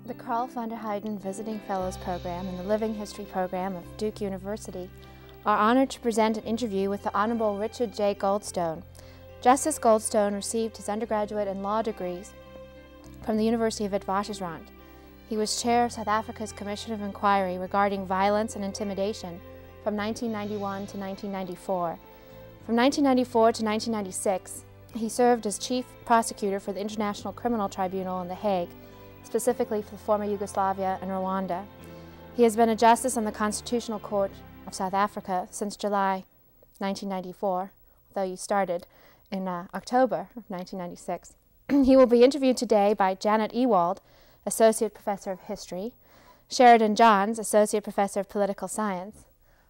The Carl von der Heyden Visiting Fellows Program and the Living History Program of Duke University are honored to present an interview with the Honorable Richard J. Goldstone. Justice Goldstone received his undergraduate and law degrees from the University of Witwatersrand. He was chair of South Africa's Commission of Inquiry regarding violence and intimidation from 1991 to 1994. From 1994 to 1996, he served as chief prosecutor for the International Criminal Tribunal in The Hague, specifically for the former Yugoslavia and Rwanda. He has been a justice on the Constitutional Court of South Africa since July 1994, though you started in October of 1996. He will be interviewed today by Janet Ewald, Associate Professor of History, Sheridan Johns, Associate Professor of Political Science,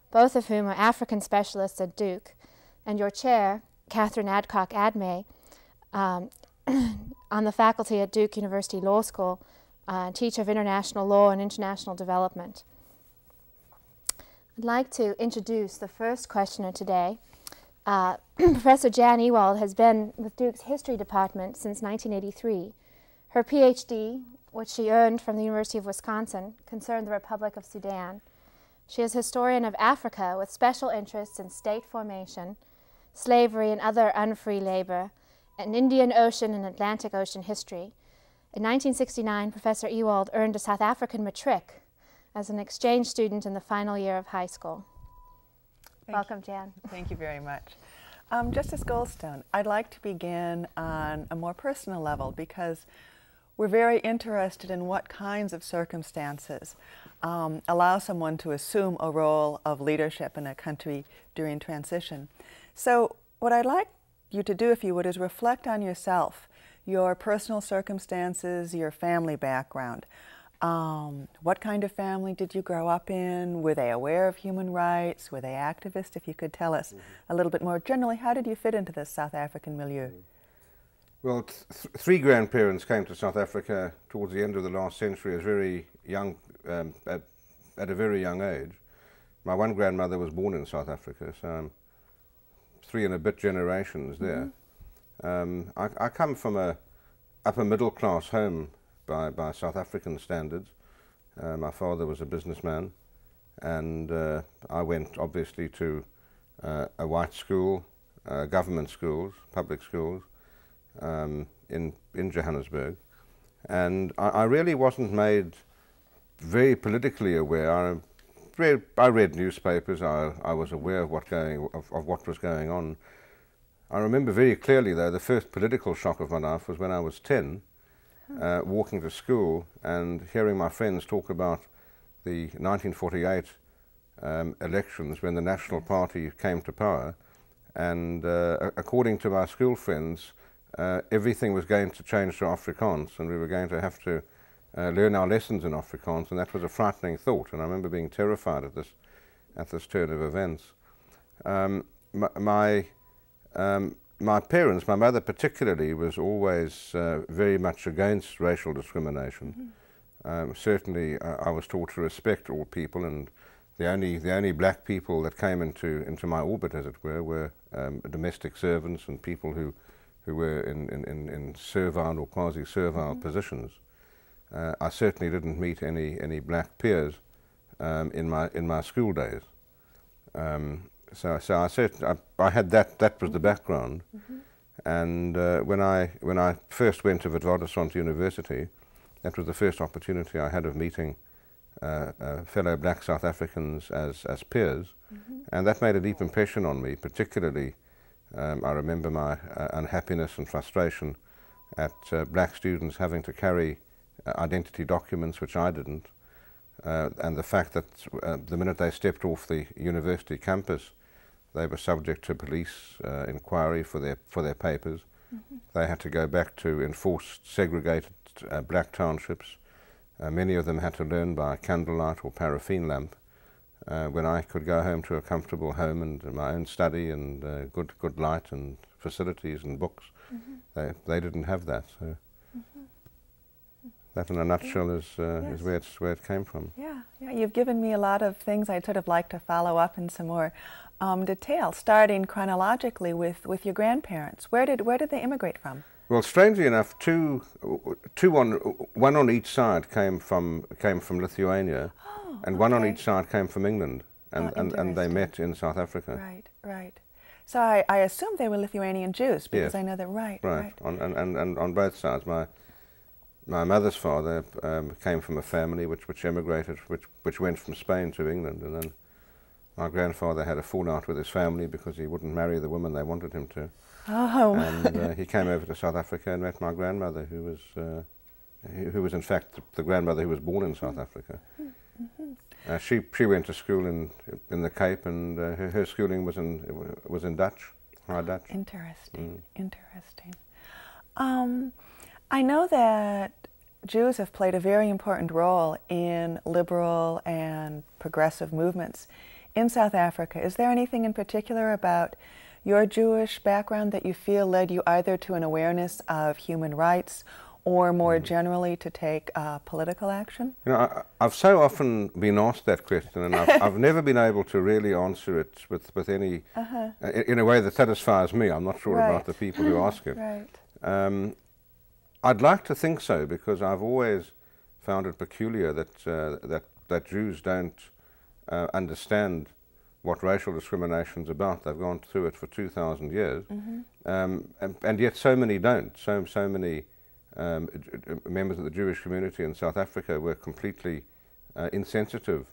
both of whom are African specialists at Duke, and your chair, Catherine Adcock-Admey, on the faculty at Duke University Law School, teacher of international law and international development. I'd like to introduce the first questioner today. Professor Jan Ewald has been with Duke's History Department since 1983. Her PhD, which she earned from the University of Wisconsin, concerned the Republic of Sudan. She is historian of Africa with special interests in state formation, slavery and other unfree labor, and Indian Ocean and Atlantic Ocean history. In 1969, Professor Ewald earned a South African matric as an exchange student in the final year of high school. Welcome, Jan. Thank you very much. Justice Goldstone, I'd like to begin on a more personal level because we're very interested in what kinds of circumstances allow someone to assume a role of leadership in a country during transition. So what I'd like you to do, if you would, is reflect on yourself, your personal circumstances, your family background. What kind of family did you grow up in? Were they aware of human rights? Were they activists? If you could tell us a little bit more. Generally, how did you fit into this South African milieu? Well, three grandparents came to South Africa towards the end of the last century as very young, at a very young age. My one grandmother was born in South Africa, so I'm 3 and a bit generations there. I come from a upper middle class home by South African standards. My father was a businessman, and I went obviously to a white school, government schools, public schools, in Johannesburg, and I really wasn't made very politically aware. I read newspapers. I was aware of what was going on. I remember very clearly, though, the first political shock of my life was when I was 10, walking to school and hearing my friends talk about the 1948 elections when the National Party came to power, and according to my school friends, everything was going to change to Afrikaans, and we were going to have to learn our lessons in Afrikaans, and that was a frightening thought. And I remember being terrified at this turn of events. My parents, my mother particularly, was always very much against racial discrimination. Certainly, I was taught to respect all people, and the only black people that came into my orbit, as it were domestic servants and people who were in servile or quasi-servile positions. I certainly didn't meet any black peers in my school days. So I had that was the background. And when I first went to Witwatersrand University, that was the first opportunity I had of meeting fellow black South Africans as peers, and that made a deep impression on me. Particularly, I remember my unhappiness and frustration at black students having to carry identity documents which I didn't, and the fact that the minute they stepped off the university campus, they were subject to police inquiry for their papers. They had to go back to enforced segregated black townships. Many of them had to learn by candlelight or paraffin lamp, when I could go home to a comfortable home and my own study and good light and facilities and books. They didn't have that. So that, in a nutshell, is where it came from. Yeah, you've given me a lot of things I'd sort of like to follow up in some more detail, starting chronologically with your grandparents. Where did they immigrate from? Well, strangely enough, one on each side came from Lithuania, and one on each side came from England, and they met in South Africa. Right, right. So I assumed they were Lithuanian Jews because Yes. I know that. Right, Right. right. And on both sides, my mother's father came from a family which emigrated, which went from Spain to England, and then my grandfather had a fallout with his family because he wouldn't marry the woman they wanted him to. Oh. And he came over to South Africa and met my grandmother, who was in fact the grandmother who was born in South Africa. She went to school in the Cape, and her schooling was in Dutch, High Dutch. Interesting, interesting. I know that Jews have played a very important role in liberal and progressive movements in South Africa. Is there anything in particular about your Jewish background that you feel led you either to an awareness of human rights or more generally to take political action? You know, I've so often been asked that question, and I've never been able to really answer it with any, in a way that satisfies me. I'm not sure about the people who ask it. Right. I'd like to think so, because I've always found it peculiar that Jews don't understand what racial discrimination is about. They've gone through it for 2,000 years, and yet so many don't. So many members of the Jewish community in South Africa were completely insensitive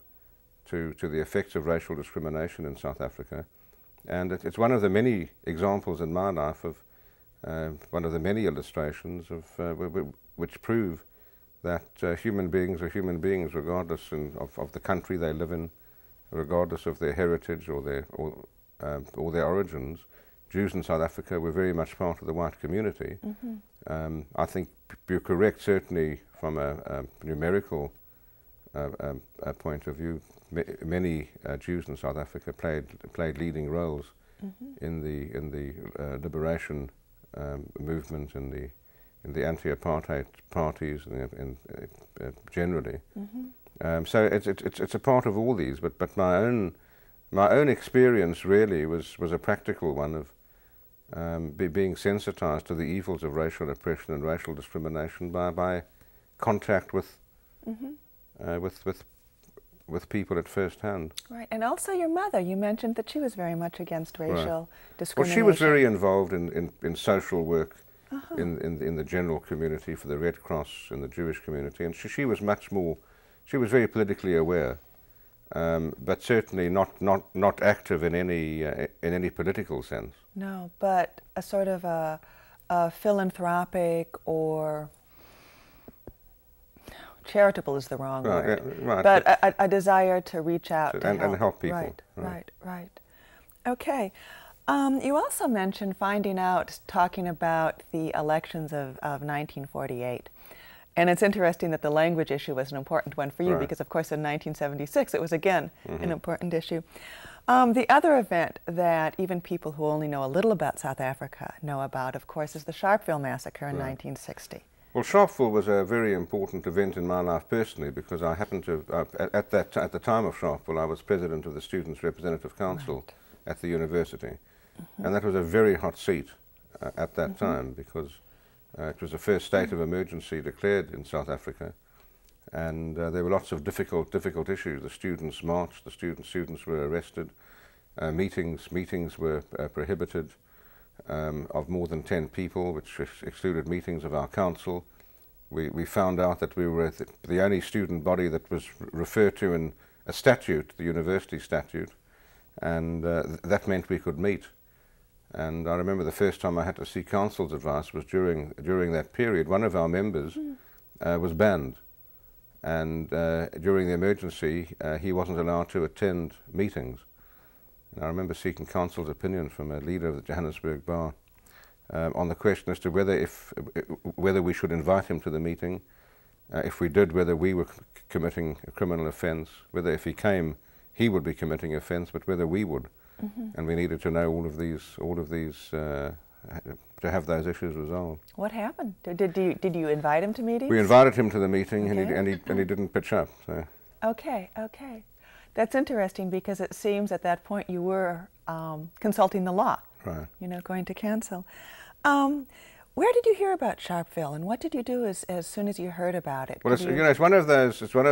to the effects of racial discrimination in South Africa. And it's one of the many examples in my life of one of the many illustrations of which prove that human beings are human beings regardless of the country they live in, regardless of their heritage or their origins. Jews in South Africa were very much part of the white community. I think you're correct, certainly from a numerical point of view. Many Jews in South Africa played leading roles in the liberation movement, in the anti-apartheid parties, and generally. So it's a part of all these. But my own experience really was a practical one of being sensitized to the evils of racial oppression and racial discrimination by contact with people at first hand. Right, and also your mother. You mentioned that she was very much against racial discrimination. Well, she was very involved in social work in the general community for the Red Cross in the Jewish community, and she was much more. She was very politically aware, but certainly not active in any political sense. No, but a sort of a philanthropic or charitable is the wrong word, right, but a desire to reach out and help people. Right. Okay. You also mentioned finding out, talking about the elections of 1948. And it's interesting that the language issue was an important one for you because, of course, in 1976 it was again an important issue. The other event that even people who only know a little about South Africa know about, of course, is the Sharpeville Massacre in 1960. Well, Sharpeville was a very important event in my life personally, because I happened to, at the time of Sharpeville, I was president of the Students' Representative Council at the university. And that was a very hot seat at that time, because it was the first state of emergency declared in South Africa. And there were lots of difficult issues. The students marched, the students were arrested, meetings were prohibited of more than 10 people, which excluded meetings of our council. We found out that we were the only student body that was referred to in a statute, the university statute, and that meant we could meet. And I remember the first time I had to seek council's advice was during that period. One of our members was banned, and during the emergency he wasn't allowed to attend meetings. And I remember seeking council's opinion from a leader of the Johannesburg Bar on the question as to whether we should invite him to the meeting, if we did, whether we were committing a criminal offence, whether if he came he would be committing offence, but whether we would. And we needed to know all of these to have those issues resolved. What happened? Did you invite him to meetings? We invited him to the meeting, and he didn't pitch up. So. Okay. That's interesting, because it seems at that point you were consulting the law. Right. Going to council. Where did you hear about Sharpeville, and what did you do as soon as you heard about it? Well, it's, you know, it's one of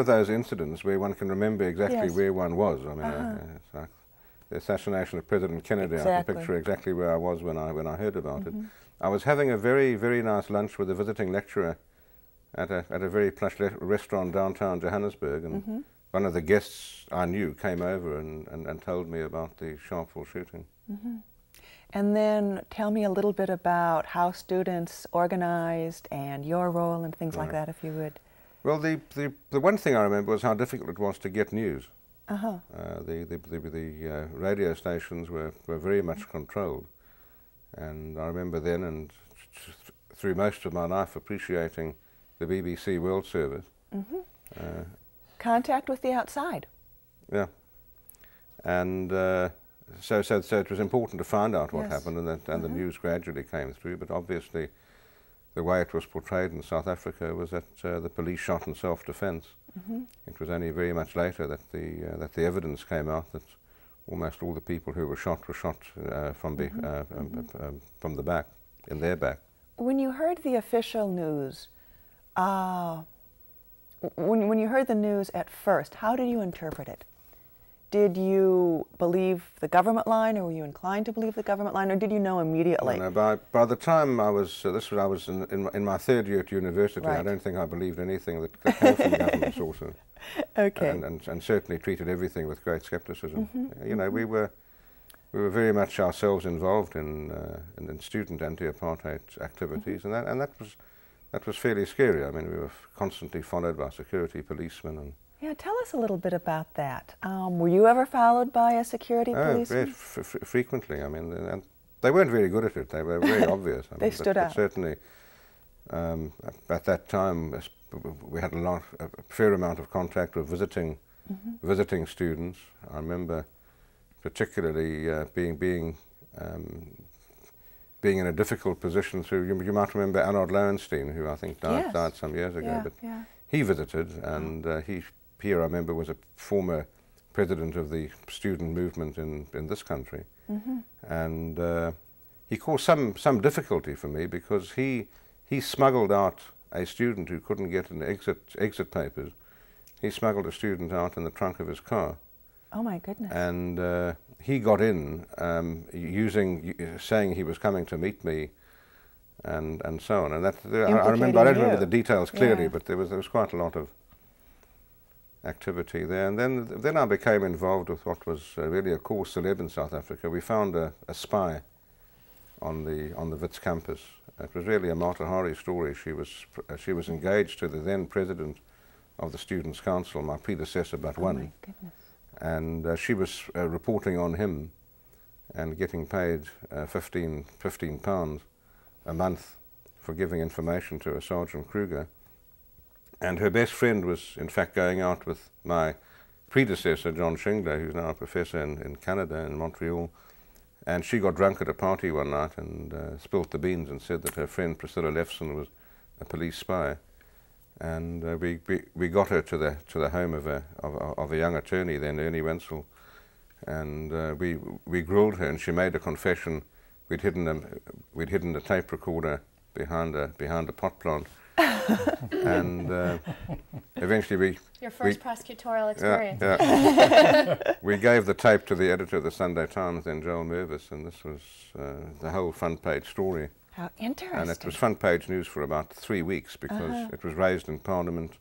those incidents where one can remember exactly Yes. where one was. I mean, it's like the assassination of President Kennedy. Exactly. I can picture exactly where I was when I heard about it. I was having a very, very nice lunch with a visiting lecturer at a very plush restaurant downtown Johannesburg, and one of the guests I knew came over and told me about the Sharpeville shooting. And then tell me a little bit about how students organized and your role and things like that, if you would. Well, the one thing I remember was how difficult it was to get news. The radio stations were very much controlled, and I remember then and through most of my life appreciating the BBC World Service. Contact with the outside. Yeah, and so it was important to find out what happened, and the news gradually came through. But obviously, the way it was portrayed in South Africa was that the police shot in self-defense. It was only very much later that the evidence came out that almost all the people who were shot from the back, in their back. When you heard the official news, when you heard the news at first, how did you interpret it? Did you believe the government line, or were you inclined to believe the government line, or did you know immediately? No, by the time I was, I was in my third year at university. Right. I don't think I believed anything that came from government sources. Okay. And certainly treated everything with great skepticism. You know, we were very much ourselves involved in student anti-apartheid activities, and that was fairly scary. I mean, we were constantly followed by security policemen. And yeah, tell us a little bit about that. Were you ever followed by a security policeman? Very frequently. I mean, and they weren't very good at it. They were very obvious. I mean, They stood out. But certainly, at that time, we had a fair amount of contact with visiting students. I remember particularly being in a difficult position through. You might remember Arnold Lowenstein, who I think died some years ago. Yeah, but yeah. he visited, and he I remember, was a former president of the student movement in this country, and he caused some difficulty for me because he smuggled out a student who couldn't get an exit papers. He smuggled a student out in the trunk of his car. Oh my goodness! And he got in saying he was coming to meet me, and so on. And that I remember. I don't remember the details clearly, but there was quite a lot of activity there. And then I became involved with what was really a cause célèbre in South Africa. We found a spy on the Wits campus. It was really a Mata Hari story. She was engaged to the then president of the Students' Council, my predecessor but one. Oh my goodness. And she was reporting on him and getting paid 15 pounds a month for giving information to a Sergeant Kruger. And her best friend was, in fact, going out with my predecessor, John Shingler, who's now a professor in Canada, in Montreal. And she got drunk at a party one night and spilt the beans and said that her friend Priscilla Lefson was a police spy. And we got her to the home of a young attorney then, Ernie Wenzel, and we grilled her, and she made a confession. We'd hidden a tape recorder behind a pot plant, and eventually Your first prosecutorial experience. We gave the tape to the editor of the Sunday Times, then Joel Mervis, and this was the whole front page story. How interesting. And it was front page news for about 3 weeks because it was raised in Parliament.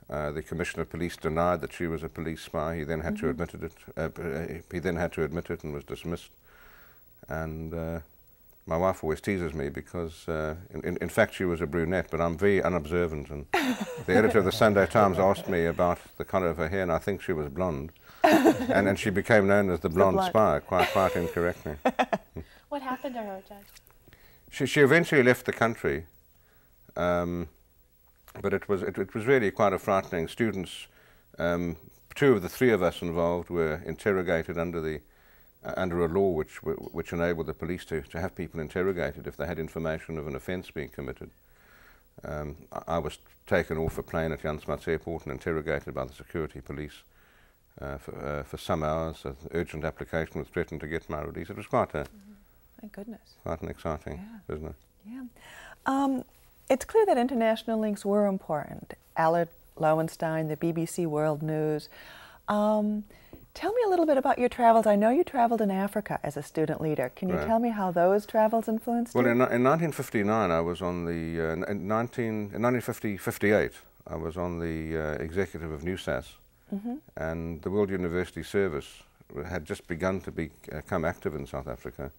The Commissioner of Police denied that she was a police spy. He then had to admit it. He then had to admit it and was dismissed. And my wife always teases me because, in fact, she was a brunette, but I'm very unobservant. And the editor of the Sunday Times asked me about the colour of her hair, and I think she was blonde. and she became known as the blonde spy, quite incorrectly. What happened to her, Judge? She eventually left the country, but it was really quite a frightening. Students, 2 of the 3 of us involved were interrogated under a law which enabled the police to have people interrogated if they had information of an offence being committed. I was taken off a plane at Jan Smuts Airport and interrogated by the security police for some hours. An urgent application was threatened to get my release. It was quite a My goodness. quite an exciting business. Yeah. It's clear that international links were important. Allard Lowenstein, the BBC World News. Tell me a little bit about your travels. I know you traveled in Africa as a student leader. Can you tell me how those travels influenced you? Well, in 1959, I was on the, in 1958, I was on the executive of NUSAS, and the World University Service had just begun to become active in South Africa.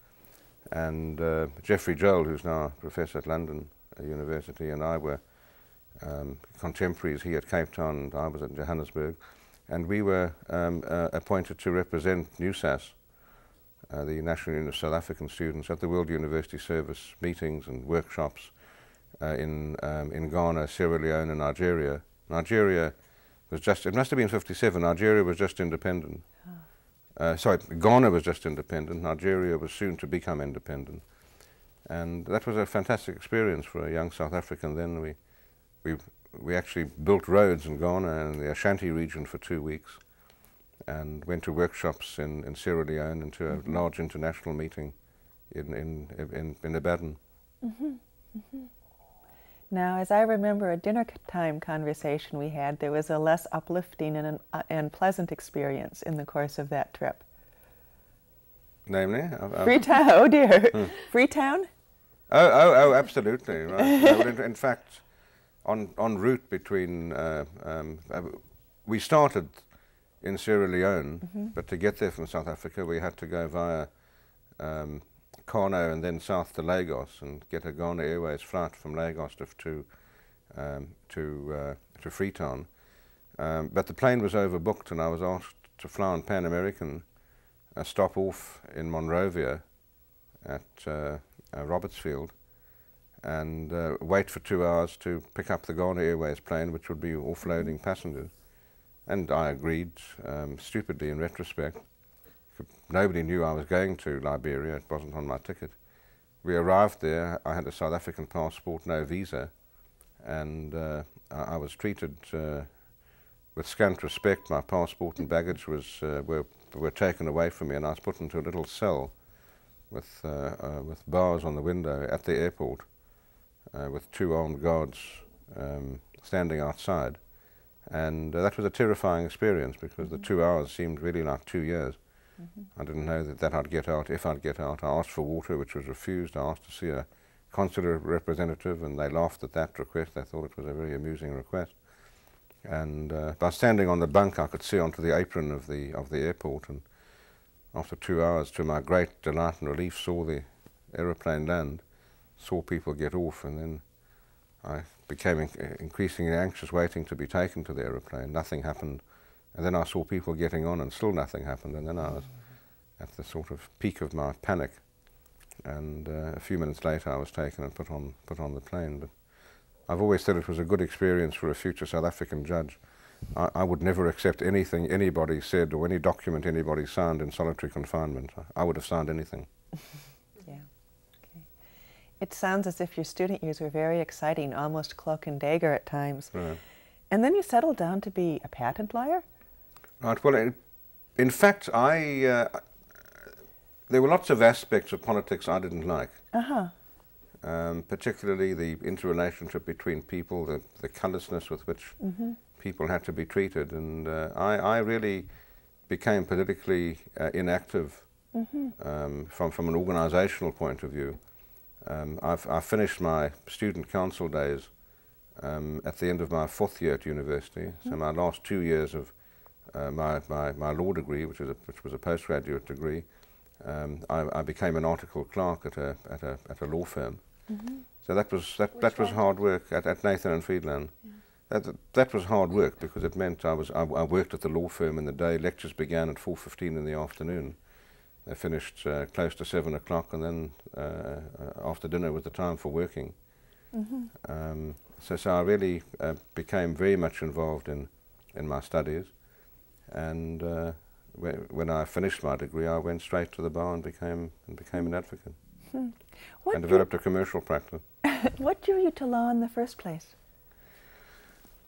And Geoffrey Joel, who's now a professor at London University, and I were contemporaries. He at Cape Town, and I was at Johannesburg. And we were appointed to represent NUSAS, the National Union of South African Students, at the World University Service meetings and workshops in Ghana, Sierra Leone and Nigeria. Nigeria was just, it must have been 57, Nigeria was just independent. Sorry, Ghana was just independent, Nigeria was soon to become independent. And that was a fantastic experience for a young South African then. We actually built roads in Ghana and the Ashanti region for 2 weeks and went to workshops in Sierra Leone and to a large international meeting in Ibadan. Now, as I remember a dinner time conversation we had, there was a less uplifting and pleasant experience in the course of that trip. Namely? Freetown, oh dear. Freetown? Oh, absolutely. Right. No, in fact, en route between, we started in Sierra Leone, but to get there from South Africa we had to go via Kano and then south to Lagos and get a Ghana Airways flight from Lagos to Freetown. But the plane was overbooked and I was asked to fly on Pan American, stop off in Monrovia at Robertsfield, and wait for 2 hours to pick up the Ghana Airways plane, which would be offloading passengers. And I agreed, stupidly in retrospect. Nobody knew I was going to Liberia, it wasn't on my ticket. We arrived there, I had a South African passport, no visa, and I was treated with scant respect. My passport and baggage were taken away from me and I was put into a little cell with bars on the window at the airport. With 2 armed guards standing outside. And that was a terrifying experience because the 2 hours seemed really like 2 years. I didn't know that I'd get out, if I'd get out. I asked for water, which was refused. I asked to see a consular representative, and they laughed at that request. They thought it was a very amusing request. And by standing on the bunk, I could see onto the apron of the airport. And after 2 hours, to my great delight and relief, saw the aeroplane land. Saw people get off, and then I became increasingly anxious, waiting to be taken to the aeroplane. Nothing happened, and then I saw people getting on and still nothing happened, and then I was at the sort of peak of my panic, and a few minutes later I was taken and put on the plane. But I've always said it was a good experience for a future South African judge. I would never accept anything anybody said or any document anybody signed in solitary confinement. I would have signed anything. It sounds as if your student years were very exciting, almost cloak and dagger at times. Right. And then you settled down to be a patent lawyer? Right. Well, in fact, there were lots of aspects of politics I didn't like. Particularly the interrelationship between people, the callousness with which people had to be treated. And I really became politically inactive from an organizational point of view. I finished my student council days at the end of my 4th year at university. So my last 2 years of my law degree, which was a postgraduate degree, I became an article clerk at a law firm. So that was hard work at Nathan and Friedland. That was hard work because it meant I worked at the law firm in the day. Lectures began at 4:15 in the afternoon. They finished close to 7 o'clock, and then after dinner was the time for working. So I really became very much involved in my studies, and when I finished my degree, I went straight to the bar and became an advocate, and developed a commercial practice. What drew you to law in the first place?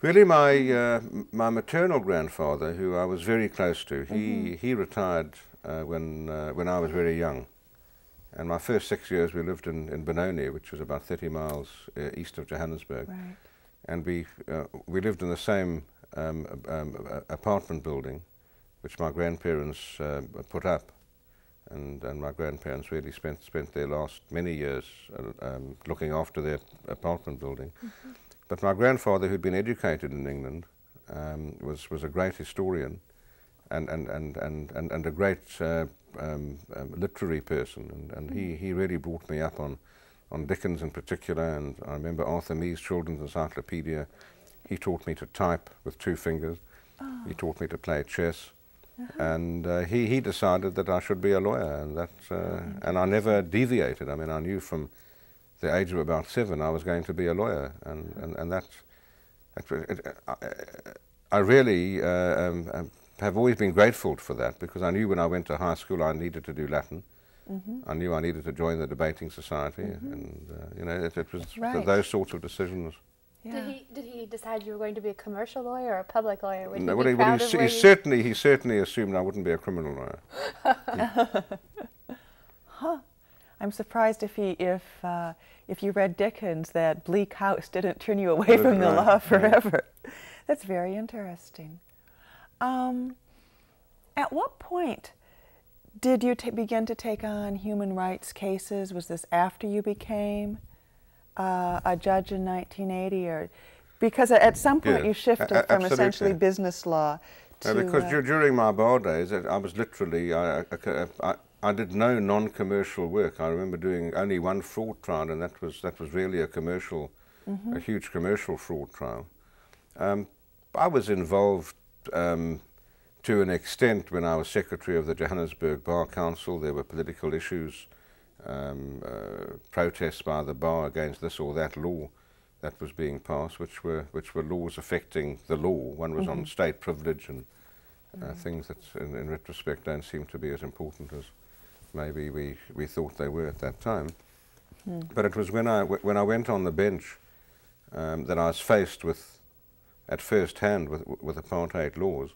Really, my maternal grandfather, who I was very close to, he retired when I was very young, And my first 6 years we lived in Benoni, which was about 30 miles east of Johannesburg. Right. And we lived in the same apartment building, which my grandparents put up. And my grandparents really spent their last many years looking after their apartment building. Mm-hmm. But my grandfather, who'd been educated in England, was a great historian and a great literary person, and he really brought me up on Dickens in particular. And I remember Arthur Mee's Children's Encyclopedia. He taught me to type with 2 fingers. Oh. He taught me to play chess. And he decided that I should be a lawyer, and and I never deviated. I mean, I knew from the age of about 7 I was going to be a lawyer, and I really have always been grateful for that, because I knew when I went to high school I needed to do Latin. Mm-hmm. I knew I needed to join the debating society, Mm-hmm. and you know, it was Right. those sorts of decisions. Yeah. Did he decide you were going to be a commercial lawyer or a public lawyer? Would No, he be well, proud of where he you- certainly assumed I wouldn't be a criminal lawyer. Huh. I'm surprised if you read Dickens, that Bleak House didn't turn you away from the Right, law right. forever. That's very interesting. At what point did you begin to take on human rights cases? Was this after you became a judge in 1980, or because at some point Yes, you shifted from absolutely. essentially business law to Because during my bar days, I was literally, I did no non-commercial work. I remember doing only one fraud trial, and that was really a commercial, a huge commercial fraud trial. I was involved to an extent when I was secretary of the Johannesburg Bar Council. There were political issues, protests by the bar against this or that law that was being passed, which were laws affecting the law. One was on state privilege and things that, in retrospect, don't seem to be as important as maybe we thought they were at that time. But it was when I went on the bench that I was faced with, at first hand, with apartheid laws.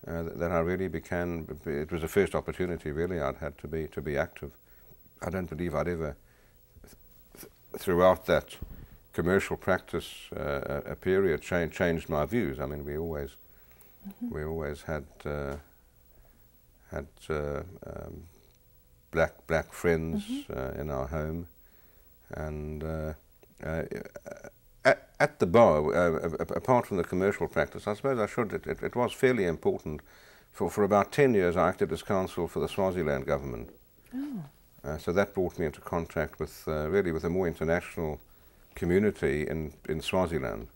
That I really began. It was the first opportunity, really, I'd had to be active. I don't believe I'd ever, throughout that commercial practice a period, changed my views. I mean, we always had black friends in our home, and at the bar, apart from the commercial practice, I suppose I should. It was fairly important. For about 10 years, I acted as counsel for the Swaziland government. Oh. So that brought me into contact with really with a more international community in Swaziland.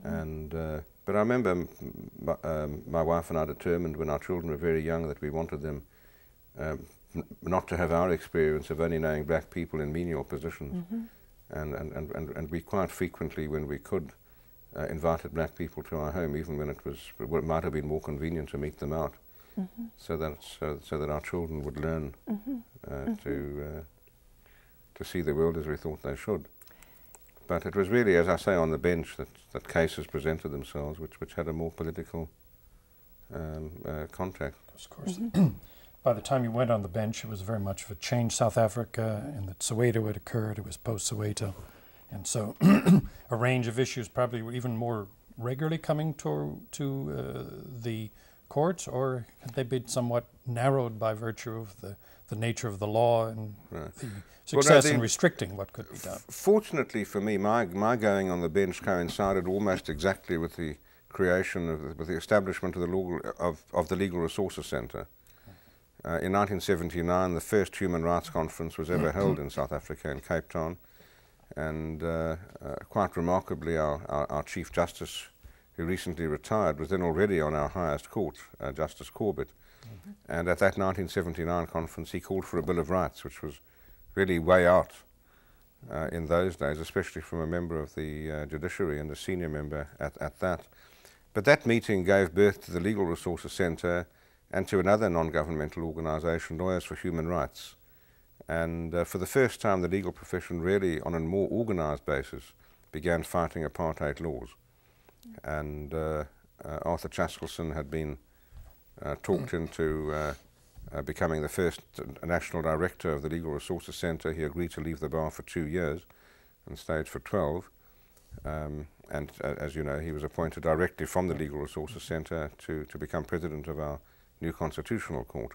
And but I remember my wife and I determined when our children were very young that we wanted them not to have our experience of only knowing black people in menial positions. And we quite frequently, when we could, invited black people to our home, even when it might have been more convenient to meet them out, so that our children would learn to see the world as we thought they should. But it was really, as I say, on the bench that cases presented themselves, which had a more political contact. Of course. By the time you went on the bench, it was very much of a change. South Africa, and that Soweto had occurred. It was post-Soweto. And so a range of issues probably were even more regularly coming to the courts, or had they been somewhat narrowed by virtue of the nature of the law and the success in restricting what could be done? Fortunately for me, my going on the bench coincided almost exactly with the creation with the establishment of the Legal Resources Centre. In 1979, the first human rights conference was ever held in South Africa, in Cape Town. And quite remarkably, our Chief Justice, who recently retired, was then already on our highest court, Justice Corbett. And at that 1979 conference, he called for a Bill of Rights, which was really way out in those days, especially from a member of the judiciary and a senior member at that. But that meeting gave birth to the Legal Resources Centre and to another non-governmental organisation, Lawyers for Human Rights. And for the first time, the legal profession really, on a more organised basis, began fighting apartheid laws. And Arthur Chaskelson had been talked into becoming the first national director of the Legal Resources Centre. He agreed to leave the bar for 2 years and stayed for 12. And as you know, he was appointed directly from the Legal Resources Centre to become president of our new Constitutional Court.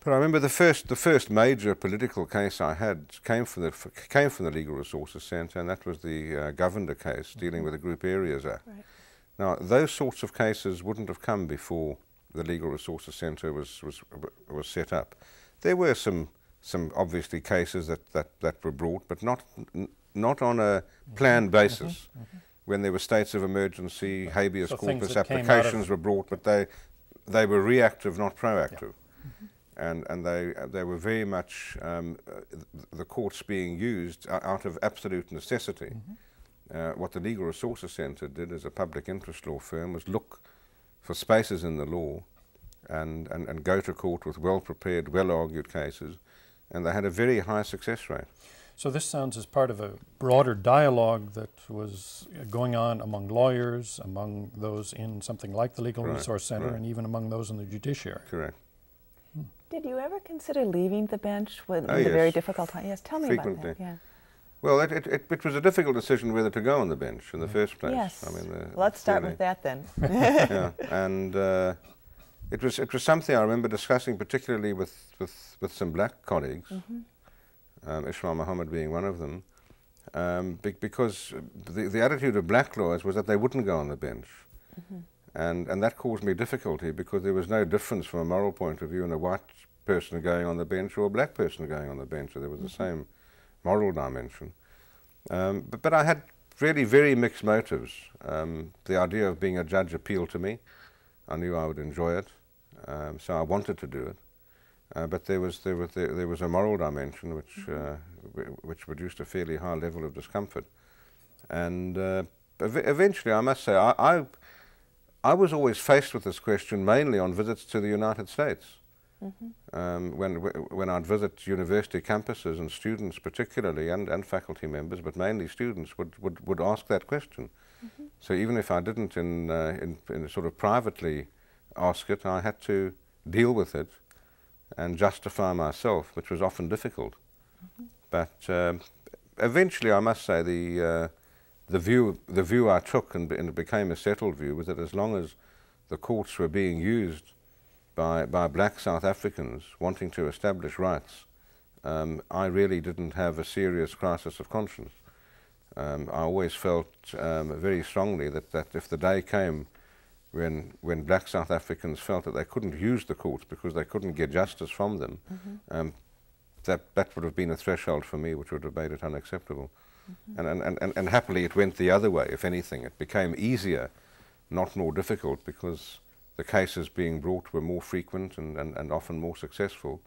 But I remember the first major political case I had came from the Legal Resources Centre, and that was the Governor case dealing with the Group Areas Act. Right. Now, those sorts of cases wouldn't have come before the Legal Resources Centre was set up. There were some obviously cases that were brought, but not on a planned basis. When there were states of emergency, habeas corpus applications were brought, but they were reactive, not proactive. And they were very much the courts being used out of absolute necessity. What the Legal Resources Centre did as a public interest law firm was look for spaces in the law and go to court with well-prepared, well-argued cases, and they had a very high success rate. So this sounds as part of a broader dialogue that was going on among lawyers, among those in something like the Legal Resource Centre, and even among those in the judiciary. Correct. Did you ever consider leaving the bench in the yes. very difficult time? Yes, tell me Frequently. about that. Yeah. Well, it was a difficult decision whether to go on the bench in the first place. Yes. I mean, Let's start with that then. Yeah, and it was something I remember discussing particularly with some black colleagues, Ishmael Muhammad being one of them, because the attitude of black lawyers was that they wouldn't go on the bench. And that caused me difficulty because there was no difference from a moral point of view in a white person going on the bench or a black person going on the bench. So there was the same moral dimension. But I had really very mixed motives. The idea of being a judge appealed to me. I knew I would enjoy it, so I wanted to do it. But there was a moral dimension which produced a fairly high level of discomfort. And eventually, I must say, I was always faced with this question mainly on visits to the United States. When I'd visit university campuses, and students particularly, and faculty members, but mainly students, would ask that question. So even if I didn't in sort of privately ask it, I had to deal with it and justify myself, which was often difficult. But eventually, I must say, the view I took, and it became a settled view, was that as long as the courts were being used by black South Africans wanting to establish rights, I really didn't have a serious crisis of conscience. I always felt very strongly that if the day came when black South Africans felt that they couldn't use the courts because they couldn't get justice from them, that would have been a threshold for me which would have made it unacceptable. And happily it went the other way. If anything, it became easier, not more difficult, because the cases being brought were more frequent and often more successful.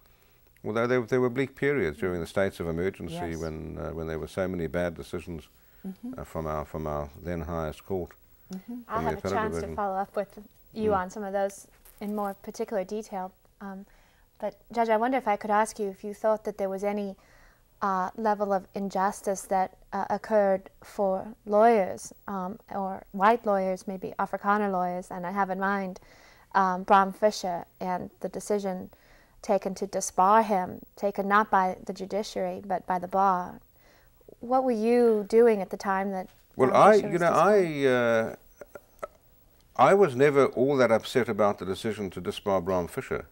Although there were bleak periods during the states of emergency when there were so many bad decisions from our then highest court. I'll have a chance to follow up with you on some of those in more particular detail. But Judge, I wonder if I could ask you if you thought that there was any level of injustice that occurred for lawyers, or white lawyers, maybe Afrikaner lawyers, and I have in mind Bram Fischer and the decision taken to disbar him, taken not by the judiciary but by the bar. What were you doing at the time that? Well, I was never all that upset about the decision to disbar Bram Fischer.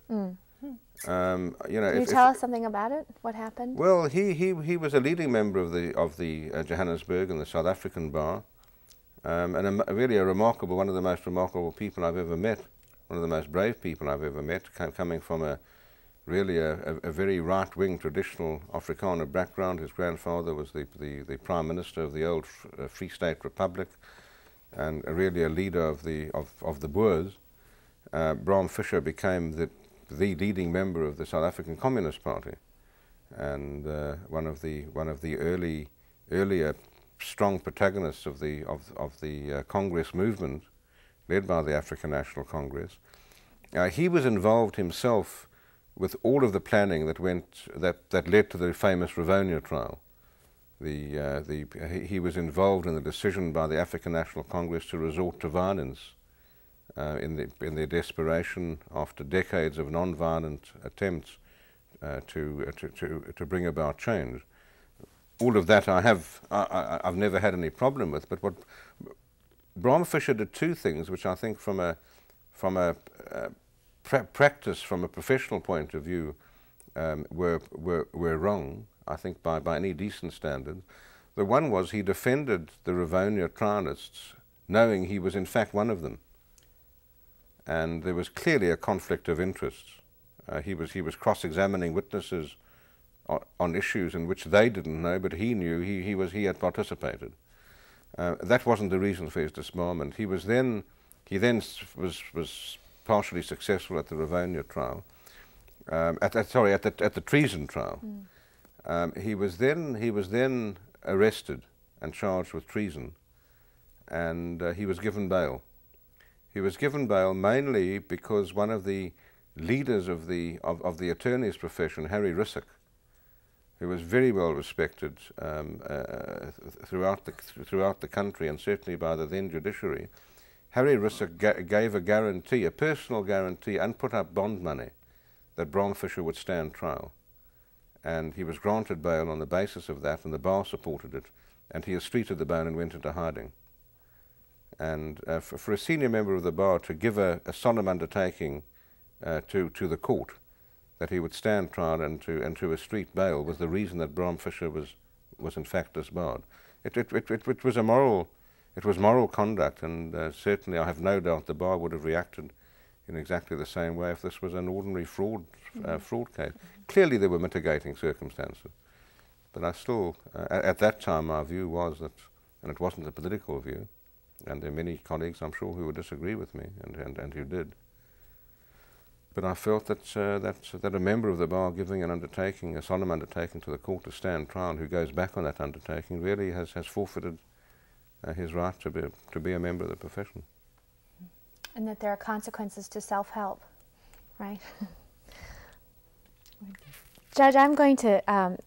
Can you tell us something about it? What happened? Well, he was a leading member of the Johannesburg and the South African bar, and really a remarkable, one of the most remarkable people I've ever met, one of the most brave people I've ever met, coming from a very right-wing traditional Afrikaner background. His grandfather was the Prime Minister of the old Free State Republic, and really a leader of the Boers. Bram Fischer became the leading member of the South African Communist Party, and one of the earlier strong protagonists of the Congress movement, led by the African National Congress. He was involved himself with all of the planning that led to the famous Rivonia trial. He was involved in the decision by the African National Congress to resort to violence in their desperation after decades of non-violent attempts to bring about change. All of that I've never had any problem with. But what Bram Fischer did two things, which I think from a practice, from a professional point of view, were wrong, I think, by any decent standard. The one was he defended the Rivonia trialists, knowing he was in fact one of them. And there was clearly a conflict of interests. He was cross-examining witnesses on issues in which they didn't know, but he knew he had participated. That wasn't the reason for his disbarment. He then was partially successful at the Rivonia trial, at the treason trial. He was then arrested and charged with treason, and he was given bail. He was given bail mainly because one of the leaders of the attorney's profession, Harry Rissick, who was very well respected throughout the country and certainly by the then judiciary, Harry Rissick gave a guarantee, a personal guarantee, and put up bond money that Bram Fischer would stand trial. And he was granted bail on the basis of that, and the bar supported it, and he estreated the bail and went into hiding. And for a senior member of the bar to give a solemn undertaking to the court that he would stand trial and to estreat bail was the reason that Bram Fischer was in fact disbarred. It was moral conduct, and certainly I have no doubt the bar would have reacted in exactly the same way if this was an ordinary fraud case. Clearly there were mitigating circumstances, but I still, at that time, my view was that, and it wasn't a political view, and there are many colleagues, I'm sure, who would disagree with me, and who did. But I felt that a member of the bar giving an undertaking, a solemn undertaking to the court to stand trial, who goes back on that undertaking, really has forfeited his right to be a member of the profession. And that there are consequences to self-help, right? Judge, I'm going to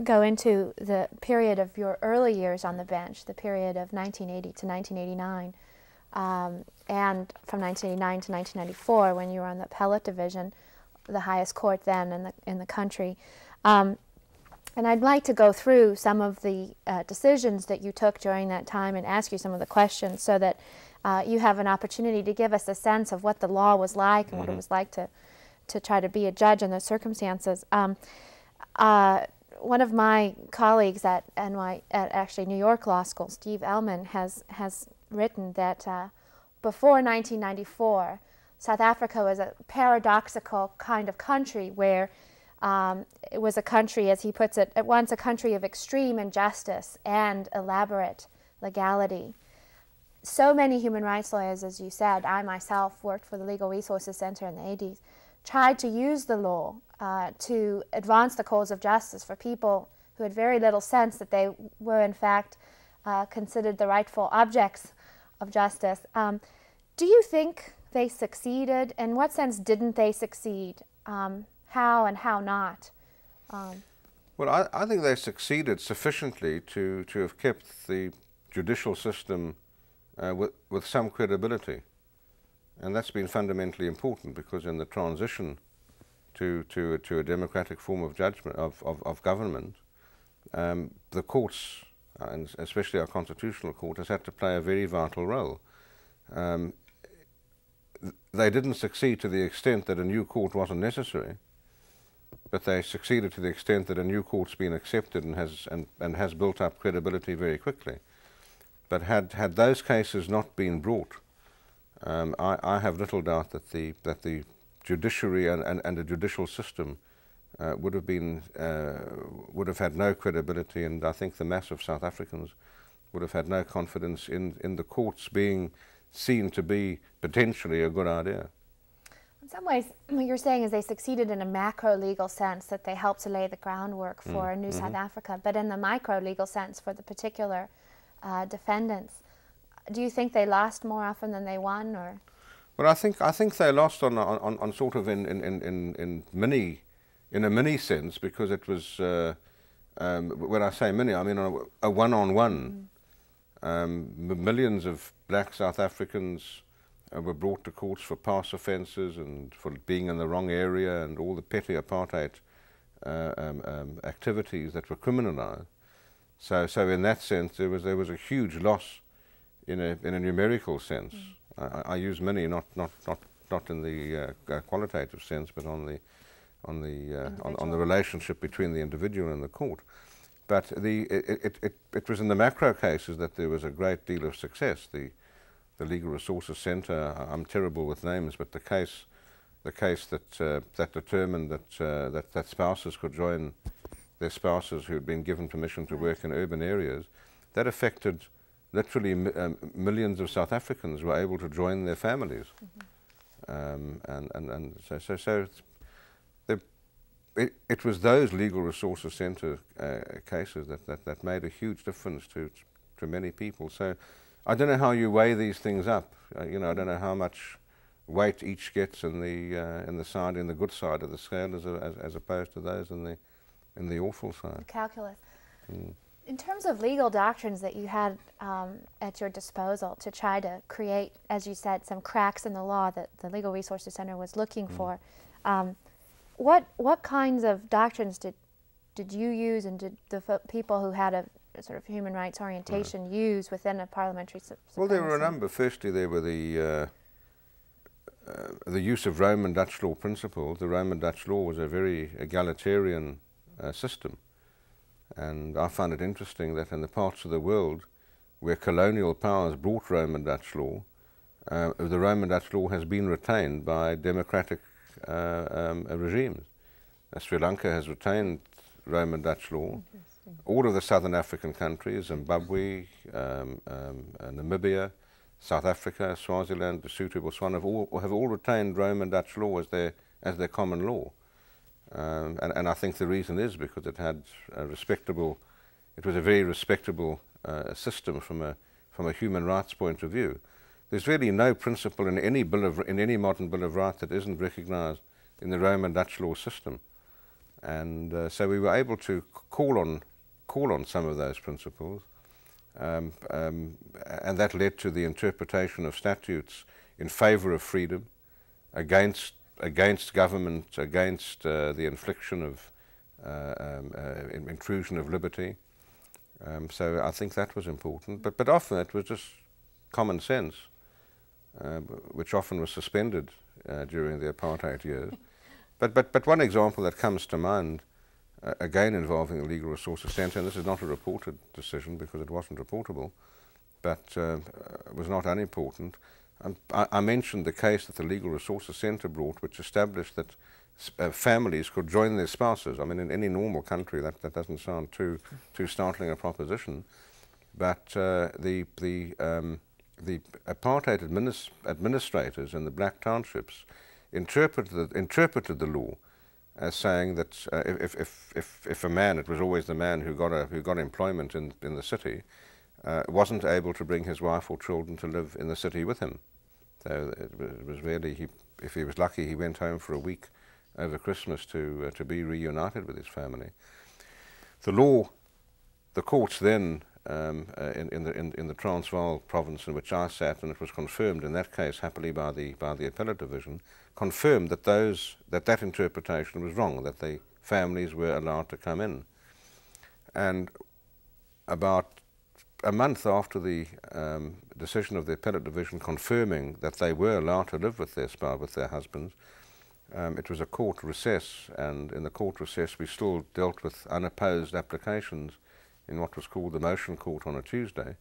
go into the period of your early years on the bench, the period of 1980 to 1989, and from 1989 to 1994 when you were on the appellate division, the highest court then in the country. And I'd like to go through some of the decisions that you took during that time and ask you some of the questions so that you have an opportunity to give us a sense of what the law was like and what it was like to try to be a judge in those circumstances. One of my colleagues at actually New York Law School, Steve Ellman, has written that before 1994, South Africa was a paradoxical kind of country where it was a country, as he puts it, at once a country of extreme injustice and elaborate legality. So many human rights lawyers, as you said, I myself worked for the Legal Resources Center in the 80s, tried to use the law to advance the cause of justice for people who had very little sense that they were in fact considered the rightful objects of justice. Do you think they succeeded? In what sense didn't they succeed? How and how not? Well, I think they succeeded sufficiently to have kept the judicial system with some credibility. And that's been fundamentally important because in the transition to a democratic form of judgment, of government, the courts, and especially our constitutional court, has had to play a very vital role. They didn't succeed to the extent that a new court wasn't necessary, but they succeeded to the extent that a new court's been accepted and has built up credibility very quickly. But had those cases not been brought, I have little doubt that the judiciary and the judicial system would have had no credibility, and I think the mass of South Africans would have had no confidence in the courts being seen to be potentially a good idea. In some ways, what you're saying is they succeeded in a macro legal sense, that they helped to lay the groundwork for a new South Africa, but in the micro legal sense for the particular defendants, do you think they lost more often than they won, or? Well, I think they lost on sort of in a mini sense, because it was when I say mini, I mean a one-on-one. Millions of black South Africans were brought to courts for pass offences and for being in the wrong area and all the petty apartheid activities that were criminalised. So in that sense, there was a huge loss in a numerical sense. I use many, not in the qualitative sense, but on the relationship between the individual and the court. But it was in the macro cases that there was a great deal of success. The Legal Resources Centre, I'm terrible with names, but the case that determined that spouses could join their spouses who had been given permission to work in urban areas, that affected literally millions of South Africans were able to join their families. And so it was those Legal Resources Centre cases that made a huge difference to many people. So I don't know how you weigh these things up. I don't know how much weight each gets in the good side of the scale as opposed to those in the awful side. The calculus. In terms of legal doctrines that you had at your disposal to try to create, as you said, some cracks in the law that the Legal Resources Center was looking for, what kinds of doctrines did you use, and did the people who had a sort of human rights orientation use within a parliamentary supremacy? Well, there were a number. Firstly, there were the use of Roman Dutch law principles. The Roman Dutch law was a very egalitarian system. And I find it interesting that in the parts of the world where colonial powers brought Roman Dutch law, the Roman Dutch law has been retained by democratic regimes. Sri Lanka has retained Roman Dutch law. All of the southern African countries, Zimbabwe, Namibia, South Africa, Swaziland, Lesotho, Botswana, have all retained Roman Dutch law as their common law. And I think the reason is because it had it was a very respectable system from a human rights point of view. There's really no principle in any modern Bill of Rights that isn't recognised in the Roman Dutch law system. And so we were able to call on some of those principles, and that led to the interpretation of statutes in favour of freedom, against government, against the infliction of intrusion of liberty. So I think that was important. But often it was just common sense, which often was suspended during the apartheid years. But one example that comes to mind, again involving the Legal Resources Centre, and this is not a reported decision because it wasn't reportable, but was not unimportant. I mentioned the case that the Legal Resources Centre brought, which established that families could join their spouses. I mean, in any normal country, that doesn't sound too startling a proposition, but the apartheid administrators in the black townships interpreted the law as saying that if a man, it was always the man who got employment in the city, wasn't able to bring his wife or children to live in the city with him. So it was really, if he was lucky, he went home for a week over Christmas to be reunited with his family. The courts then in the Transvaal province in which I sat, and it was confirmed in that case happily by the appellate division, confirmed that that interpretation was wrong, that the families were allowed to come in. And about a month after the decision of the appellate division confirming that they were allowed to live with their husbands, it was a court recess, and in the court recess we still dealt with unopposed applications in what was called the motion court on a Tuesday.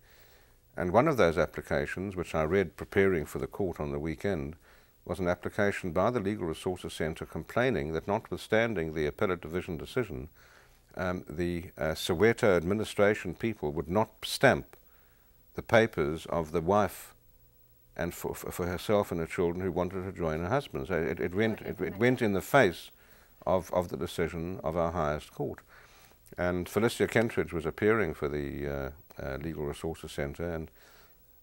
And one of those applications, which I read preparing for the court on the weekend, was an application by the Legal Resources Centre complaining that notwithstanding the appellate division decision, the Soweto administration people would not stamp the papers of the wife and for herself and her children who wanted to join her husband. So it went in the face of the decision of our highest court. And Felicia Kentridge was appearing for the Legal Resources Centre, and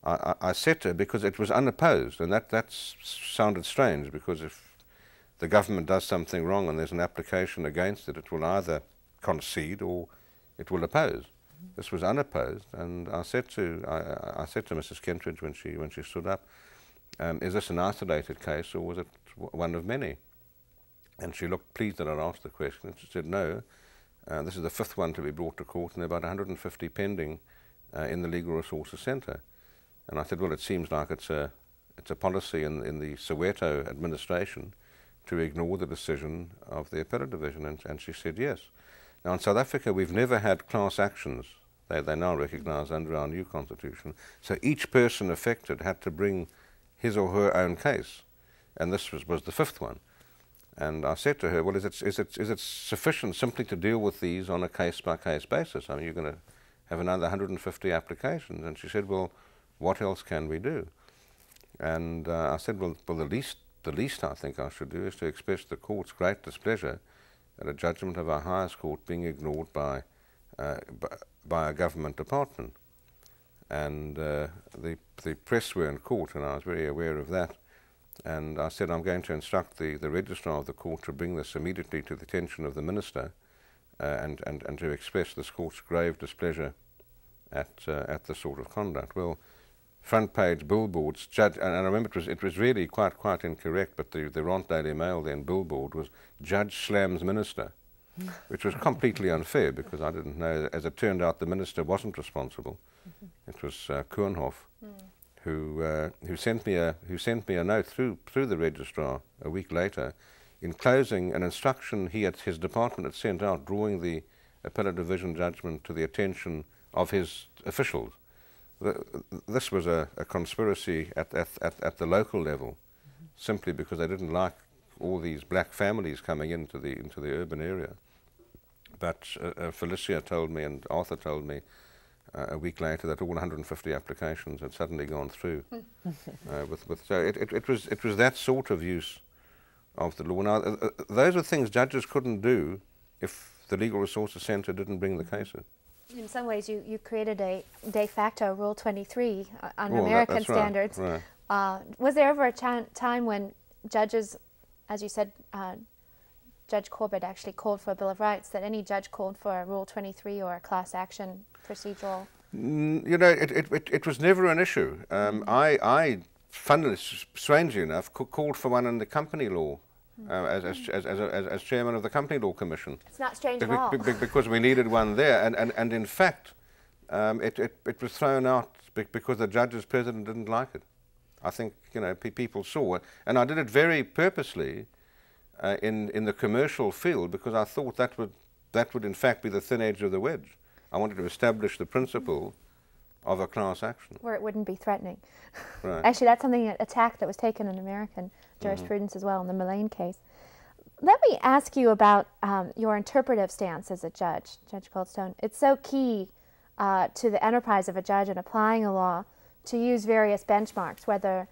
I said to her, because it was unopposed, and that sounded strange, because if the government does something wrong and there's an application against it, it will either concede or it will oppose. This was unopposed, and I said to Mrs. Kentridge when she stood up, is this an isolated case or was it one of many? And she looked pleased that I'd asked the question. She said, no, this is the 5th one to be brought to court, and there are about 150 pending in the Legal Resources Centre. And I said, well, it seems like it's a policy in the Soweto administration to ignore the decision of the Appellate Division. And she said, yes. Now, in South Africa, we've never had class actions. They now recognise under our new constitution. So each person affected had to bring his or her own case. And this was the 5th one. And I said to her, well, is it sufficient simply to deal with these on a case-by-case basis? I mean, you're going to have another 150 applications. And she said, well, what else can we do? And I said, well, the least I think I should do is to express the court's great displeasure at a judgment of our highest court being ignored by a government department. And the press were in court, and I was very aware of that. And I said, I'm going to instruct the registrar of the court to bring this immediately to the attention of the minister and to express this court's grave displeasure at the sort of conduct. Well, front page billboards, and I remember it was really quite incorrect, but the Rand Daily Mail then billboard was Judge slams minister, which was completely unfair because I didn't know. As it turned out, the minister wasn't responsible. It was Koenhof, who sent me a note through the registrar a week later, enclosing an instruction his department had sent out, drawing the Appellate Division judgment to the attention of his officials. This was a conspiracy at the local level, simply because they didn't like all these black families coming into the urban area. But Felicia told me and Arthur told me a week later that all 150 applications had suddenly gone through. So it was that sort of use of the law. Now, those are things judges couldn't do if the Legal Resources Centre didn't bring the cases. In some ways, you created a de facto Rule 23 on Well, American that's standards. right. Was there ever a time when judges, as you said, Judge Corbett actually called for a Bill of Rights, that any judge called for a Rule 23 or a class action procedural? You know, it was never an issue. I, funnily, strangely enough, called for one in the company law as chairman of the Company Law Commission. It's not strange at all. Because we needed one there, and in fact, it was thrown out because the judge's president didn't like it. I think, you know, people saw it, and I did it very purposely in the commercial field because I thought that would in fact be the thin edge of the wedge. I wanted to establish the principle of a class action. Where it wouldn't be threatening. Right. Actually, that's something, a tack that was taken in American jurisprudence as well in the Mullane case. Let me ask you about your interpretive stance as a judge, Judge Goldstone. It's so key to the enterprise of a judge in applying a law to use various benchmarks, whether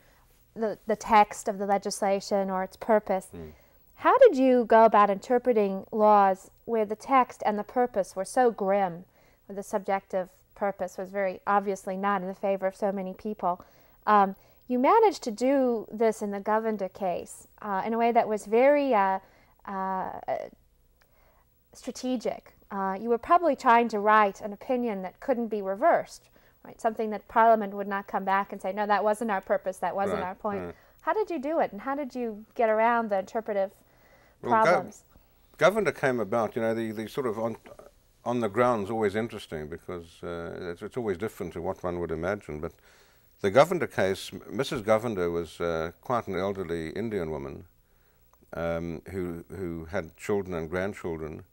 the text of the legislation or its purpose. How did you go about interpreting laws where the text and the purpose were so grim, where the subjective purpose was very obviously not in the favor of so many people? You managed to do this in the Govender case in a way that was very strategic. You were probably trying to write an opinion that couldn't be reversed, right? Something that Parliament would not come back and say, no, that wasn't our purpose, that wasn't our point. How did you do it, and how did you get around the interpretive problems? Govender came about, you know, the sort of on the ground is always interesting because it's always different to what one would imagine. But the Govender case, Mrs. Govender was quite an elderly Indian woman who had children and grandchildren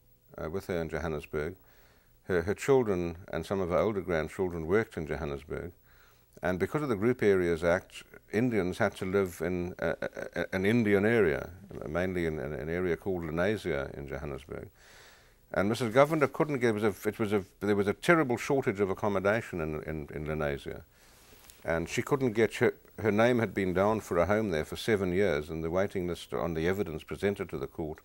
with her in Johannesburg. Her children and some of her older grandchildren worked in Johannesburg. And because of the Group Areas Act, Indians had to live in an Indian area, mainly in an area called Lenasia in Johannesburg. And Mrs. Govender couldn't get, there was a terrible shortage of accommodation in Lenasia. And she couldn't get, her name had been down for a home there for 7 years, and the waiting list on the evidence presented to the court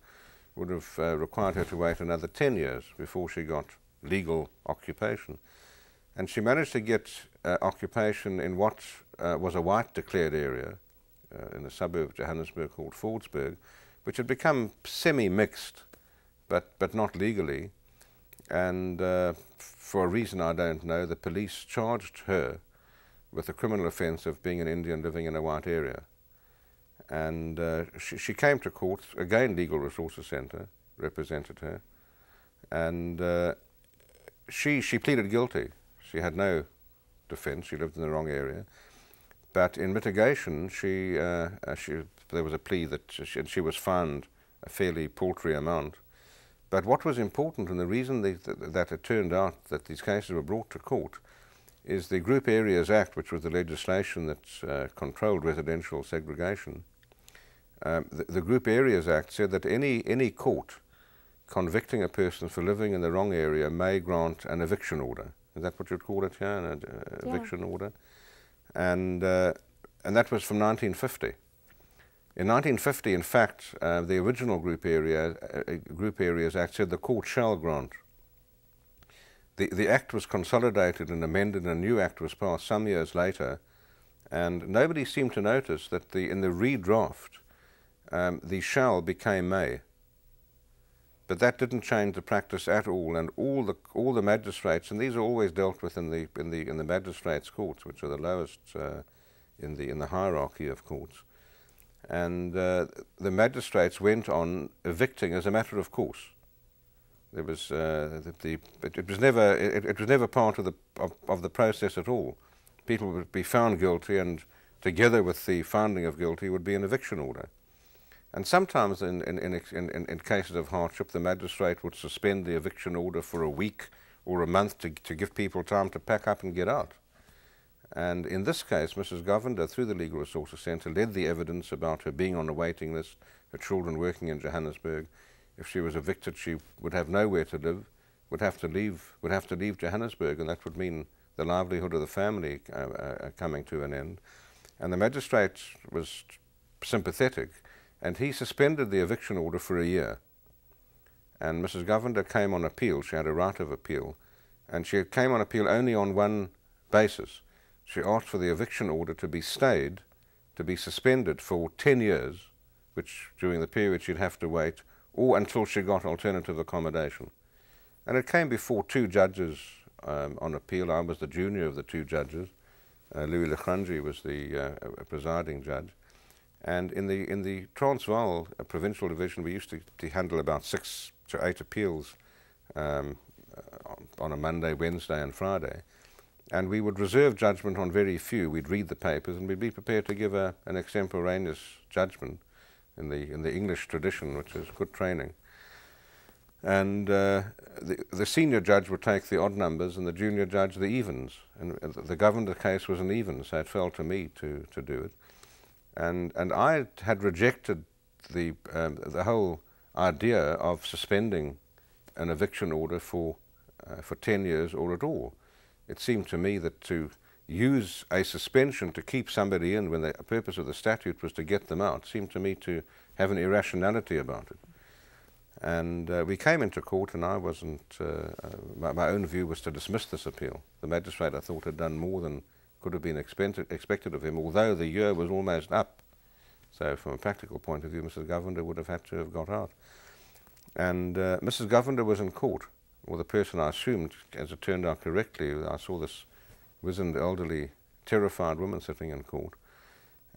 would have required her to wait another 10 years before she got legal occupation. And she managed to get occupation in what was a white declared area in the suburb of Johannesburg called Fordsburg, which had become semi-mixed, but not legally. And for a reason I don't know, the police charged her with a criminal offence of being an Indian living in a white area. And she came to court, again Legal Resources Centre represented her, and she pleaded guilty. She had no defence, she lived in the wrong area. But in mitigation, there was a plea that she was fined a fairly paltry amount. But what was important, and the reason that it turned out that these cases were brought to court, is the Group Areas Act, which was the legislation that controlled residential segregation. The Group Areas Act said that any court convicting a person for living in the wrong area may grant an eviction order. Is that what you'd call it here, an eviction order? And that was from 1950. In 1950, in fact, the original Group Areas Act said the court shall grant. The Act was consolidated and amended, and a new Act was passed some years later, and nobody seemed to notice that in the redraft, the shall became may. But that didn't change the practice at all, and all the magistrates, and these are always dealt with in the magistrates' courts, which are the lowest in the hierarchy of courts. And the magistrates went on evicting as a matter of course. There was it was never part of the process at all. People would be found guilty, and together with the finding of guilty would be an eviction order. And sometimes in cases of hardship, the magistrate would suspend the eviction order for a week or a month to give people time to pack up and get out. And in this case, Mrs. Govender, through the Legal Resources Centre, led the evidence about her being on a waiting list, her children working in Johannesburg. If she was evicted, she would have nowhere to live, would have to leave Johannesburg, and that would mean the livelihood of the family coming to an end. And the magistrate was sympathetic, and he suspended the eviction order for a year. And Mrs. Govender came on appeal. She had a right of appeal, and she came on appeal only on one basis. She asked for the eviction order to be stayed, to be suspended for 10 years, which during the period she'd have to wait, or until she got alternative accommodation. And it came before two judges on appeal. I was the junior of the two judges. Louis Lechanji was the presiding judge. And in the Transvaal Provincial Division, we used to handle about 6 to 8 appeals on a Monday, Wednesday and Friday. And we would reserve judgment on very few. We'd read the papers, and we'd be prepared to give an extemporaneous judgment in the English tradition, which is good training. And the senior judge would take the odd numbers, and the junior judge the evens. And the Govender case was an even, so it fell to me to do it. And I had rejected the whole idea of suspending an eviction order for 10 years or at all. It seemed to me that to use a suspension to keep somebody in when the purpose of the statute was to get them out seemed to me to have an irrationality about it. And we came into court, and I wasn't, my own view was to dismiss this appeal. The magistrate, I thought, had done more than could have been expected of him, although the year was almost up. So from a practical point of view, Mrs. Govender would have had to have got out. And Mrs. Govender was in court, or the person I assumed, as it turned out correctly. I saw this wizened, elderly, terrified woman sitting in court.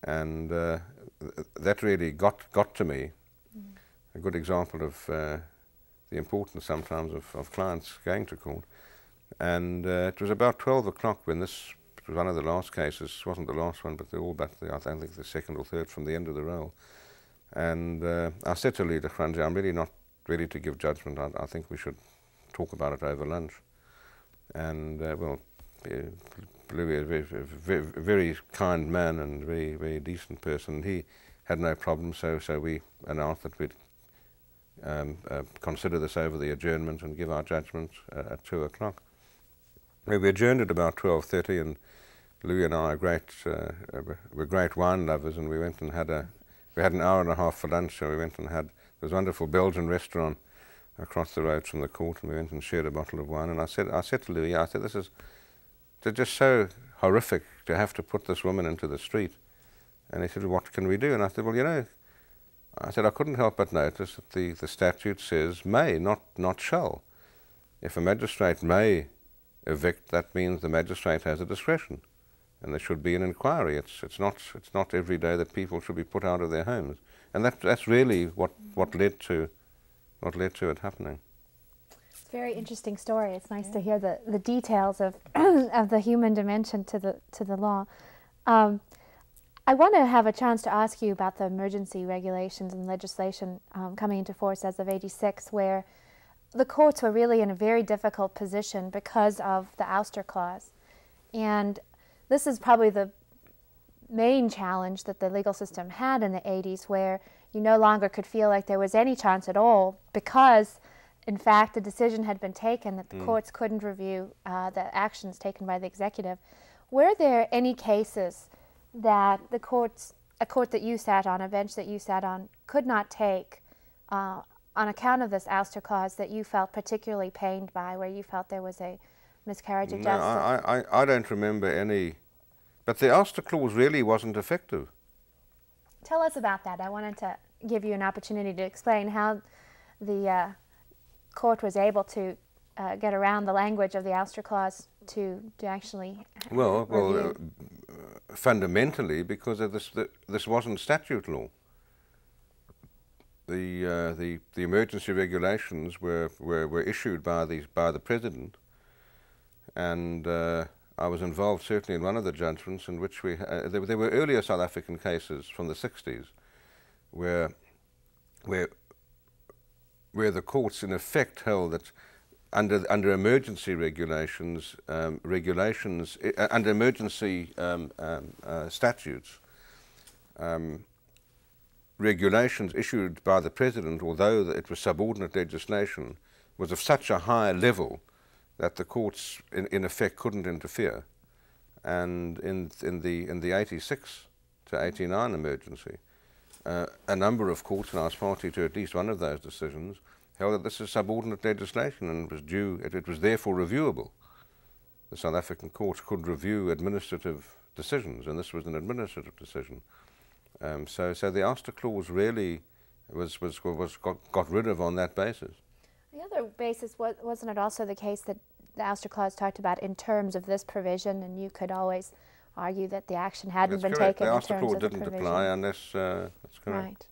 And that really got to me. A good example of the importance sometimes of clients going to court. And it was about 12 o'clock when this, it was one of the last cases, it wasn't the last one, but they're all but, I think the second or third from the end of the row. And I said to Leader Franji, I'm really not ready to give judgment. I think we should talk about it over lunch. And well, Louis is a very kind man and very, very decent person. He had no problem, so we announced that we'd consider this over the adjournment and give our judgment at 2 o'clock. We adjourned at about 12:30, and Louis and I were great wine lovers, and we went and we had an hour and a half for lunch, so we went and had this wonderful Belgian restaurant across the road from the court, and we went and shared a bottle of wine. And I said to Louis, I said, this is just so horrific to have to put this woman into the street. And he said, what can we do? And I said, well, you know, I said, I couldn't help but notice that the statute says may, not shall. If a magistrate may evict, that means the magistrate has a discretion. and there should be an inquiry. It's not every day that people should be put out of their homes, and that's really what led to it happening. It's a very interesting story. It's nice to hear the details of of the human dimension to the law. I want to have a chance to ask you about the emergency regulations and legislation coming into force as of '86, where the courts were really in a very difficult position because of the ouster clause. And this is probably the main challenge that the legal system had in the '80s, where you no longer could feel like there was any chance at all because, in fact, the decision had been taken that the courts couldn't review the actions taken by the executive. Were there any cases that a court that you sat on, a bench that you sat on, could not take on account of this ouster clause that you felt particularly pained by, where you felt there was a miscarriage of justice? No, I don't remember any, but the ouster clause really wasn't effective. Tell us about that. I wanted to give you an opportunity to explain how the court was able to get around the language of the ouster clause to actually well, fundamentally because of this wasn't statute law. The emergency regulations were issued by the president, and I was involved certainly in one of the judgments in which there were earlier South African cases from the '60s where the courts in effect held that under emergency regulations, under emergency statutes, regulations issued by the president, although it was subordinate legislation, was of such a high level that the courts in effect couldn't interfere. And in the '86 to '89 emergency, a number of courts, and I was party to at least one of those decisions, held that this is subordinate legislation and it was therefore reviewable. The South African courts could review administrative decisions, and this was an administrative decision. So the ouster clause really got rid of on that basis. The other basis, wasn't it also the case that the ouster clause talked about in terms of this provision, and you could always argue that the action hadn't been taken in terms of the provision? The ouster clause didn't apply unless that's correct.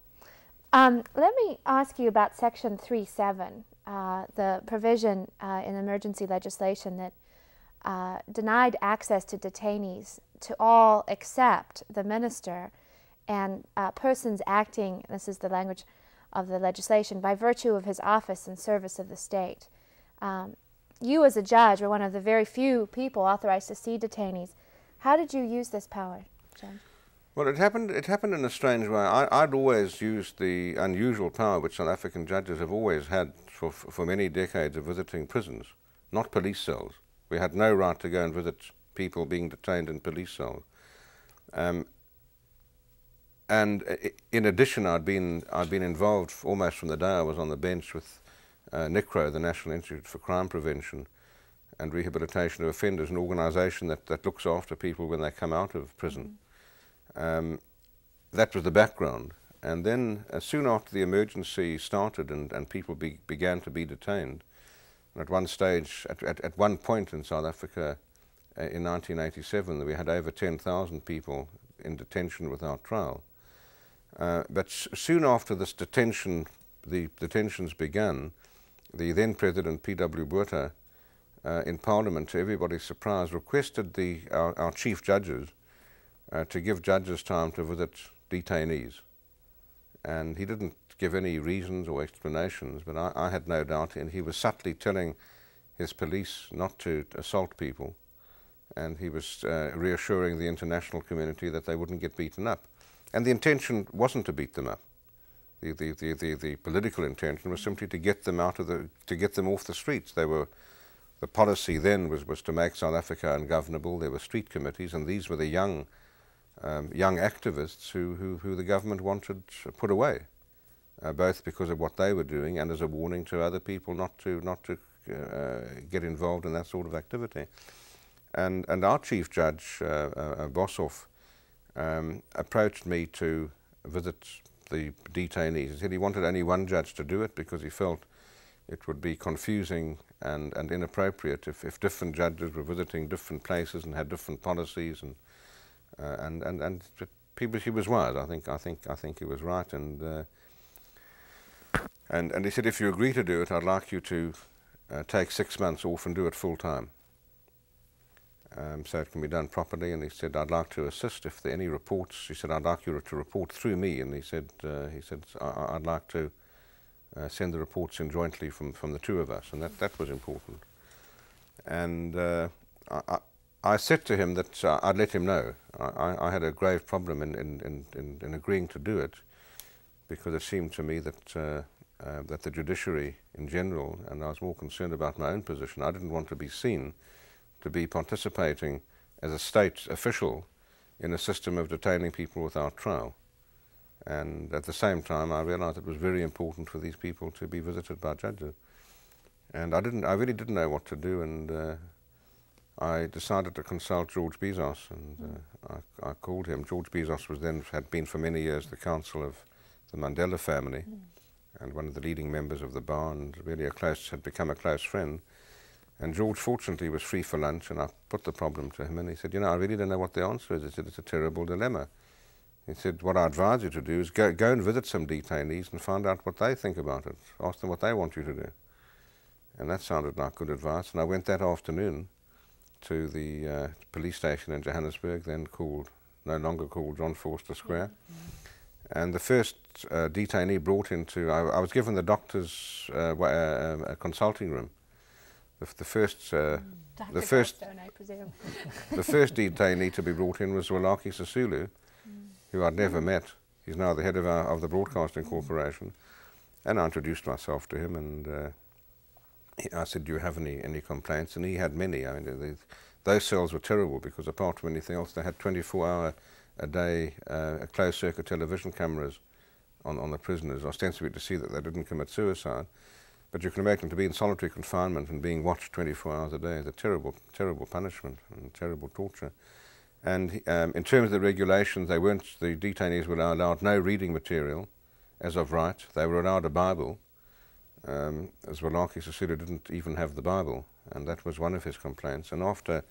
Right. Let me ask you about Section 3.7, the provision in emergency legislation that denied access to detainees to all except the minister and persons acting, this is the language of the legislation, by virtue of his office and service of the state. You as a judge were one of the very few people authorized to see detainees. How did you use this power, Judge? Well, it happened in a strange way. I'd always used the unusual power which South African judges have always had for many decades of visiting prisons, not police cells. We had no right to go and visit people being detained in police cells. And in addition, I'd been involved almost from the day I was on the bench with NICRO, the National Institute for Crime Prevention and Rehabilitation of Offenders, an organisation that looks after people when they come out of prison. That was the background. And then soon after the emergency started and people began to be detained, and at one stage, at one point in South Africa in 1987, we had over 10,000 people in detention without trial. But soon after this detention, the detentions began, the then President P.W. Botha, in Parliament, to everybody's surprise, requested our chief judges to give judges time to visit detainees. And he didn't give any reasons or explanations, but I had no doubt, and he was subtly telling his police not to assault people, and he was reassuring the international community that they wouldn't get beaten up. And the intention wasn't to beat them up. The political intention was simply to get them off the streets. The policy then was to make South Africa ungovernable. There were street committees, and these were the young activists who the government wanted put away, both because of what they were doing and as a warning to other people not to get involved in that sort of activity. And our chief judge, Boshoff, approached me to visit the detainees. He said he wanted only one judge to do it because he felt it would be confusing and inappropriate if different judges were visiting different places and had different policies. and he was wise. I think he was right, and he said, if you agree to do it, I'd like you to take 6 months off and do it full time. So it can be done properly. And he said, I'd like to assist if there are any reports. He said, I'd like you to report through me. And he said, I'd like to send the reports in jointly from the two of us. And that was important. And I said to him that I'd let him know. I had a grave problem in agreeing to do it, because it seemed to me that that the judiciary in general, and I was more concerned about my own position, I didn't want to be seen to be participating as a state official in a system of detaining people without trial. And at the same time, I realized it was very important for these people to be visited by judges. And I really didn't know what to do, and I decided to consult George Bezos, and I called him. George Bezos had been for many years the counsel of the Mandela family, and one of the leading members of the bar, and really had become a close friend. And George, fortunately, was free for lunch, and I put the problem to him, and he said, I really don't know what the answer is. He said, it's a terrible dilemma. He said, what I advise you to do is go and visit some detainees and find out what they think about it. Ask them what they want you to do. And that sounded like good advice. And I went that afternoon to the police station in Johannesburg, then no longer called John Forster Square. And the first detainee brought into, I was given the doctor's consulting room. The first Goldstone, I presume. the first detainee to be brought in was Zwelakhe Sisulu, who I'd never met. He's now the head of the Broadcasting Corporation. And I introduced myself to him, and I said, do you have any complaints? And he had many. I mean, those cells were terrible, because apart from anything else, they had 24-hour-a-day closed-circuit television cameras on the prisoners, ostensibly to see that they didn't commit suicide. But you can imagine, to be in solitary confinement and being watched 24 hours a day is a terrible, terrible punishment and terrible torture. And in terms of the regulations, the detainees were allowed no reading material as of right. They were allowed a Bible. Zwelakhe Sisulu didn't even have the Bible, and that was one of his complaints. And after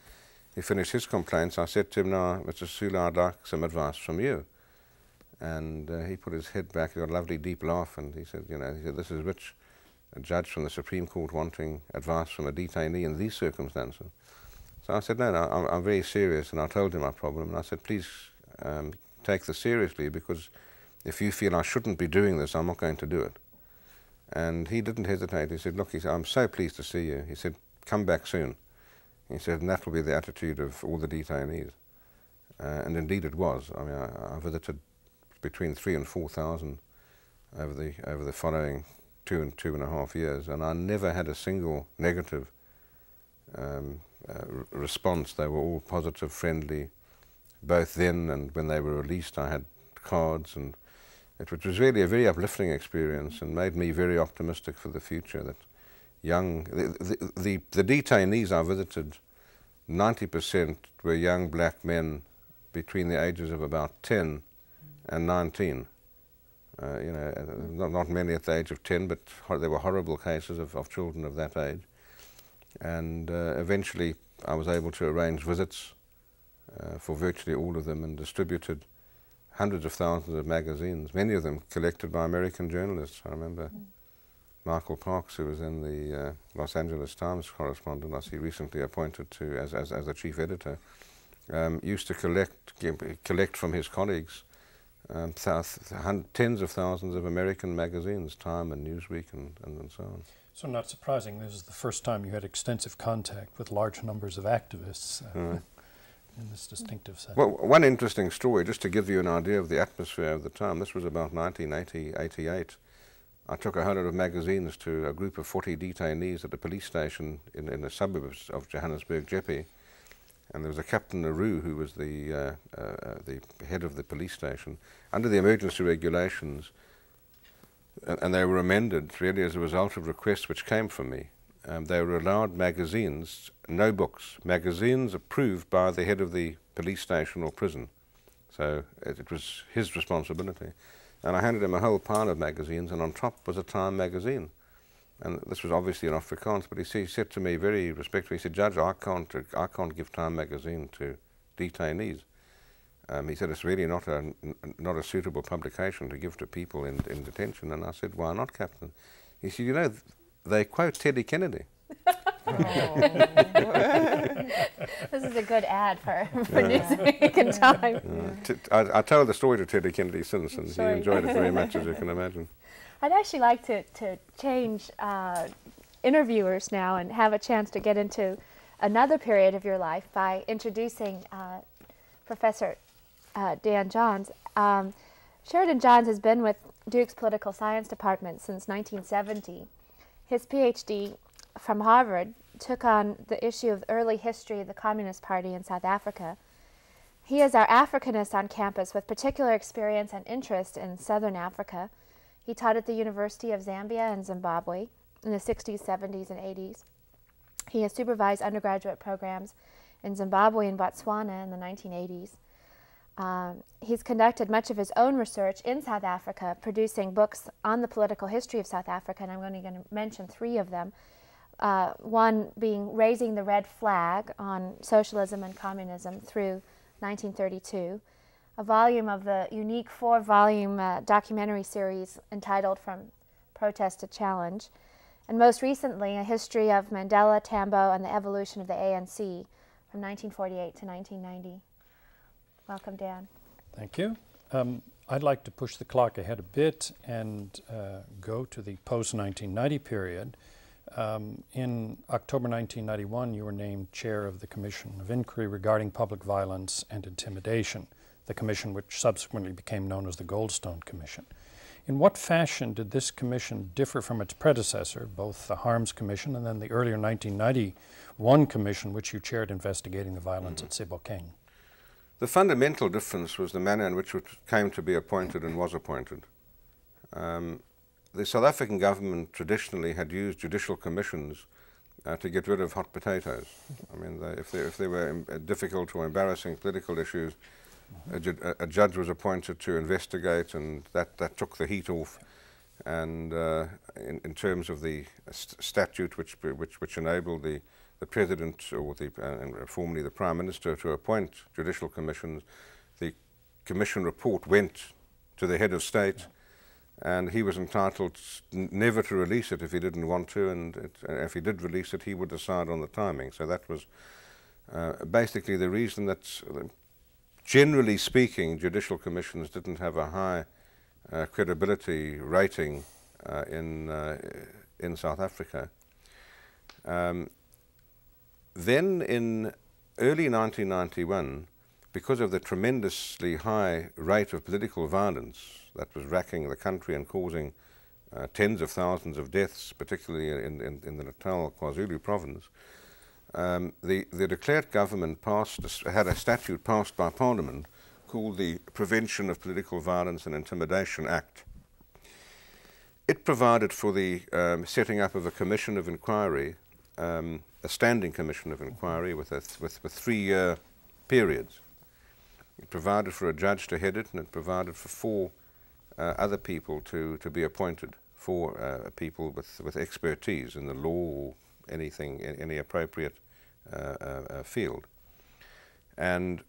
he finished his complaints, I said to him, now, Mr. Sisulu, I'd like some advice from you. And he put his head back, he got a lovely deep laugh, and he said, this is rich. A judge from the Supreme Court wanting advice from a detainee in these circumstances. So I said, no, I'm very serious, and I told him my problem, and I said, please take this seriously, because if you feel I shouldn't be doing this, I'm not going to do it. And he didn't hesitate. He said, look, he said, I'm so pleased to see you. He said, come back soon. He said, and that will be the attitude of all the detainees. And indeed it was. I mean, I visited between 3,000 and 4,000 over the following 2.5 years, and I never had a single negative response. They were all positive, friendly, both then and when they were released. I had cards, and it was really a very uplifting experience, and made me very optimistic for the future. That the detainees I visited, 90% were young black men between the ages of about 10 and 19. Not many at the age of 10, but there were horrible cases of children of that age. And eventually I was able to arrange visits for virtually all of them, and distributed hundreds of thousands of magazines, many of them collected by American journalists. I remember Michael Parks, who was in the Los Angeles Times correspondent, as he recently appointed to as the chief editor, used to collect from his colleagues tens of thousands of American magazines, Time and Newsweek and so on. So not surprising, this is the first time you had extensive contact with large numbers of activists in this distinctive setting. Well, one interesting story, just to give you an idea of the atmosphere of the time, this was about 1988. I took a whole lot of magazines to a group of 40 detainees at a police station in the suburbs of Johannesburg, Jeppe. And there was a Captain Naru, who was the head of the police station. Under the emergency regulations, and they were amended really as a result of requests which came from me, they were allowed magazines, no books, magazines approved by the head of the police station or prison. So it was his responsibility. And I handed him a whole pile of magazines, and on top was a Time magazine. And this was obviously in Afrikaans, but he said to me very respectfully, he said, Judge, I can't give Time magazine to detainees. He said, it's really not a suitable publication to give to people in detention. And I said, why not, Captain? He said, you know, they quote Teddy Kennedy. This is a good ad for Newsweek and Time. I told the story to Teddy Kennedy since, and he enjoyed it very much, as you can imagine. I'd actually like to change interviewers now and have a chance to get into another period of your life by introducing Professor Dan Johns. Sheridan Johns has been with Duke's Political Science Department since 1970. His PhD from Harvard took on the issue of the early history of the Communist Party in South Africa. He is our Africanist on campus with particular experience and interest in Southern Africa. He taught at the University of Zambia and Zimbabwe in the 60s, 70s, and 80s. He has supervised undergraduate programs in Zimbabwe and Botswana in the 1980s. He's conducted much of his own research in South Africa, producing books on the political history of South Africa, and I'm only going to mention 3 of them. One being Raising the Red Flag on Socialism and Communism through 1932, a volume of the unique 4-volume documentary series entitled From Protest to Challenge, and most recently a history of Mandela, Tambo, and the evolution of the ANC from 1948 to 1990. Welcome, Dan. Thank you. I'd like to push the clock ahead a bit and go to the post-1990 period. In October 1991, you were named chair of the Commission of Inquiry regarding Public Violence and Intimidation, the commission which subsequently became known as the Goldstone Commission. In what fashion did this commission differ from its predecessor, both the Harms Commission and then the earlier 1991 commission which you chaired investigating the violence at Sebokeng? The fundamental difference was the manner in which it came to be appointed and was appointed. The South African government traditionally had used judicial commissions to get rid of hot potatoes. I mean, if there were difficult or embarrassing political issues, a judge was appointed to investigate, and that took the heat off. And in terms of the statute which enabled the president or formerly the prime minister to appoint judicial commissions, the commission report went to the head of state, and he was entitled never to release it if he didn't want to, and if he did release it, he would decide on the timing. So that was basically the reason that, generally speaking, judicial commissions didn't have a high credibility rating in South Africa. Then in early 1991, because of the tremendously high rate of political violence that was racking the country and causing tens of thousands of deaths, particularly in the Natal KwaZulu province, the de Klerk government had a statute passed by Parliament called the Prevention of Political Violence and Intimidation Act. It provided for the setting up of a commission of inquiry, a standing commission of inquiry with 3-year periods. It provided for a judge to head it, and it provided for 4 other people to be appointed, 4 people with expertise in the law or anything, any appropriate field. And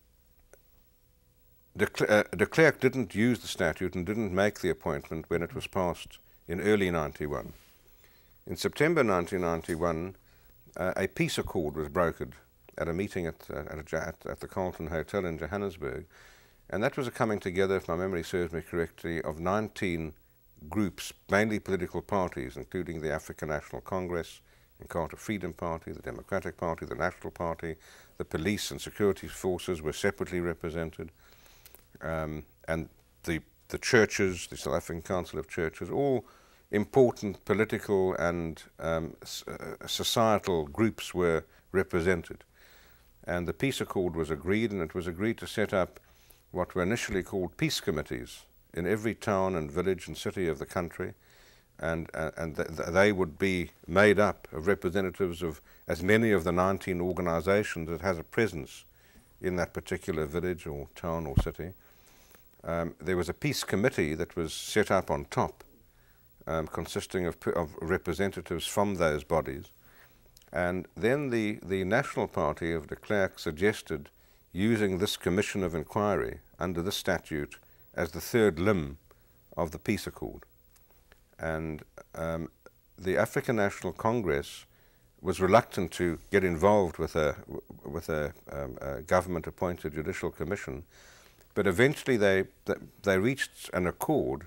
de Klerk didn't use the statute and didn't make the appointment when it was passed in early 91. In September 1991, a peace accord was brokered at a meeting at the Carlton Hotel in Johannesburg, and that was a coming together, if my memory serves me correctly, of 19 groups, mainly political parties, including the African National Congress, Inkatha Freedom Party, the Democratic Party, the National Party. The police and security forces were separately represented, and the churches, the South African Council of Churches, all important political and societal groups were represented. And the peace accord was agreed, and it was agreed to set up what were initially called peace committees in every town and village and city of the country, and they would be made up of representatives of as many of the 19 organizations that has a presence in that particular village or town or city. There was a peace committee that was set up on top, consisting of representatives from those bodies. And then the National Party of de Klerk suggested using this commission of inquiry under this statute as the third limb of the peace accord. And the African National Congress was reluctant to get involved with a government-appointed judicial commission, but eventually they reached an accord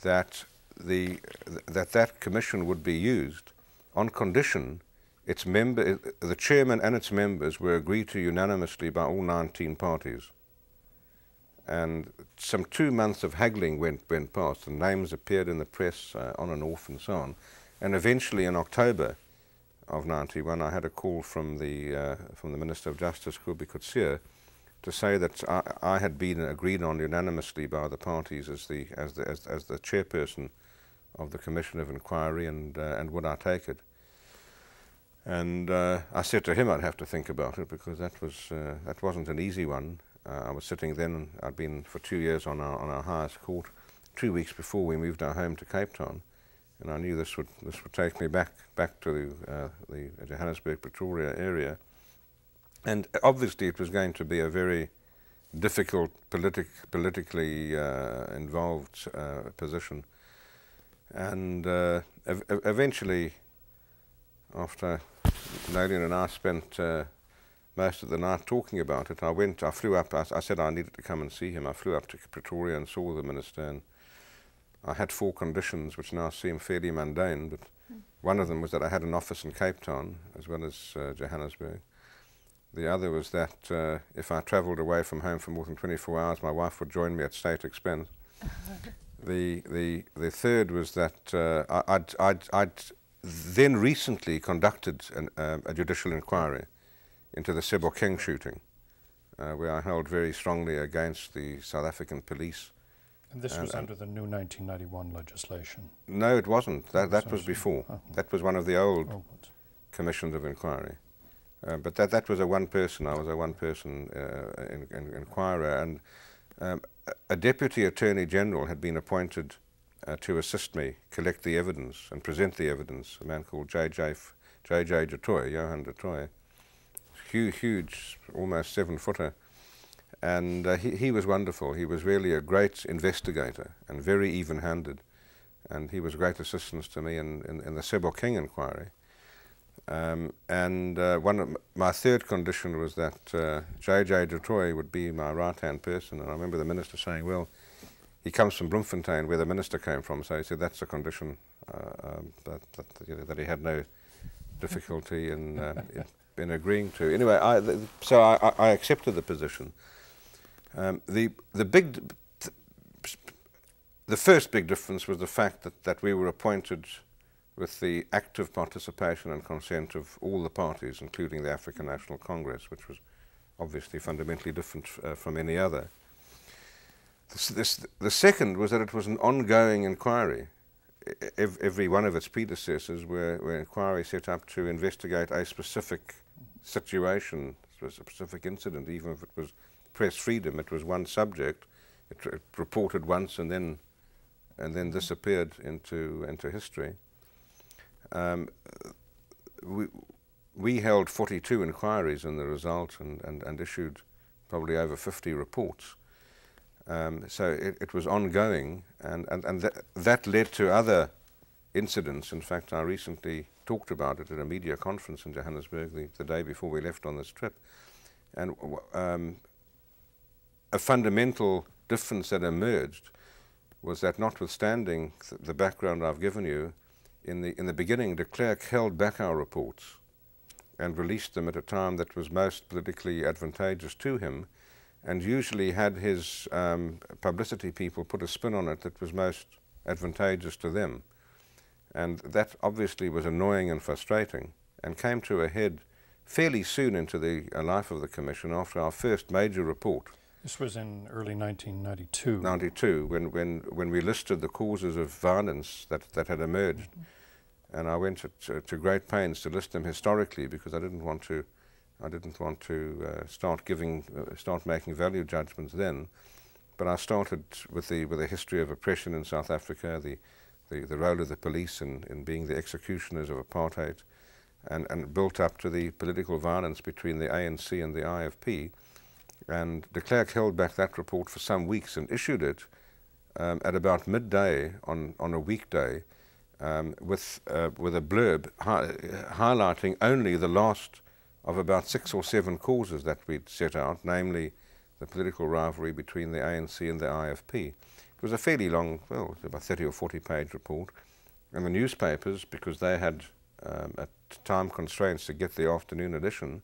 that that commission would be used on condition the chairman and its members were agreed to unanimously by all 19 parties. And some 2 months of haggling went past, and names appeared in the press on and off and so on. And eventually in October of '91, I had a call from the Minister of Justice, Kubi Kutsia, to say that I had been agreed on unanimously by the parties as the chairperson of the Commission of Inquiry, and would I take it? And I said to him I'd have to think about it, because that wasn't an easy one. I was sitting then, I'd been for 2 years on our highest court, 2 weeks before we moved our home to Cape Town, and I knew this would take me back to the Johannesburg, Pretoria area. And obviously it was going to be a very difficult, politically involved position. And eventually, after Nolian and I spent most of the night talking about it, I flew up, I said I needed to come and see him. I flew up to Pretoria and saw the minister, and I had 4 conditions which now seem fairly mundane, but one of them was that I had an office in Cape Town as well as Johannesburg. The other was that if I travelled away from home for more than 24 hours, my wife would join me at state expense. The third was that I'd then recently conducted a judicial inquiry into the Sebokeng shooting, where I held very strongly against the South African police. And this was under the new 1991 legislation? No, it wasn't. That was before. Oh. That was one of the old commissions of inquiry. But that was a one-person. I was a one-person inquirer, and a deputy attorney general had been appointed to assist me collect the evidence and present the evidence. A man called J.J. Jatoy, Johan Jatoy, huge, almost 7-footer, and he was wonderful. He was really a great investigator and very even-handed, and he was great assistance to me in the Sebokeng inquiry. My third condition was that J.J. Jatoy would be my right-hand person, and I remember the minister saying, well, he comes from Bloemfontein, where the minister came from, so he said that's a condition that he had no difficulty in agreeing to. Anyway, I accepted the position. The first big difference was the fact that we were appointed with the active participation and consent of all the parties, including the African National Congress, which was obviously fundamentally different from any other. The second was that it was an ongoing inquiry. Every one of its predecessors were inquiries set up to investigate a specific situation, a specific incident. Even if it was press freedom, it was one subject. It reported once and then disappeared into history. We held 42 inquiries in the result and issued probably over 50 reports. So it was ongoing, and that led to other incidents. In fact, I recently talked about it at a media conference in Johannesburg the day before we left on this trip. And a fundamental difference that emerged was that, notwithstanding the background I've given you, in the beginning, de Klerk held back our reports and released them at a time that was most politically advantageous to him, and usually had his publicity people put a spin on it that was most advantageous to them. And that obviously was annoying and frustrating, and came to a head fairly soon into the life of the Commission after our first major report. This was in early 1992. 92, when we listed the causes of violence that had emerged. And I went to great pains to list them historically, because I didn't want to start making value judgments then. But I started with a history of oppression in South Africa, the role of the police in being the executioners of apartheid, and built up to the political violence between the ANC and the IFP. And de Klerk held back that report for some weeks and issued it at about midday on a weekday with a blurb highlighting only the last of about 6 or 7 causes that we'd set out, namely the political rivalry between the ANC and the IFP. It was a fairly long, well, it was about 30 or 40-page report, and the newspapers, because they had at time constraints to get the afternoon edition,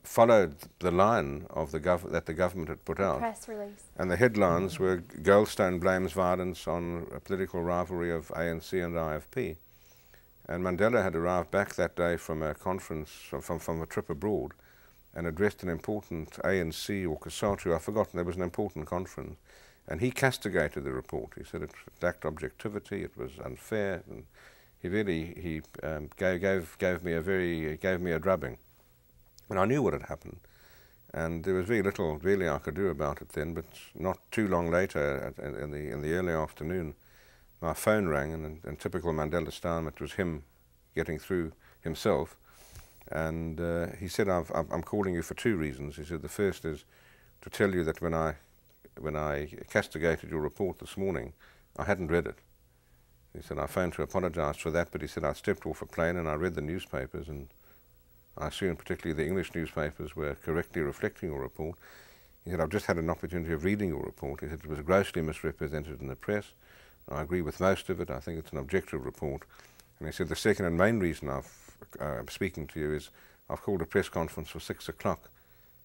followed the line of that the government had put out. Press release. And the headlines were Goldstone blames violence on a political rivalry of ANC and IFP. And Mandela had arrived back that day from a conference, from a trip abroad, and addressed an important ANC or COSATU, I've forgotten, there was an important conference. And he castigated the report. He said it lacked objectivity, it was unfair, and he really gave me a drubbing. And I knew what had happened, and there was very little really I could do about it then. But not too long later, in the early afternoon, my phone rang, and in typical Mandela style, it was him getting through himself, and he said, "I'm calling you for 2 reasons." He said, "The first is to tell you that when I castigated your report this morning, I hadn't read it." He said, "I phoned to apologize for that," but he said, "I stepped off a plane and I read the newspapers, and I assume particularly the English newspapers were correctly reflecting your report." He said, "I've just had an opportunity of reading your report." He said, "It was grossly misrepresented in the press. I agree with most of it. I think it's an objective report." And he said, "The second and main reason I'm speaking to you is I've called a press conference for 6 o'clock,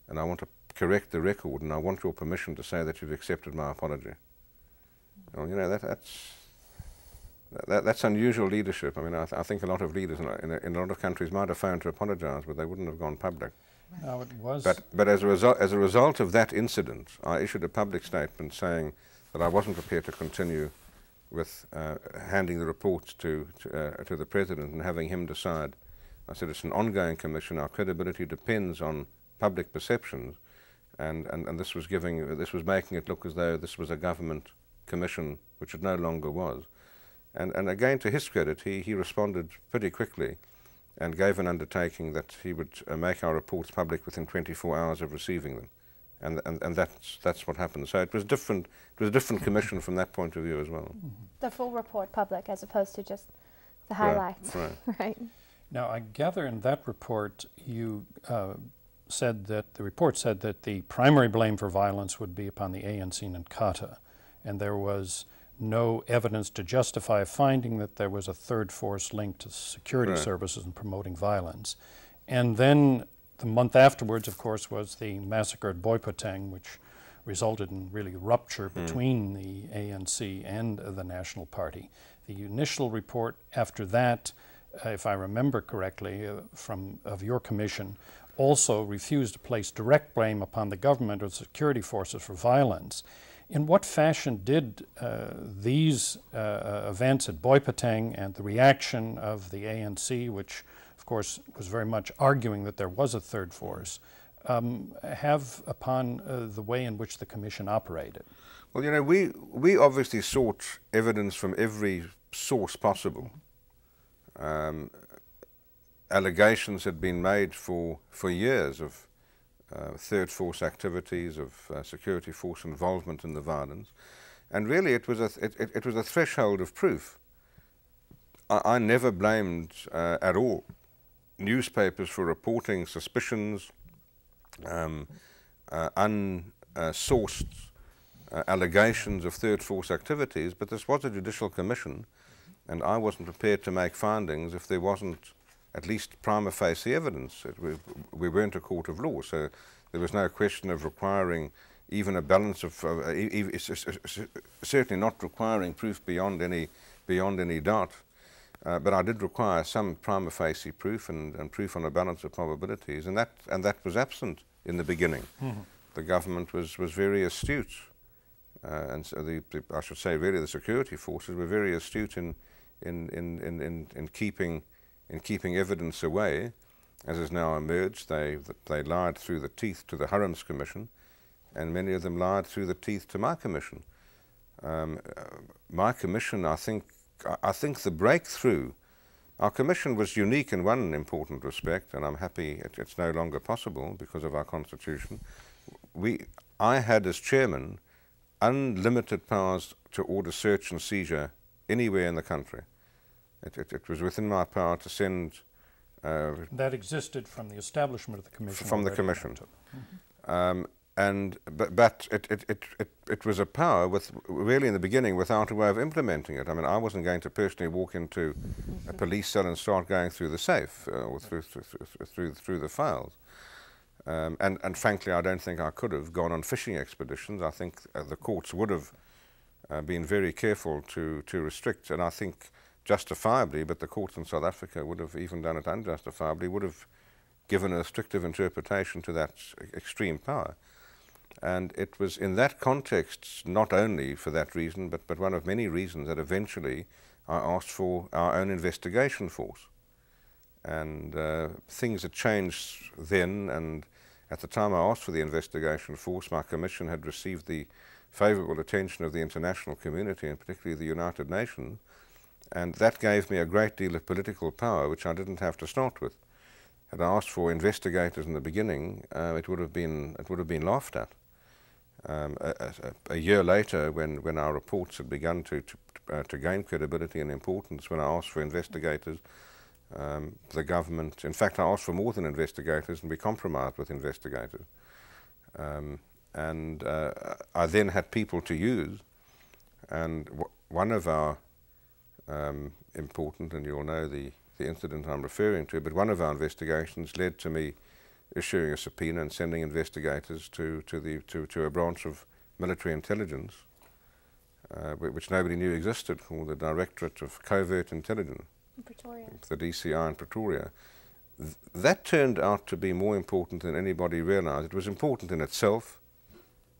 and I want to correct the record, and I want your permission to say that you've accepted my apology." Well, you know, that's unusual leadership. I mean, I think a lot of leaders in a lot of countries might have phoned to apologize, but they wouldn't have gone public. No, it was. But as a result of that incident, I issued a public statement saying that I wasn't prepared to continue with handing the reports to the president and having him decide. I said it's an ongoing commission. Our credibility depends on public perceptions, and this was making it look as though this was a government commission, which it no longer was. And again, to his credit, he responded pretty quickly and gave an undertaking that he would make our reports public within 24 hours of receiving them. And that's what happened. So it was different. It was a different commission from that point of view as well. The full report public as opposed to just the highlights. Right. Right. Now, I gather in that report you said that the report said that the primary blame for violence would be upon the ANC and Inkatha, and there was no evidence to justify a finding that there was a third force linked to security services and promoting violence. And then the month afterwards, of course, was the massacre at Boipatang, which resulted in really rupture between the ANC and the National Party. The initial report after that, if I remember correctly, of your commission, also refused to place direct blame upon the government or security forces for violence. In what fashion did these events at Boipatang and the reaction of the ANC, which of course was very much arguing that there was a third force, have upon the way in which the commission operated? Well, you know, we obviously sought evidence from every source possible. Allegations had been made for years of third force activities, of security force involvement in the violence, and really it was a threshold of proof. I never blamed at all newspapers for reporting suspicions, unsourced allegations of third force activities, but this was a judicial commission, and I wasn't prepared to make findings if there wasn't at least prima facie evidence. We weren't a court of law, so there was no question of requiring even a balance of, certainly not requiring proof beyond any doubt. But I did require some prima facie proof and proof on a balance of probabilities, and that was absent in the beginning. The government was very astute, and so I should say really the security forces were very astute in keeping evidence away, as has now emerged. They lied through the teeth to the Hurrams Commission, and many of them lied through the teeth to my commission. My commission, I think the breakthrough, our commission was unique in one important respect, and I'm happy it's no longer possible because of our constitution. I had as chairman unlimited powers to order search and seizure anywhere in the country. It was within my power to send... that existed from the establishment of the commission. From the commission. But it was a power with, really in the beginning, without a way of implementing it. I mean, I wasn't going to personally walk into a police cell and start going through the safe or through the files. And frankly, I don't think I could have gone on fishing expeditions. I think the courts would have been very careful to restrict, and I think justifiably, but the courts in South Africa would have even done it unjustifiably, would have given a restrictive interpretation to that extreme power. And it was in that context, not only for that reason, but one of many reasons, that eventually I asked for our own investigation force. And things had changed then, and at the time I asked for the investigation force, my commission had received the favourable attention of the international community, and particularly the United Nations, and that gave me a great deal of political power, which I didn't have to start with. Had I asked for investigators in the beginning, it would have been laughed at. A year later, when our reports had begun to gain credibility and importance, when I asked for investigators, the government, in fact, I asked for more than investigators, and we compromised with investigators. I then had people to use, and one of our important, and you'll know the incident I'm referring to, but one of our investigations led to me issuing a subpoena and sending investigators to a branch of military intelligence, which nobody knew existed, called the Directorate of Covert Intelligence, in Pretoria. The DCI in Pretoria. That turned out to be more important than anybody realized. It was important in itself,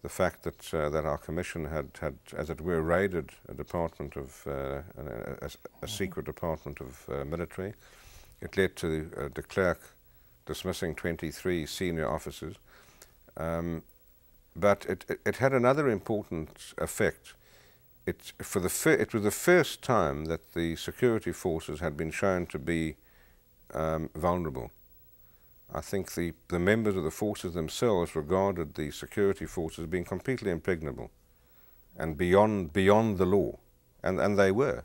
the fact that that our commission had, as it were, raided a department of a secret department of military. It led to de Klerk dismissing 23 senior officers, but it had another important effect. It was the first time that the security forces had been shown to be vulnerable. I think the members of the forces themselves regarded the security forces being completely impregnable and beyond the law, and they were.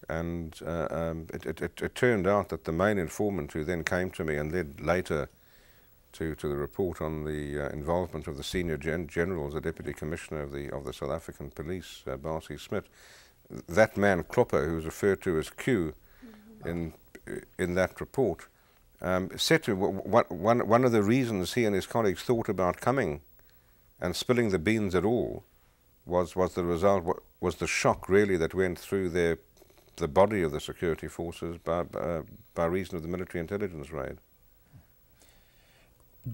And it turned out that the main informant, who then came to me and led later to the report on the involvement of the senior generals, the Deputy Commissioner of the South African Police, Barcy Smith, that man Klopper, who was referred to as Q in that report, said to one of the reasons he and his colleagues thought about coming and spilling the beans at all was the result, was the shock really that went through the body of the security forces by reason of the military intelligence raid.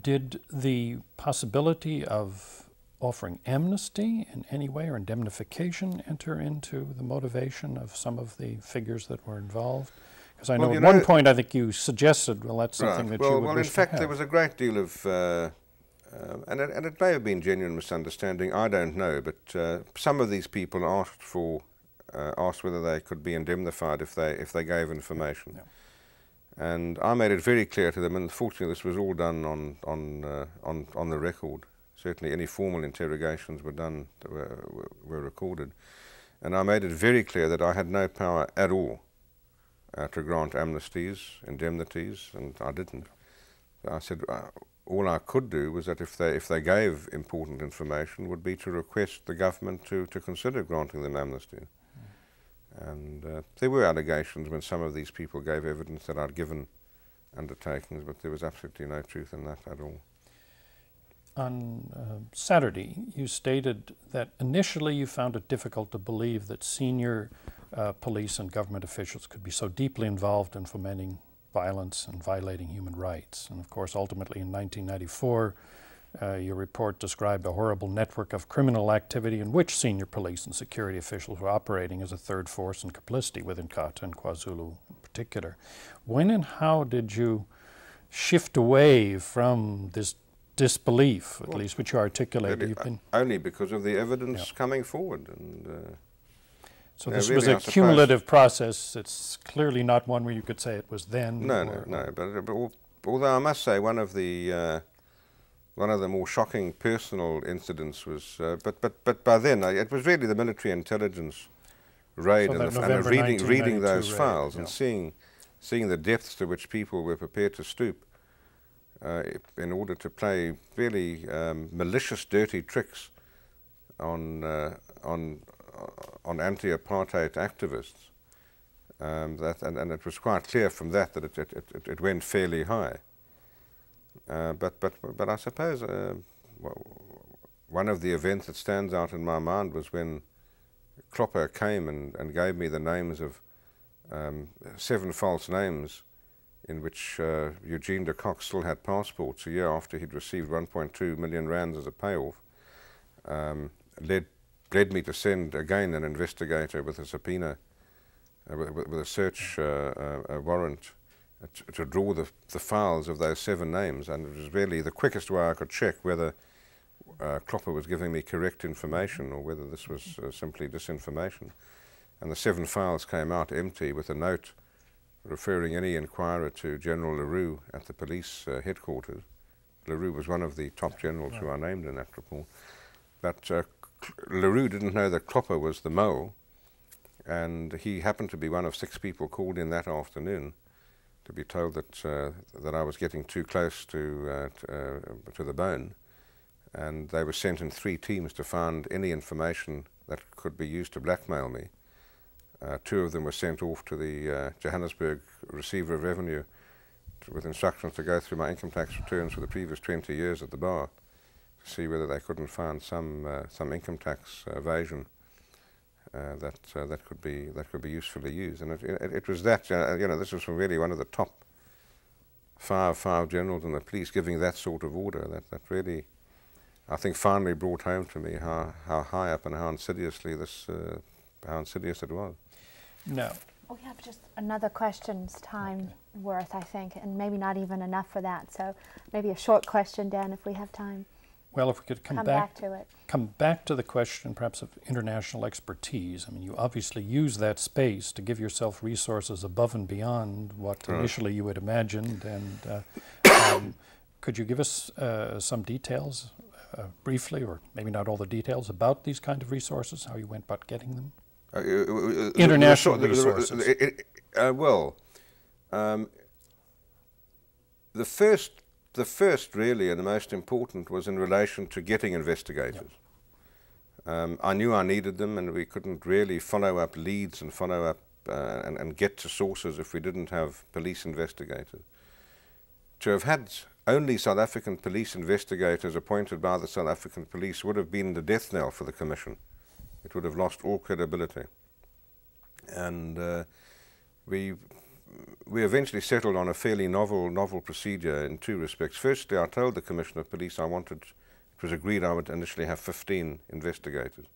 Did the possibility of offering amnesty in any way or indemnification enter into the motivation of some of the figures that were involved? Because I know at one point I think you suggested, well, that's something that you would wish to have. Well, in fact, there was a great deal of, and it may have been genuine misunderstanding, I don't know, but some of these people asked whether they could be indemnified if they gave information. Yeah. And I made it very clear to them, and fortunately this was all done on the record. Certainly any formal interrogations were recorded. And I made it very clear that I had no power at all to grant amnesties, indemnities, and I didn't. I said all I could do was that if they gave important information, would be to request the government to consider granting them amnesty. And there were allegations when some of these people gave evidence that I'd given undertakings, but there was absolutely no truth in that at all. On Saturday, you stated that initially you found it difficult to believe that senior police and government officials could be so deeply involved in fomenting violence and violating human rights. And of course, ultimately in 1994, your report described a horrible network of criminal activity in which senior police and security officials were operating as a third force in complicity with Inkatha and KwaZulu in particular. When and how did you shift away from this disbelief, at least which you articulated? Only because of the evidence coming forward. And, so this was a cumulative process. It's clearly not one where you could say it was then. No, no. But although I must say one of the one of the more shocking personal incidents was, but by then it was really the military intelligence raid So and, that and reading those 1992 files raid, and seeing the depths to which people were prepared to stoop in order to play really malicious, dirty tricks on anti-apartheid activists. And it was quite clear from that it went fairly high. But I suppose one of the events that stands out in my mind was when Klopper came and gave me the names of 7 false names in which Eugene de Kock still had passports a year after he'd received 1.2 million rands as a payoff, led me to send again an investigator with a subpoena, with a search warrant to draw the files of those 7 names, and it was really the quickest way I could check whether Klopper was giving me correct information or whether this was simply disinformation. And the 7 files came out empty with a note referring any inquirer to General LaRue at the police headquarters. LaRue was one of the top generals who are named in that report. But LaRue didn't know that Klopper was the mole, and he happened to be one of 6 people called in that afternoon to be told that I was getting too close to the bone, and they were sent in 3 teams to find any information that could be used to blackmail me. 2 of them were sent off to the Johannesburg Receiver of Revenue with instructions to go through my income tax returns for the previous 20 years at the bar to see whether they couldn't find some income tax evasion that could be usefully used. And it was that, this was from really one of the top five generals in the police giving that sort of order that really, I think, finally brought home to me how high up and how insidious it was. No. We have just another question's time worth, I think, and maybe not even enough for that. So maybe a short question, Dan, if we have time. Well, if we could come back to it. Come back to the question perhaps of international expertise. I mean, you obviously use that space to give yourself resources above and beyond what initially you had imagined. And could you give us some details, briefly, or maybe not all the details, about these kind of resources, how you went about getting them? International resources. The first really and the most important was in relation to getting investigators. Yep. I knew I needed them, and we couldn't really follow up leads and follow up and get to sources if we didn't have police investigators. To have had only South African police investigators appointed by the South African police would have been the death knell for the Commission. It would have lost all credibility. And we eventually settled on a fairly novel procedure in 2 respects. Firstly, I told the Commissioner of Police it was agreed I would initially have 15 investigators,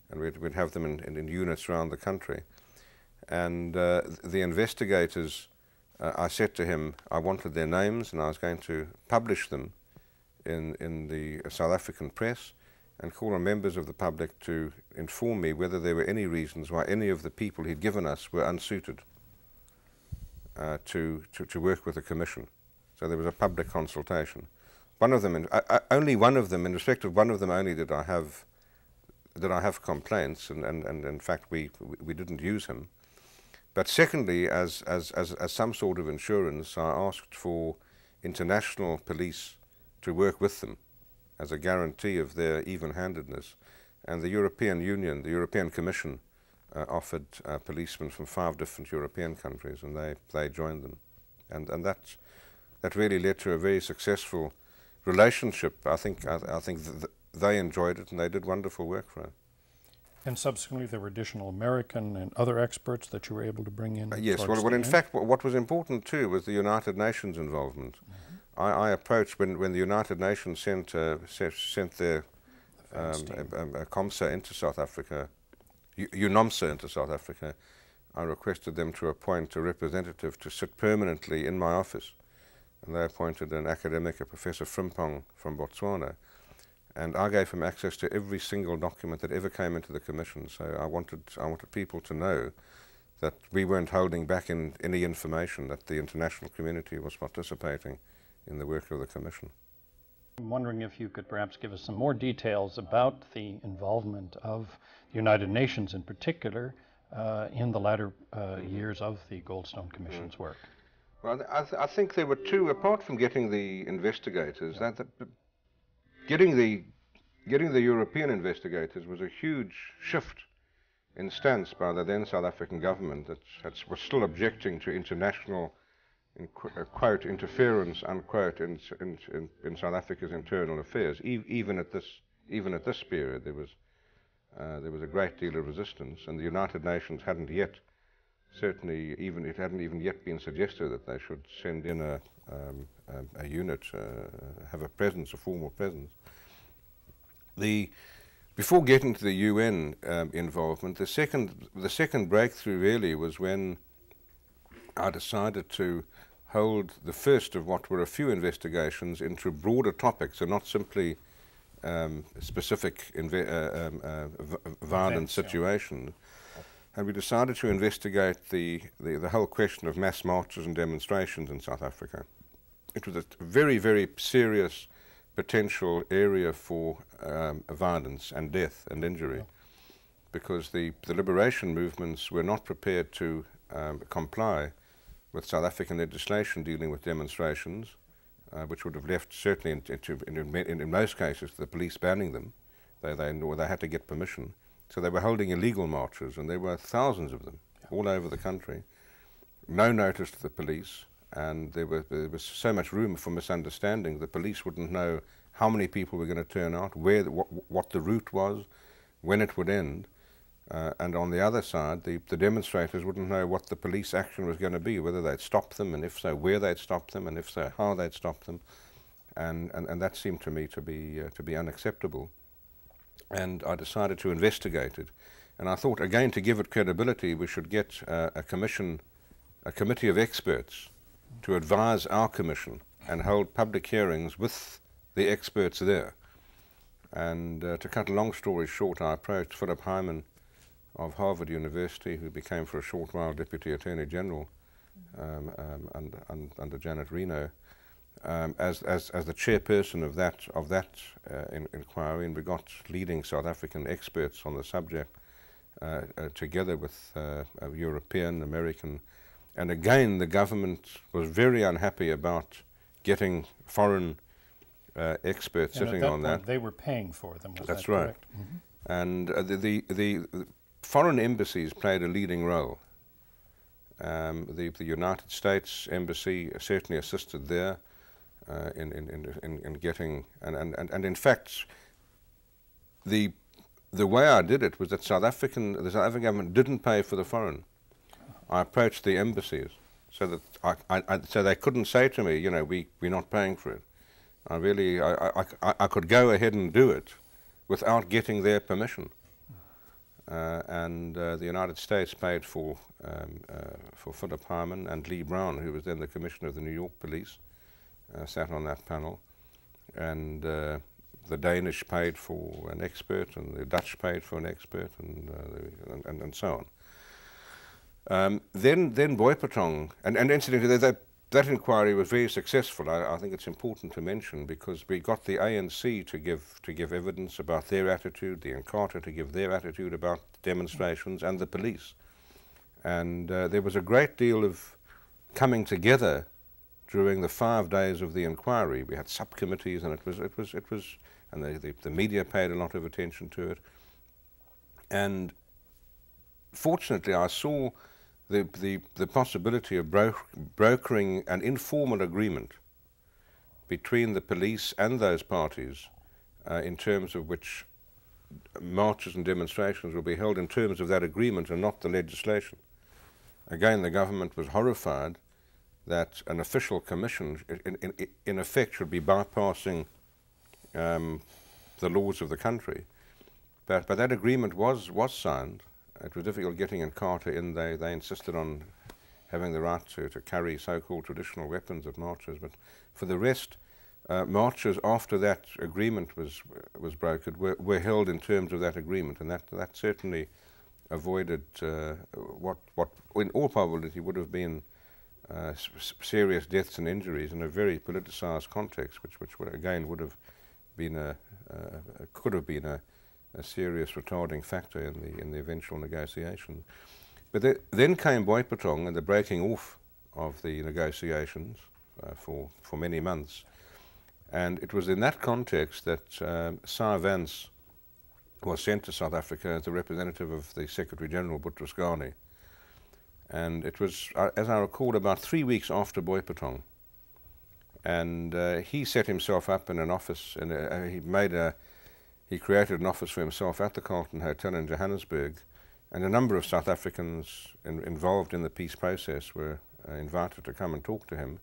and we'd have them in units around the country. And the investigators, I said to him I wanted their names, and I was going to publish them in the South African press and call on members of the public to inform me whether there were any reasons why any of the people he'd given us were unsuited to work with the Commission. So there was a public consultation. One of them, only one of them, in respect of one of them only did I have complaints, and in fact we didn't use him. But secondly, as some sort of insurance, I asked for international police to work with them as a guarantee of their even-handedness. And the European Union, the European Commission, offered policemen from 5 different European countries, and they joined them. And that really led to a very successful relationship. I think they enjoyed it, and they did wonderful work for it. And subsequently there were additional American and other experts that you were able to bring in? Yes, well in fact what was important too was the United Nations involvement. I approached when the United Nations sent their COMSA into South Africa, UNOMSA into South Africa. I requested them to appoint a representative to sit permanently in my office, and they appointed an academic, a Professor Frimpong from Botswana, and I gave him access to every single document that ever came into the Commission. So I wanted people to know that we weren't holding back in any information, that the international community was participating in the work of the Commission. I'm wondering if you could perhaps give us some more details about the involvement of the United Nations in particular in the latter years of the Goldstone Commission's work. Well, I think there were two, apart from getting the investigators, getting the European investigators was a huge shift in stance by the then South African government that was still objecting to international, quote, interference, unquote, in South Africa's internal affairs. Even at this period, there was a great deal of resistance, and the United Nations hadn't yet, it hadn't even yet been suggested that they should send in a unit, have a presence, a formal presence. Before getting to the UN involvement, the second breakthrough really was when I decided to hold the first of what were a few investigations into broader topics and not simply specific violent situations. And we decided to investigate the whole question of mass marches and demonstrations in South Africa. It was a very, very serious potential area for violence and death and injury, because the liberation movements were not prepared to comply with South African legislation dealing with demonstrations, which would have left certainly in most cases the police banning them. They had to get permission. So they were holding illegal marches, and there were thousands of them all over the country. No notice to the police, and there was so much room for misunderstanding. The police wouldn't know how many people were going to turn out, what the route was, when it would end. And on the other side, the demonstrators wouldn't know what the police action was going to be, whether they'd stop them, and if so, where they'd stop them, and if so, how they'd stop them. And that seemed to me to be unacceptable. And I decided to investigate it. And I thought, again, to give it credibility, we should get a committee of experts to advise our commission and hold public hearings with the experts there. And to cut a long story short, I approached Philip Hyman of Harvard University, who became for a short while Deputy Attorney General under Janet Reno, as the chairperson of that inquiry, and we got leading South African experts on the subject together with European, American, and again the government was very unhappy about getting foreign experts sitting on that. They were paying for them. That's right. Mm-hmm. And the foreign embassies played a leading role. The United States Embassy certainly assisted there in getting, and in fact, the way I did it was that the South African government didn't pay for the foreign. I approached the embassies so that so they couldn't say to me, you know, we're not paying for it. I could go ahead and do it without getting their permission. And the United States paid for Philip Hyman, and Lee Brown, who was then the Commissioner of the New York Police, sat on that panel. And the Danish paid for an expert, and the Dutch paid for an expert, and so on. Then Boipatong, and incidentally, that inquiry was very successful. I think it's important to mention, because we got the ANC to give evidence about their attitude, the Inkatha to give their attitude about demonstrations, and the police. And there was a great deal of coming together during the 5 days of the inquiry. We had subcommittees, and it was, and the media paid a lot of attention to it. And fortunately, I saw the possibility of brokering an informal agreement between the police and those parties in terms of which marches and demonstrations will be held in terms of that agreement and not the legislation. Again, the government was horrified that an official commission in effect should be bypassing the laws of the country. But that agreement was signed. It was difficult getting Inkatha in. They insisted on having the right to carry so-called traditional weapons at marches. But for the rest, marches after that agreement was brokered were held in terms of that agreement, and that certainly avoided what in all probability would have been serious deaths and injuries in a very politicised context, which again would have been could have been a serious retarding factor in the eventual negotiation. But then came Boipatong and the breaking off of the negotiations for many months, and it was in that context that Sir Vance was sent to South Africa as the representative of the Secretary General Boutros Ghani. And it was, as I recall, about 3 weeks after Boipatong. And he set himself up in an office, and he created an office for himself at the Carlton Hotel in Johannesburg, and a number of South Africans involved in the peace process were invited to come and talk to him,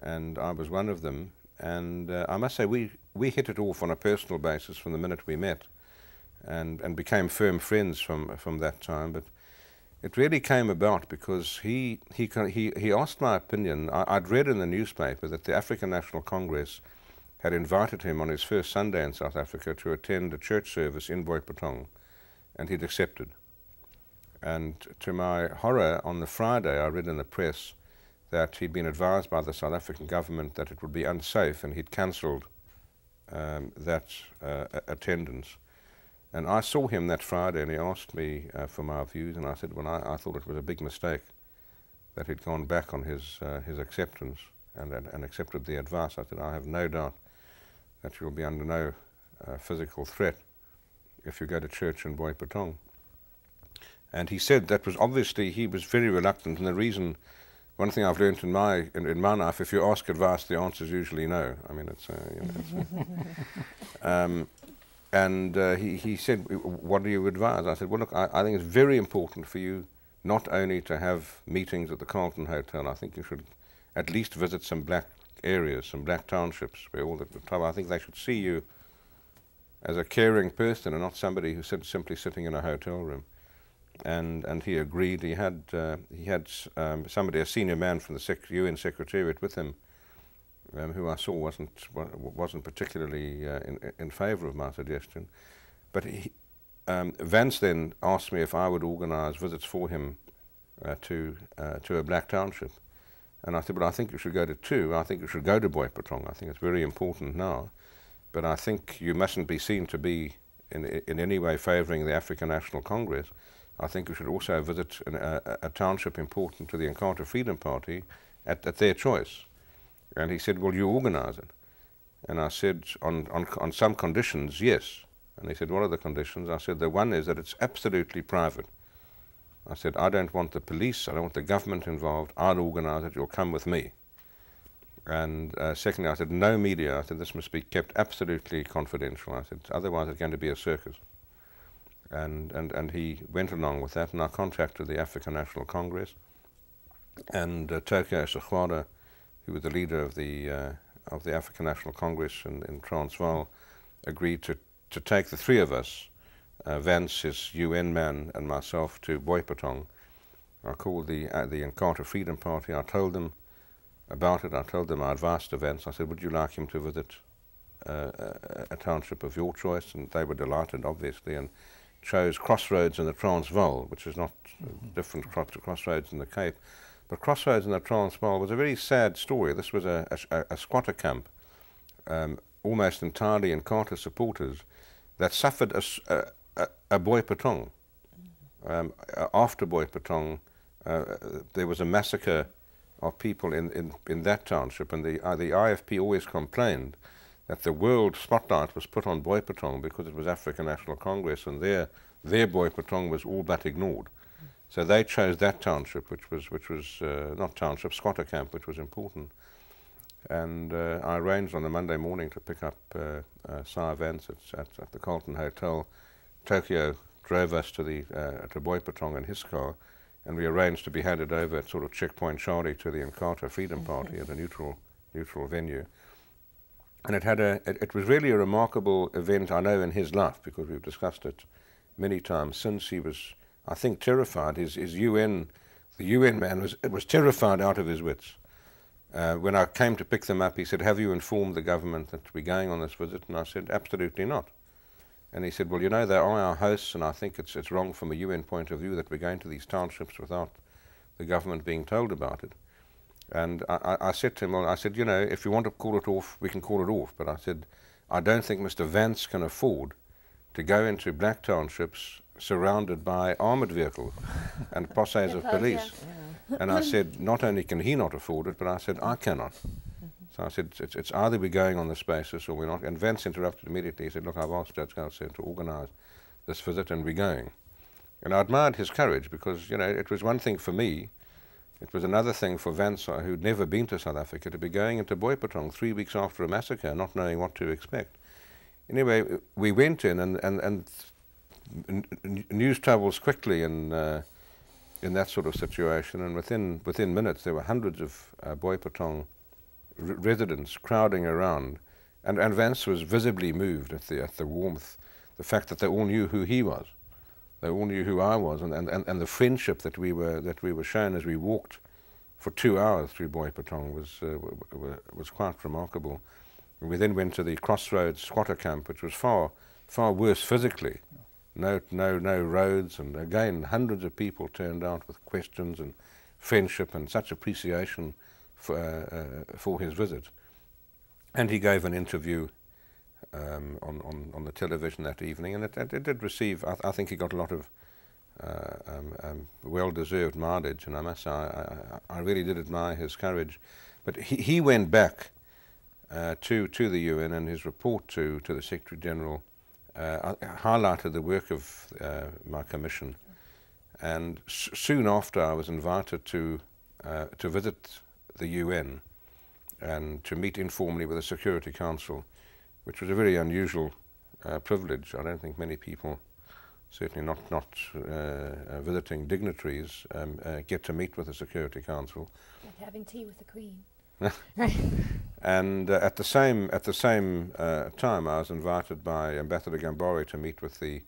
and I was one of them. And I must say we hit it off on a personal basis from the minute we met, and became firm friends from that time. But it really came about because he asked my opinion. I'd read in the newspaper that the African National Congress had invited him on his first Sunday in South Africa to attend a church service in Boipatong, and he'd accepted. And to my horror, on the Friday I read in the press that he'd been advised by the South African government that it would be unsafe, and he'd cancelled that attendance. And I saw him that Friday, and he asked me for my views, and I said, well, I thought it was a big mistake that he'd gone back on his acceptance and accepted the advice. I said, I have no doubt that you'll be under no physical threat if you go to church in Boipatong. And he said that was obviously, he was very reluctant, and the reason, one thing I've learned in my life, if you ask advice, the answer is usually no. I mean, and he said, what do you advise? I said, well, look, I think it's very important for you not only to have meetings at the Carlton Hotel. I think you should at least visit some black areas, some black townships, where all the time. I think they should see you as a caring person and not somebody who's simply sitting in a hotel room. And he agreed. He had somebody, a senior man from the UN Secretariat, with him, who I saw wasn't particularly in favour of my suggestion. But Vance then asked me if I would organise visits for him to a black township. And I said, well, I think you should go to two. I think you should go to Boipatong. I think it's very important now. But I think you mustn't be seen to be in any way favouring the African National Congress. I think you should also visit a township important to the Inkatha Freedom Party at their choice. And he said, well, you organise it. And I said, on some conditions, yes. And he said, what are the conditions? I said, the one is that it's absolutely private. I said, I don't want the police, I don't want the government involved, I'll organise it, you'll come with me. And secondly, I said, no media. I said, this must be kept absolutely confidential. I said, otherwise it's going to be a circus. And he went along with that, and I contacted the African National Congress, and Tokyo Sechwada, who was the leader of the African National Congress in Transvaal, agreed to take the three of us, Vance, his UN man, and myself, to Boipatong. I called the Inkatha Freedom Party. I told them about it. I told them I advised Vance. I said, would you like him to visit a township of your choice? And they were delighted, obviously, and chose Crossroads in the Transvaal, which is not different to Crossroads in the Cape. But Crossroads in the Transvaal was a very sad story. This was a squatter camp, almost entirely Inkatha supporters, that suffered a Boipatong. After Boipatong, there was a massacre of people in that township, and the IFP always complained that the world spotlight was put on Boipatong because it was African National Congress, and their Boipatong was all but ignored. So they chose that township, which was not township, squatter camp, which was important. And I arranged on a Monday morning to pick up Sir Vance at the Carlton Hotel. Tokyo drove us to Boipatong in his car, and we arranged to be handed over at sort of checkpoint Charlie to the Inkatha Freedom Party at a neutral venue. And it was really a remarkable event, I know, in his life, because we've discussed it many times since. He was, I think, terrified. The UN man was terrified out of his wits. When I came to pick them up, he said, have you informed the government that we're going on this visit? And I said, absolutely not. And he said, well, you know, they are our hosts, and I think it's wrong from a UN point of view that we're going to these townships without the government being told about it. And I said to him, well, I said, you know, if you want to call it off, we can call it off. But I said, I don't think Mr. Vance can afford to go into black townships surrounded by armoured vehicles and posses of police. Yeah. And I said, not only can he not afford it, but I said, I cannot. So I said, it's either we're going on this basis or we're not. And Vance interrupted immediately. He said, look, I've asked Judge Goldstone to organise this visit and we're going. And I admired his courage because, you know, it was one thing for me. It was another thing for Vance, who'd never been to South Africa, to be going into Boipatong 3 weeks after a massacre, not knowing what to expect. Anyway, we went in, and news travels quickly in that sort of situation, and within minutes there were hundreds of Boipatong residents crowding around, and Vance was visibly moved at the warmth, the fact that they all knew who he was. They all knew who I was, and the friendship that we were shown as we walked for 2 hours through Boipatong was quite remarkable. We then went to the Crossroads squatter camp, which was far worse physically. No roads, and again hundreds of people turned out with questions and friendship and such appreciation for his visit. And he gave an interview on the television that evening, and it did receive, I think he got a lot of well-deserved mileage, and I must say I really did admire his courage. But he went back to the UN, and his report to the Secretary General highlighted the work of my commission. And soon after, I was invited to visit the UN and to meet informally with the Security Council, which was a very unusual privilege. I don't think many people, certainly not visiting dignitaries, get to meet with the Security Council. Like having tea with the Queen. And at the same time, I was invited by Ambassador Gambari to meet with the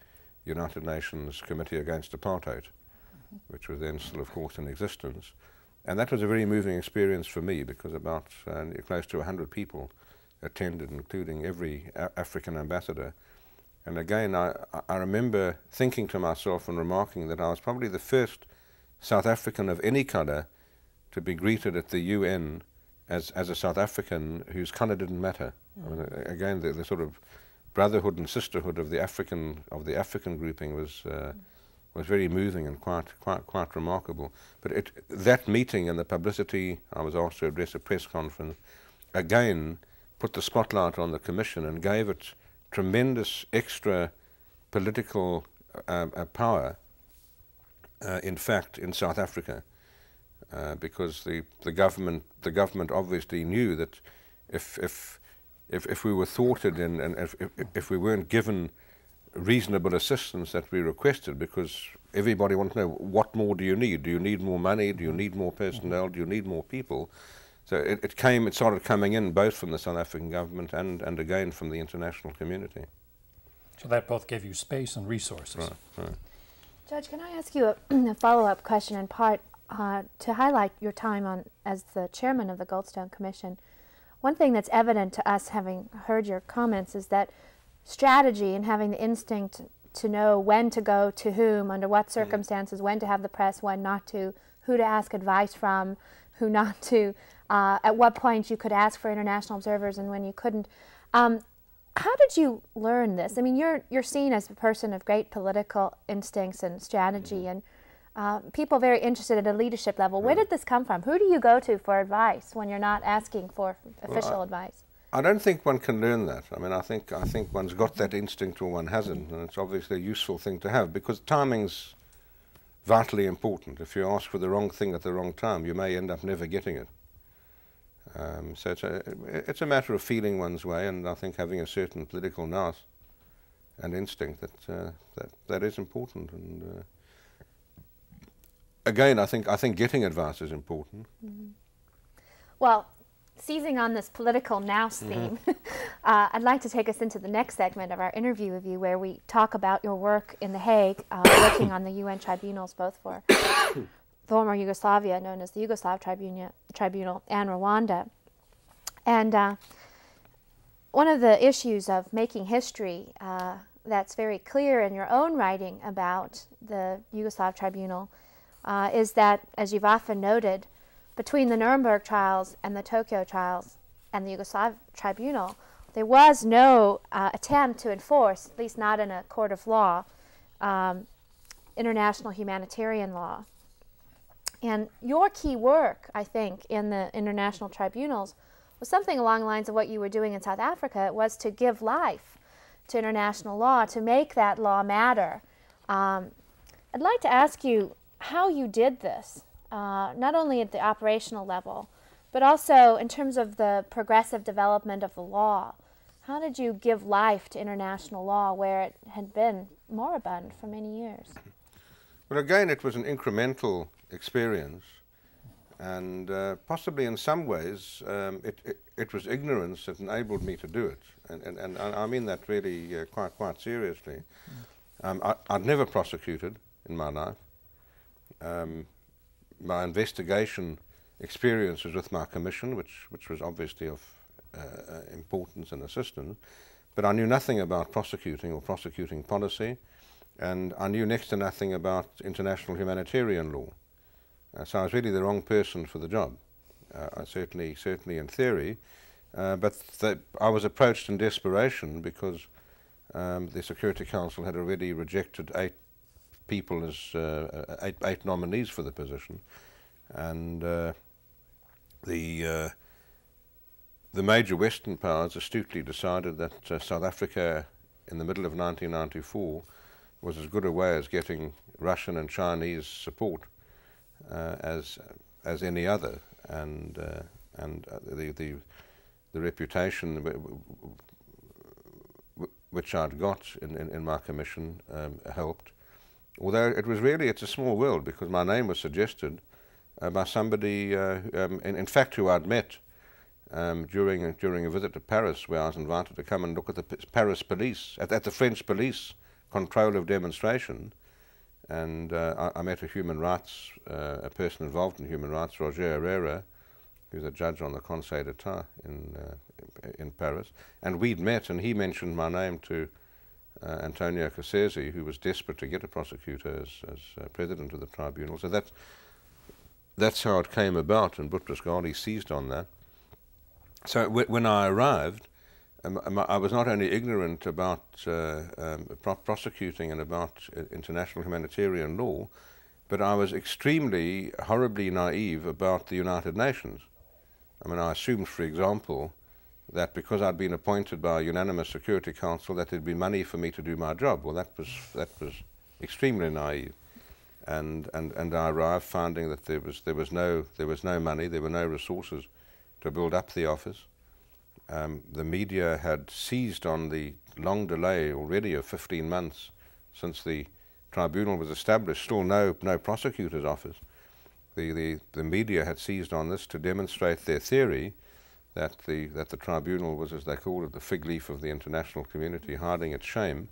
United Nations Committee Against Apartheid, which was then still, of course, in existence. And that was a very moving experience for me, because about close to 100 people attended, including every African ambassador. And again, I remember thinking to myself and remarking that I was probably the first South African of any colour to be greeted at the UN as a South African whose colour didn't matter. I mean, again, the sort of brotherhood and sisterhood of the African grouping was very moving and quite remarkable. But that meeting and the publicity, I was asked to address a press conference, again put the spotlight on the Commission and gave it tremendous extra political power, in fact, in South Africa, because the government obviously knew that if we were thwarted and if we weren't given reasonable assistance that we requested, because everybody wanted to know, what more do you need? Do you need more money? Do you need more personnel? Do you need more people? So it started coming in both from the South African government and again from the international community. So that both gave you space and resources. Right. Judge, can I ask you a follow-up question in part to highlight your time as the chairman of the Goldstone Commission? One thing that's evident to us, having heard your comments, is that strategy and having the instinct to know when to go to whom, under what circumstances, when to have the press, when not to, who to ask advice from, who not to, at what point you could ask for international observers and when you couldn't. How did you learn this? I mean, you're seen as a person of great political instincts and strategy, and people very interested at a leadership level. Where did this come from? Who do you go to for advice when you're not asking for official advice? I don't think one can learn that. I mean, I think one's got that instinct or one hasn't, and it's obviously a useful thing to have, because timing's vitally important. If you ask for the wrong thing at the wrong time, you may end up never getting it. So it's a matter of feeling one's way, and I think having a certain political nous and instinct that is important. And again, I think getting advice is important. Well, seizing on this political nous theme, I'd like to take us into the next segment of our interview with you, where we talk about your work in The Hague, working on the UN tribunals, both for former Yugoslavia, known as the Yugoslav Tribunal, and Rwanda. And one of the issues of making history that's very clear in your own writing about the Yugoslav Tribunal is that, as you've often noted, between the Nuremberg trials and the Tokyo trials and the Yugoslav tribunal, there was no attempt to enforce, at least not in a court of law, international humanitarian law. And your key work, I think, in the international tribunals was something along the lines of what you were doing in South Africa. It was to give life to international law, to make that law matter. I'd like to ask you how you did this, not only at the operational level, but also in terms of the progressive development of the law. How did you give life to international law where it had been moribund for many years? Well, again, it was an incremental experience, and possibly in some ways it was ignorance that enabled me to do it, and I mean that really quite seriously. I'd never prosecuted in my life. My investigation experience was with my commission, which was obviously of importance and assistance, but I knew nothing about prosecuting or prosecuting policy, and I knew next to nothing about international humanitarian law. So I was really the wrong person for the job, certainly in theory, but I was approached in desperation because the Security Council had already rejected 8 people as eight nominees for the position, and the major Western powers astutely decided that South Africa in the middle of 1994 was as good a way as getting Russian and Chinese support as any other, and the reputation which I'd got in my commission helped. Although it's a small world, because my name was suggested by somebody, in fact, who I'd met during a visit to Paris, where I was invited to come and look at the Paris police, at the French police control of demonstration. And I met a human rights, a person involved in human rights, Roger Herrera, who's a judge on the Conseil d'Etat in Paris. And we'd met, and he mentioned my name to Antonio Cassese, who was desperate to get a prosecutor as president of the tribunal. So that's how it came about, and Boutros Ghali seized on that. So when I arrived, I was not only ignorant about prosecuting and about international humanitarian law, but I was extremely, horribly naive about the United Nations. I mean, I assumed, for example, that because I'd been appointed by a unanimous Security Council, that there'd be money for me to do my job. Well, that was extremely naive, and I arrived finding that there was no money, there were no resources to build up the office. The media had seized on the long delay already of 15 months since the tribunal was established. Still no prosecutor's office. The media had seized on this to demonstrate their theory that the tribunal was, as they called it, the fig leaf of the international community, hiding its shame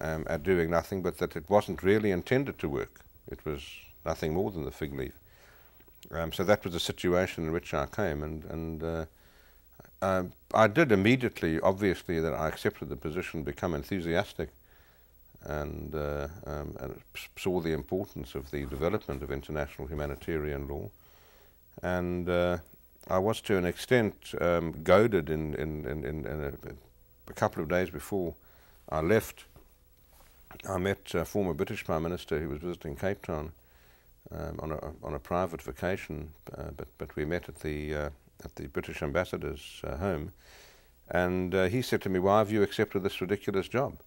at doing nothing, but that it wasn't really intended to work. It was nothing more than the fig leaf. So that was the situation in which I came, and I did immediately, obviously, that I accepted the position, become enthusiastic, and saw the importance of the development of international humanitarian law. And I was, to an extent, goaded in a couple of days before I left. I met a former British Prime Minister who was visiting Cape Town on a private vacation, but we met at the British ambassador's home, and he said to me, "Why have you accepted this ridiculous job?"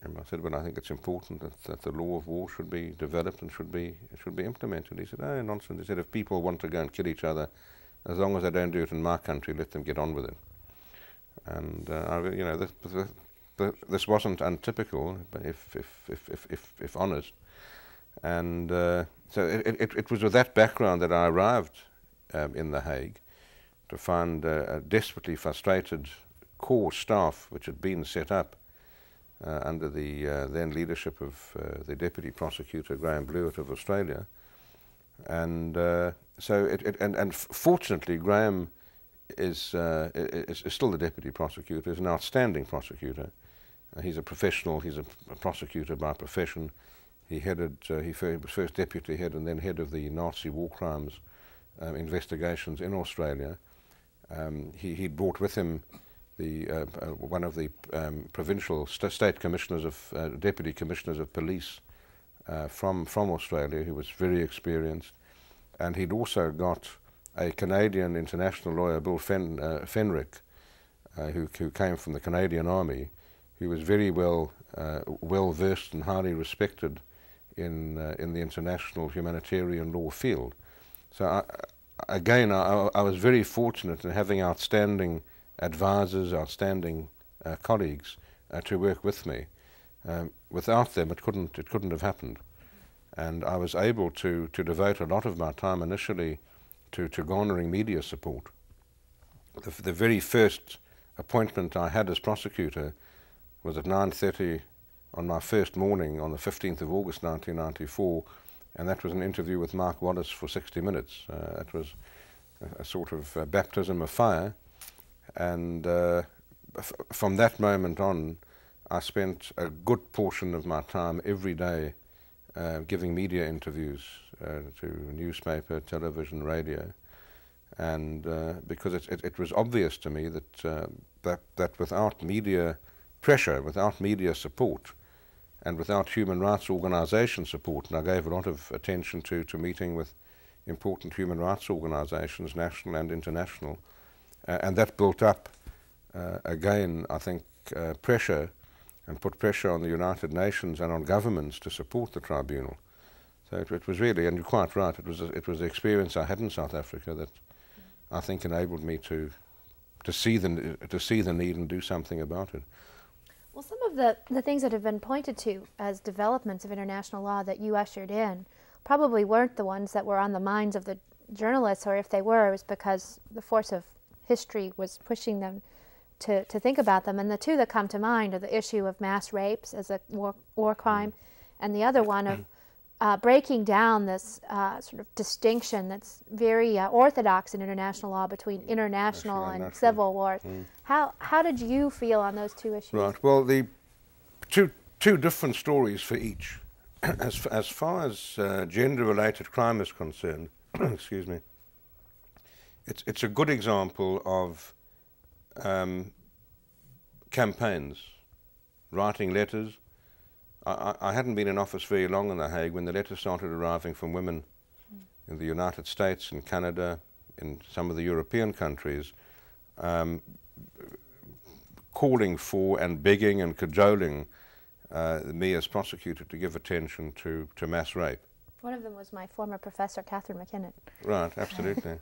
And I said, "Well, I think it's important that the law of war should be developed and should be implemented." He said, "Oh, nonsense." He said, "If people want to go and kill each other, as long as they don't do it in my country, let them get on with it." And this wasn't untypical, but if honest. And so it was with that background that I arrived in The Hague, to find a desperately frustrated core staff which had been set up under the then leadership of the Deputy Prosecutor Graham Blewett of Australia. And so fortunately Graham is still the Deputy Prosecutor, is an outstanding prosecutor. He's a professional, he's a prosecutor by profession. He was first deputy head and then head of the Nazi war crimes investigations in Australia. He brought with him the one of the provincial state commissioners of deputy commissioners of police from Australia, who was very experienced, and he'd also got a Canadian international lawyer, Bill Fenrick, who came from the Canadian Army, who was very well versed and highly respected in the international humanitarian law field. So again, I was very fortunate in having outstanding advisors, outstanding colleagues to work with me. Without them, it couldn't have happened. And I was able to devote a lot of my time initially to garnering media support. The very first appointment I had as prosecutor was at 9:30 on my first morning on the 15th of August 1994, and that was an interview with Mark Wallace for 60 minutes. It was a sort of baptism of fire, and from that moment on, I spent a good portion of my time every day giving media interviews to newspaper, television, radio, and because it was obvious to me that without media pressure, without media support, and without human rights organisation support, and I gave a lot of attention to meeting with important human rights organisations, national and international, and that built up, again, I think, pressure, and put pressure on the United Nations and on governments to support the tribunal. So it was really, and you're quite right, it was the experience I had in South Africa that I think enabled me to see the need and do something about it. Well, some of the things that have been pointed to as developments of international law that you ushered in probably weren't the ones that were on the minds of the journalists, or if they were, it was because the force of history was pushing them to think about them. And the two that come to mind are the issue of mass rapes as a war crime, and the other one of breaking down this sort of distinction that's very orthodox in international law between international and civil wars. How did you feel on those two issues? Right. Well, the two different stories for each. As far as gender-related crime is concerned, excuse me, it's a good example of campaigns, writing letters. I hadn't been in office very long in The Hague when the letters started arriving from women in the United States, in Canada, in some of the European countries, calling for and begging and cajoling me as prosecutor to give attention to mass rape. One of them was my former professor, Catherine McKinnon. Right, absolutely.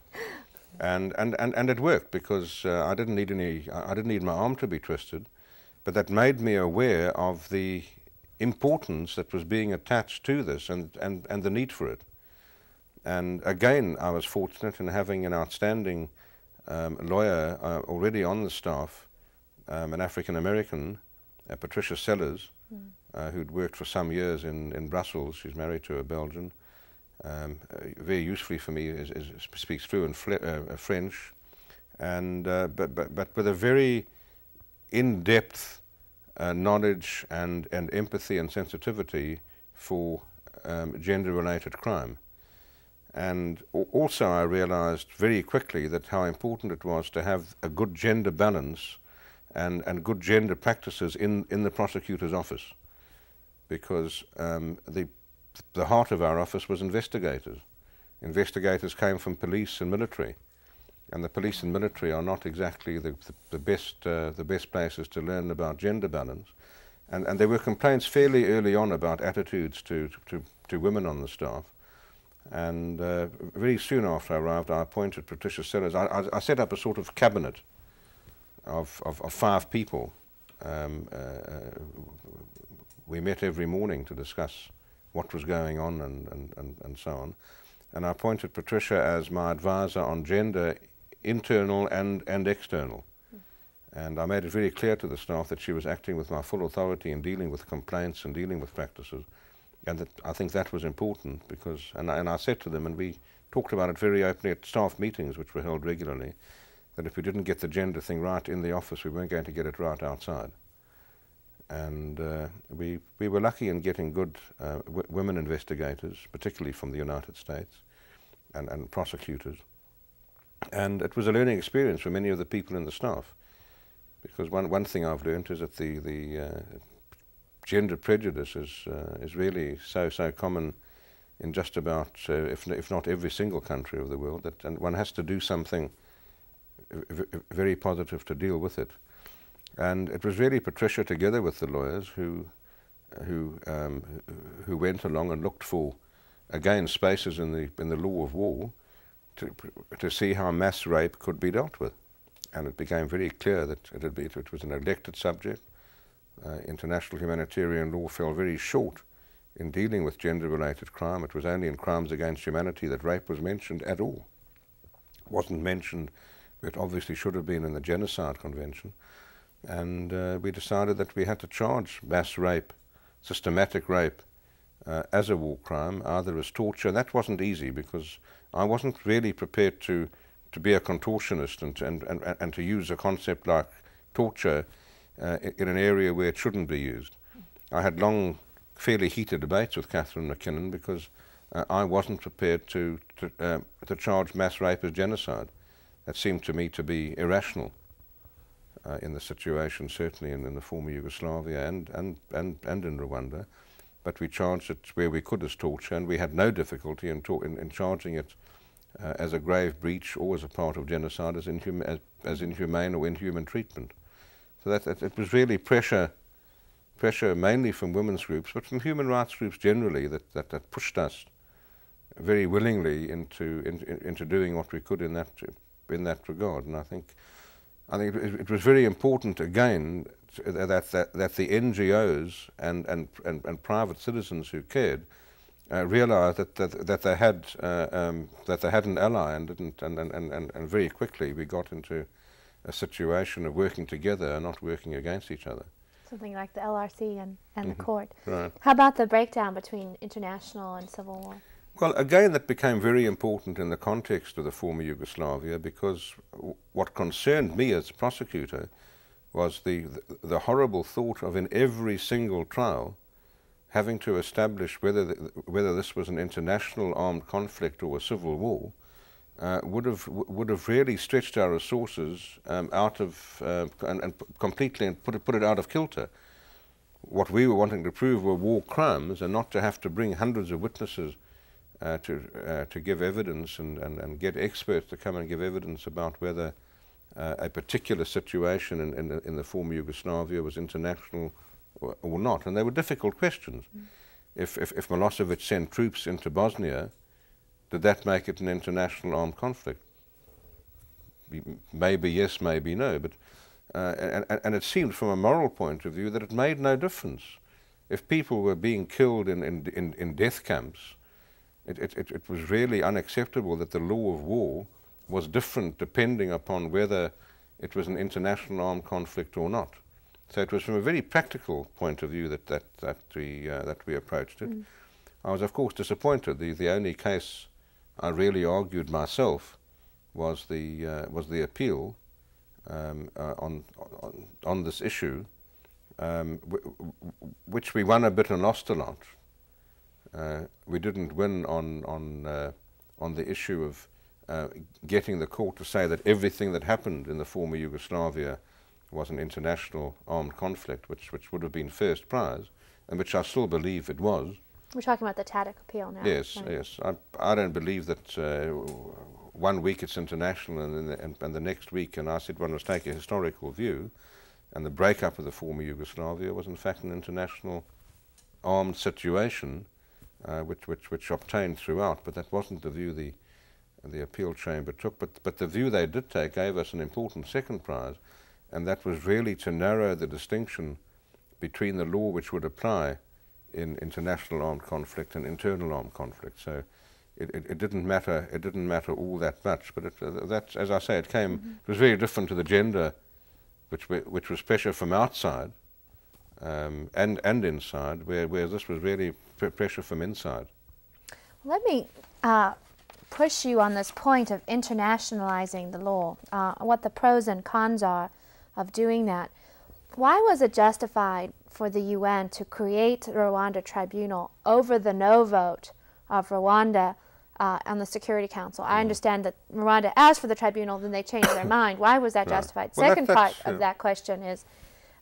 And it worked because I didn't need my arm to be twisted, but that made me aware of the importance that was being attached to this and the need for it. And again, I was fortunate in having an outstanding lawyer already on the staff, an African-American, Patricia Sellers, who'd worked for some years in Brussels. She's married to a Belgian. Very usefully for me, speaks fluent French, and but with a very in-depth knowledge and empathy and sensitivity for gender-related crime. And also I realized very quickly that how important it was to have a good gender balance and good gender practices in the prosecutor's office, because the heart of our office was investigators. Investigators came from police and military, and the police and military are not exactly the best places to learn about gender balance. And there were complaints fairly early on about attitudes to women on the staff. And very soon after I arrived, I appointed Patricia Sellers. I set up a sort of cabinet of 5 people. We met every morning to discuss what was going on and so on. And I appointed Patricia as my advisor on gender, internal and external. And I made it very clear to the staff that she was acting with my full authority in dealing with complaints and dealing with practices. And that I think that was important because, and I said to them, and we talked about it very openly at staff meetings, which were held regularly, that if we didn't get the gender thing right in the office, we weren't going to get it right outside. And we were lucky in getting good women investigators, particularly from the United States. and prosecutors. And it was a learning experience for many of the people in the staff, because one thing I've learned is that the gender prejudice is really so common in just about, if not every single country of the world, and one has to do something very positive to deal with it. And it was really Patricia, together with the lawyers, who went along and looked for, again, spaces in the law of war to see how mass rape could be dealt with. And it became very clear that it was a neglected subject. International humanitarian law fell very short in dealing with gender-related crime. It was only in crimes against humanity that rape was mentioned at all. It wasn't mentioned, but it obviously should have been in the Genocide Convention. And we decided that we had to charge mass rape, systematic rape, as a war crime, either as torture. That wasn't easy, because I wasn't really prepared to be a contortionist and to use a concept like torture in an area where it shouldn't be used. I had long, fairly heated debates with Catherine McKinnon, because I wasn't prepared to charge mass rape as genocide. That seemed to me to be irrational in the situation, certainly in the former Yugoslavia and in Rwanda. But we charged it where we could as torture, and we had no difficulty in charging it as a grave breach or as a part of genocide, as inhumane or inhuman treatment. So that it was really pressure mainly from women's groups, but from human rights groups generally, that pushed us very willingly into doing what we could in that regard. And I think it was very important, again, that the NGOs and private citizens who cared realized that they had an ally, and very quickly we got into a situation of working together and not working against each other. Something like the LRC and the court. Right. How about the breakdown between international and civil war? Well, again, that became very important in the context of the former Yugoslavia, because what concerned me as prosecutor was the horrible thought of, in every single trial, having to establish whether this was an international armed conflict or a civil war. Would have really stretched our resources out of and completely and put it out of kilter. What we were wanting to prove were war crimes, and not to have to bring hundreds of witnesses to give evidence and get experts to come and give evidence about whether a particular situation in the former Yugoslavia was international or not. And they were difficult questions. If Milosevic sent troops into Bosnia, did that make it an international armed conflict? Maybe yes, maybe no. But and it seemed, from a moral point of view, that it made no difference. If people were being killed in death camps, it was really unacceptable that the law of war was different depending upon whether it was an international armed conflict or not. So it was from a very practical point of view that we approached it. I was, of course, disappointed. The only case I really argued myself was the appeal on this issue, which we won a bit and lost a lot. We didn't win on the issue of getting the court to say that everything that happened in the former Yugoslavia was an international armed conflict, which would have been first prize, and which I still believe it was. We're talking about the Tadic appeal now. Yes, right? yes. I don't believe that 1 week it's international and the next week, and I said one must take a historical view, and the breakup of the former Yugoslavia was in fact an international armed situation, which obtained throughout, but that wasn't the view the appeal chamber took. But the view they did take gave us an important second prize, and that was really to narrow the distinction between the law which would apply in international armed conflict and internal armed conflict. So it didn't matter. It didn't matter all that much. But that, as I say, it came. It was very different to the gender, which was pressure from outside and inside, whereas this was really pressure from inside. Let me push you on this point of internationalizing the law. What the pros and cons are of doing that. Why was it justified for the UN to create the Rwanda Tribunal over the no vote of Rwanda on the Security Council. I understand that Rwanda asked for the tribunal, then they changed their mind. Why was that justified? Well, Second part of that question is,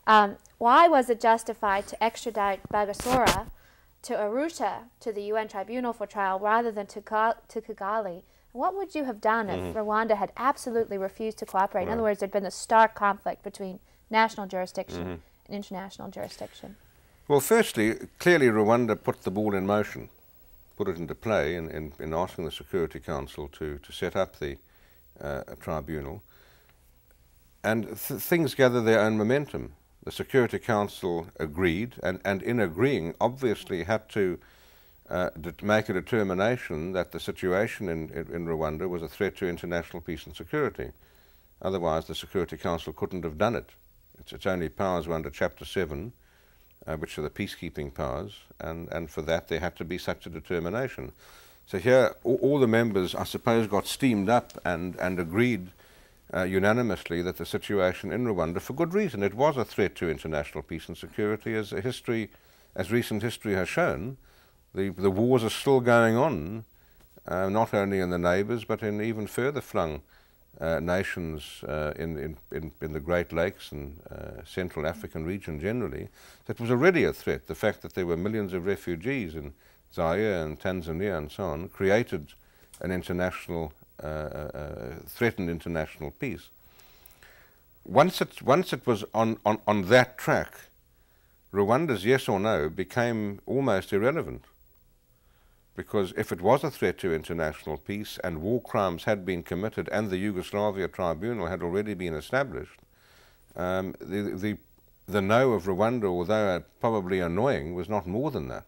why was it justified to extradite Bagosora to Arusha, to the UN tribunal for trial, rather than to Kigali? What would you have done if Rwanda had absolutely refused to cooperate? In other words, there'd been a stark conflict between national jurisdiction and international jurisdiction. Well, firstly, clearly Rwanda put the ball in motion, put it into play in asking the Security Council to set up the tribunal. And things gather their own momentum. The Security Council agreed, and in agreeing, obviously had to make a determination that the situation in Rwanda was a threat to international peace and security. Otherwise, the Security Council couldn't have done it. Its only powers were under Chapter 7, which are the peacekeeping powers, and for that there had to be such a determination. So here, all the members, I suppose, got steamed up and agreed unanimously that the situation in Rwanda, for good reason, it was a threat to international peace and security, as recent history has shown. The wars are still going on, not only in the neighbours, but in even further flung nations in the Great Lakes and Central African region generally. So it was already a threat. The fact that there were millions of refugees in Zaire and Tanzania and so on created an international threatened international peace. Once it was on that track, Rwanda's yes or no became almost irrelevant, because if it was a threat to international peace and war crimes had been committed and the Yugoslavia tribunal had already been established, the no of Rwanda, although probably annoying, was not more than that.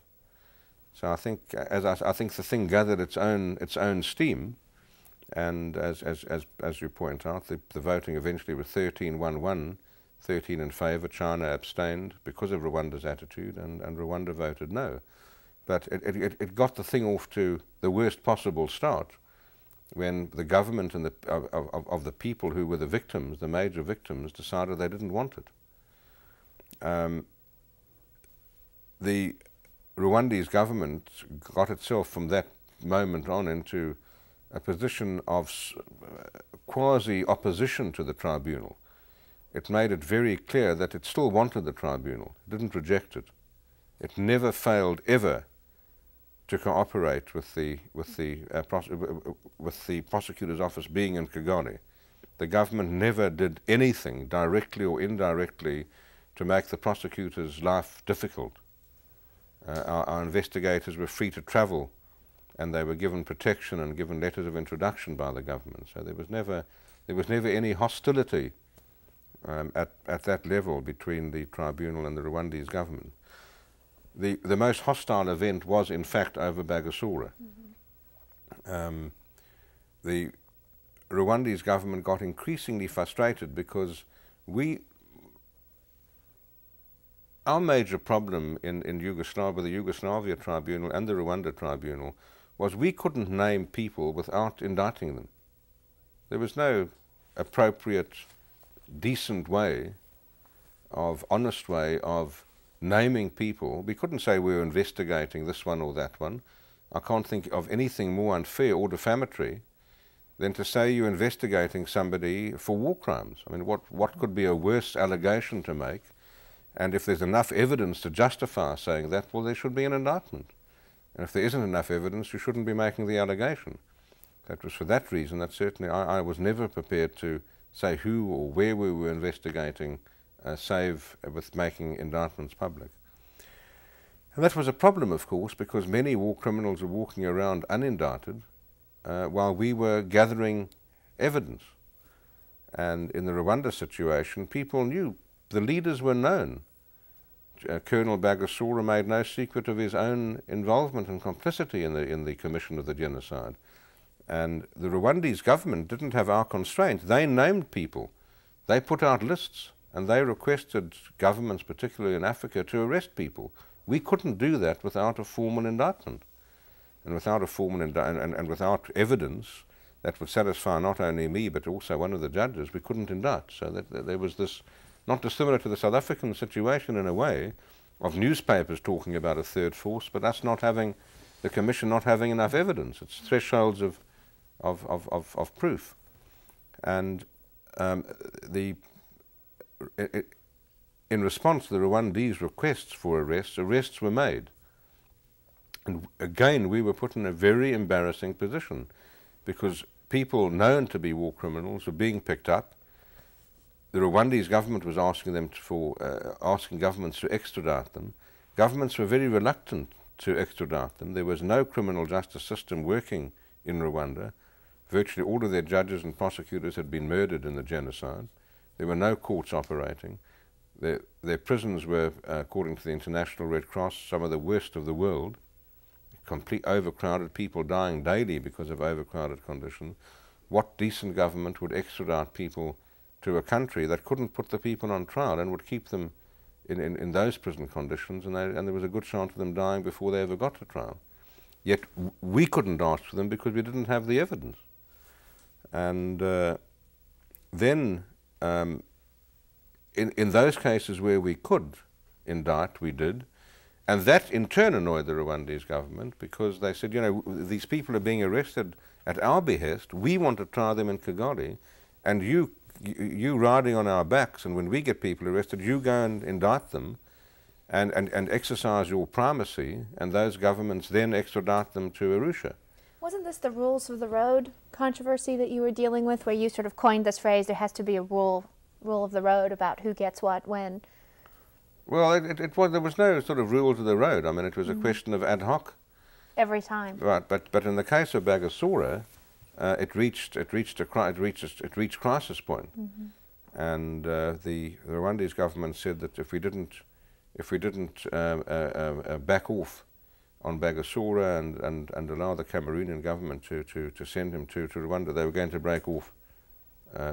So I think, I think the thing gathered its own steam. And as you point out, the voting eventually was 13-1-1, 13 in favour. China abstained because of Rwanda's attitude, and Rwanda voted no. But it got the thing off to the worst possible start when the government and of the people who were the victims, the major victims, decided they didn't want it. The Rwandese government got itself from that moment on into a position of quasi-opposition to the tribunal. It made it very clear that it still wanted the tribunal. It didn't reject it. It never failed ever to cooperate with the prosecutor's office being in Kigali. The government never did anything directly or indirectly to make the prosecutor's life difficult. Our investigators were free to travel, and they were given protection and given letters of introduction by the government. So there was never any hostility at that level between the tribunal and the Rwandese government. The most hostile event was, in fact, over Bagosora. The Rwandese government got increasingly frustrated because our major problem in Yugoslavia, the Yugoslavia tribunal and the Rwanda tribunal, was we couldn't name people without indicting them. There was no appropriate, decent way, honest way of naming people. We couldn't say we were investigating this one or that one. I can't think of anything more unfair or defamatory than to say you're investigating somebody for war crimes. I mean, what could be a worse allegation to make? And if there's enough evidence to justify saying that, well, there should be an indictment. And if there isn't enough evidence, you shouldn't be making the allegation. That was for that reason that certainly I was never prepared to say who or where we were investigating, save with making indictments public. And that was a problem, of course, because many war criminals were walking around unindicted while we were gathering evidence. And in the Rwanda situation, people knew, the leaders were known. Colonel Bagosora made no secret of his own involvement and complicity in the commission of the genocide. And the Rwandese government didn't have our constraint. They named people. They put out lists, and they requested governments, particularly in Africa, to arrest people. We couldn't do that without a formal indictment. And without a formal and without evidence that would satisfy not only me, but also one of the judges, we couldn't indict. So that there was this, not dissimilar to the South African situation in a way, of newspapers talking about a third force, but us not having the Commission not having enough evidence. It's thresholds of proof. And in response to the Rwandese requests for arrests were made. And again, we were put in a very embarrassing position because people known to be war criminals were being picked up. The Rwandese government was asking them asking governments to extradite them. Governments were very reluctant to extradite them. There was no criminal justice system working in Rwanda. Virtually all of their judges and prosecutors had been murdered in the genocide. There were no courts operating. Their prisons were, according to the International Red Cross, some of the worst of the world. Complete overcrowded, people dying daily because of overcrowded conditions. What decent government would extradite people to a country that couldn't put the people on trial and would keep them in those prison conditions, and there was a good chance of them dying before they ever got to trial? Yet we couldn't ask for them because we didn't have the evidence. And then in those cases where we could indict, we did. And that in turn annoyed the Rwandese government because they said, you know, these people are being arrested at our behest. We want to try them in Kigali, and you riding on our backs, and when we get people arrested, you go and indict them and exercise your primacy, and those governments then extradite them to Arusha. Wasn't this the rules of the road controversy that you were dealing with, where you sort of coined this phrase, there has to be a rule of the road about who gets what, when? Well, there was no sort of rules of the road. I mean, it was a question of ad hoc. Every time. Right, but in the case of Bagasora, it reached crisis point, and the Rwandese government said that if we didn't back off on Bagasora and allow the Cameroonian government to send him to Rwanda, they were going to break off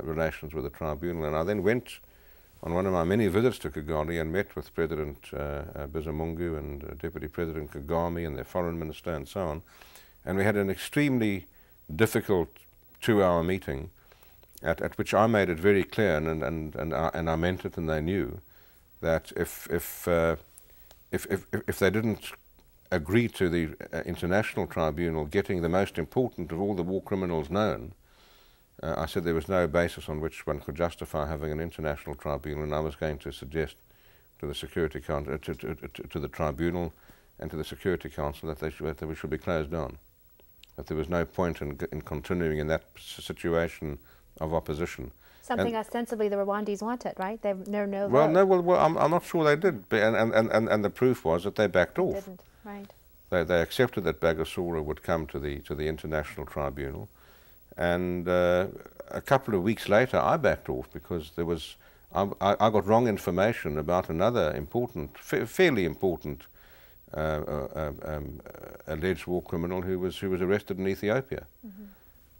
relations with the tribunal. And I then went on one of my many visits to Kigali and met with President Bizimungu and Deputy President Kagame and their foreign minister and so on. And we had an extremely difficult 2-hour meeting at which I made it very clear, and I meant it, and they knew, that if they didn't agree to the international tribunal getting the most important of all the war criminals known, I said there was no basis on which one could justify having an international tribunal, and I was going to suggest to the Security Council, to the tribunal and to the Security Council that we should be closed down, that there was no point in continuing in that situation of opposition. Something ostensibly the Rwandese wanted, right? They're no well, vote. no, well, I'm not sure they did, and the proof was that they backed off. They didn't, right? They accepted that Bagasora would come to the international tribunal. And a couple of weeks later, I backed off because there was I got wrong information about another important, fairly important alleged war criminal who was arrested in Ethiopia.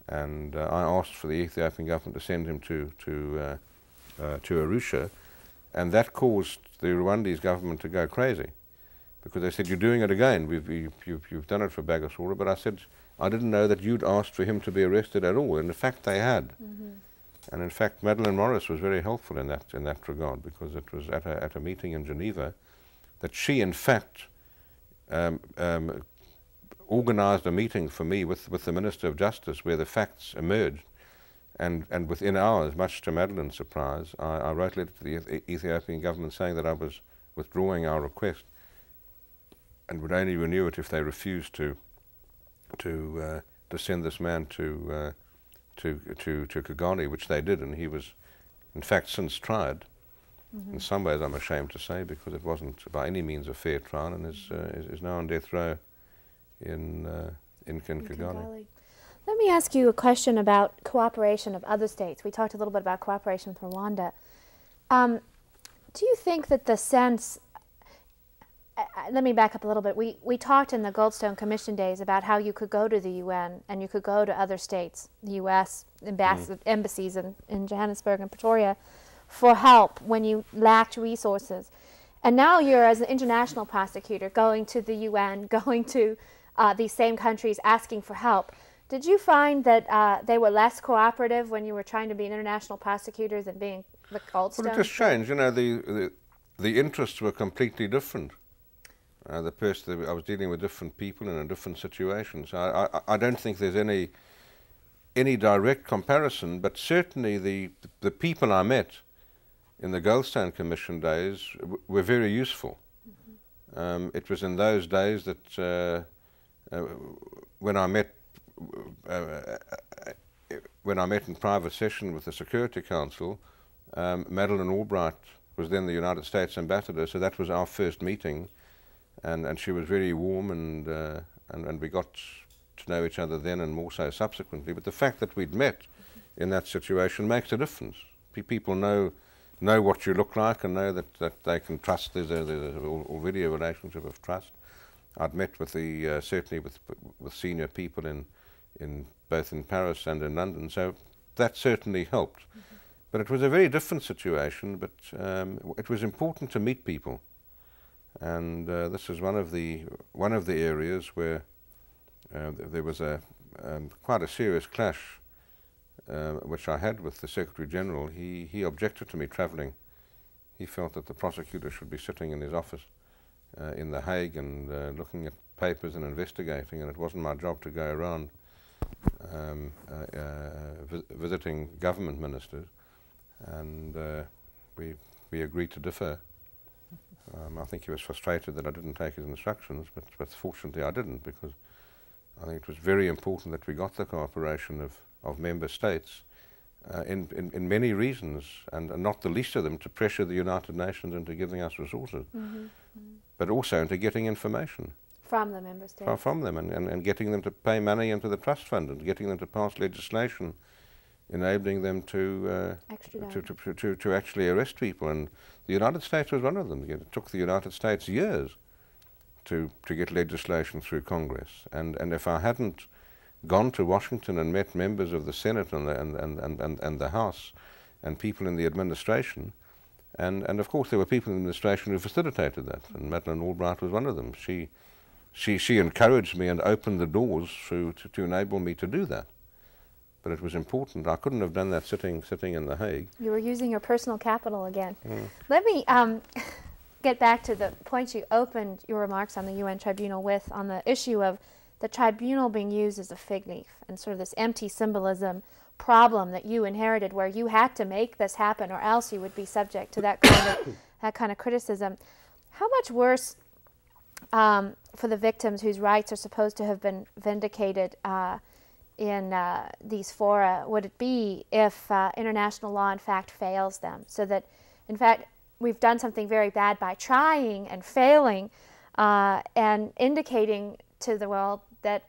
And I asked for the Ethiopian government to send him to Arusha, and that caused the Rwandese government to go crazy because they said, "You're doing it again. You've done it for Bagasora." But I said, I didn't know that you'd asked for him to be arrested at all. And in fact, they had. And in fact, Madeleine Morris was very helpful in that regard, because it was at a meeting in Geneva that she, in fact, organized a meeting for me with the Minister of Justice where the facts emerged. And within hours, much to Madeleine's surprise, I wrote a letter to the Ethiopian government saying that I was withdrawing our request and would only renew it if they refused to send this man to Kigali, which they did, and he was, in fact, since tried. In some ways, I'm ashamed to say, because it wasn't by any means a fair trial, and is now on death row in Kigali. Let me ask you a question about cooperation of other states. We talked a little bit about cooperation with Rwanda. Do you think that the sense let me back up a little bit. We talked in the Goldstone Commission days about how you could go to the UN and you could go to other states, the U.S. embassies in Johannesburg and Pretoria, for help when you lacked resources. And now you're, as an international prosecutor, going to the UN, going to these same countries asking for help. Did you find that they were less cooperative when you were trying to be an international prosecutor than being the Goldstone? Well, it just changed. You know, the interests were completely different. The person I was dealing with different people in a different situation. So I don't think there's any direct comparison, but certainly the people I met in the Goldstone Commission days were very useful. It was in those days that when I met in private session with the Security Council, Madeleine Albright was then the United States ambassador, so that was our first meeting, and she was very warm, and we got to know each other then and more so subsequently. But the fact that we'd met in that situation makes a difference. People know what you look like and know that they can trust. There's already a relationship of trust. I'd met with certainly with senior people in both in Paris and in London, so that certainly helped. But it was a very different situation. But it was important to meet people, and this is one of the areas where there was quite a serious clash, which I had with the Secretary General. He objected to me travelling. He felt that the prosecutor should be sitting in his office in The Hague and looking at papers and investigating, and it wasn't my job to go around visiting government ministers. And we agreed to differ. I think he was frustrated that I didn't take his instructions, but fortunately I didn't, because I think it was very important that we got the cooperation of member states in many reasons, and not the least of them to pressure the United Nations into giving us resources, but also into getting information from the member states. From them, and getting them to pay money into the trust fund, and getting them to pass legislation enabling them to actually arrest people. And the United States was one of them. It took the United States years to get legislation through Congress. And if I hadn't gone to Washington and met members of the Senate and the House and people in the administration, and of course there were people in the administration who facilitated that, and Madeleine Albright was one of them. She encouraged me and opened the doors to enable me to do that. But it was important. I couldn't have done that sitting in The Hague. You were using your personal capital again. Let me get back to the point you opened your remarks on the UN Tribunal with, on the issue of the tribunal being used as a fig leaf and sort of this empty symbolism problem that you inherited, where you had to make this happen or else you would be subject to that kind of criticism. How much worse for the victims whose rights are supposed to have been vindicated in these fora would it be if international law in fact fails them, so that in fact we've done something very bad by trying and failing and indicating to the world that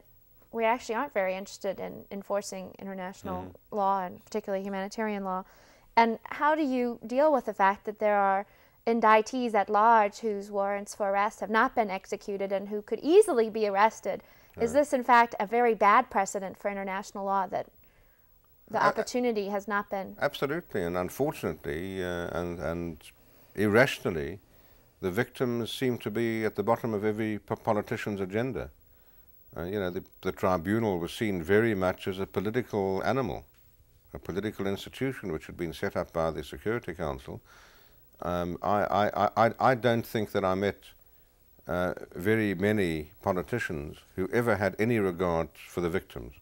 we actually aren't very interested in enforcing international law, and particularly humanitarian law? And how do you deal with the fact that there are indictees at large whose warrants for arrest have not been executed and who could easily be arrested? Is this, in fact, a very bad precedent for international law, that the opportunity has not been? Absolutely, and unfortunately and irrationally, the victims seem to be at the bottom of every politician's agenda. You know, the tribunal was seen very much as a political animal, a political institution which had been set up by the Security Council. I don't think that I met very many politicians who ever had any regard for the victims.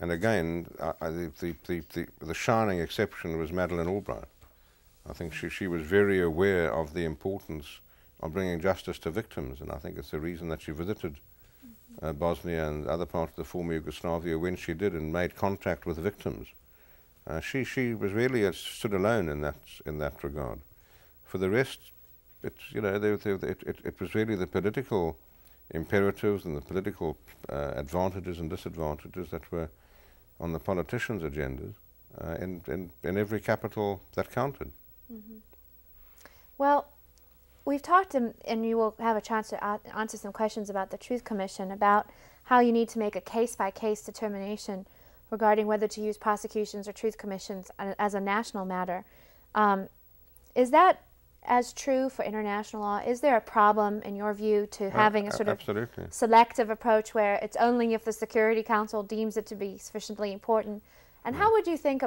And again, the shining exception was Madeleine Albright. I think she was very aware of the importance of bringing justice to victims, and I think it's the reason that she visited Bosnia and other parts of the former Yugoslavia when she did, and made contact with victims. She was really stood alone in that regard. For the rest, it was really the political imperatives and the political advantages and disadvantages that were on the politicians' agendas in every capital that counted. Well, we've talked, and you will have a chance to answer some questions about the Truth Commission, about how you need to make a case-by-case determination regarding whether to use prosecutions or Truth Commissions as a national matter. Is that as true for international law? Is there a problem, in your view, to having a sort of selective approach where it's only if the Security Council deems it to be sufficiently important? And how would you think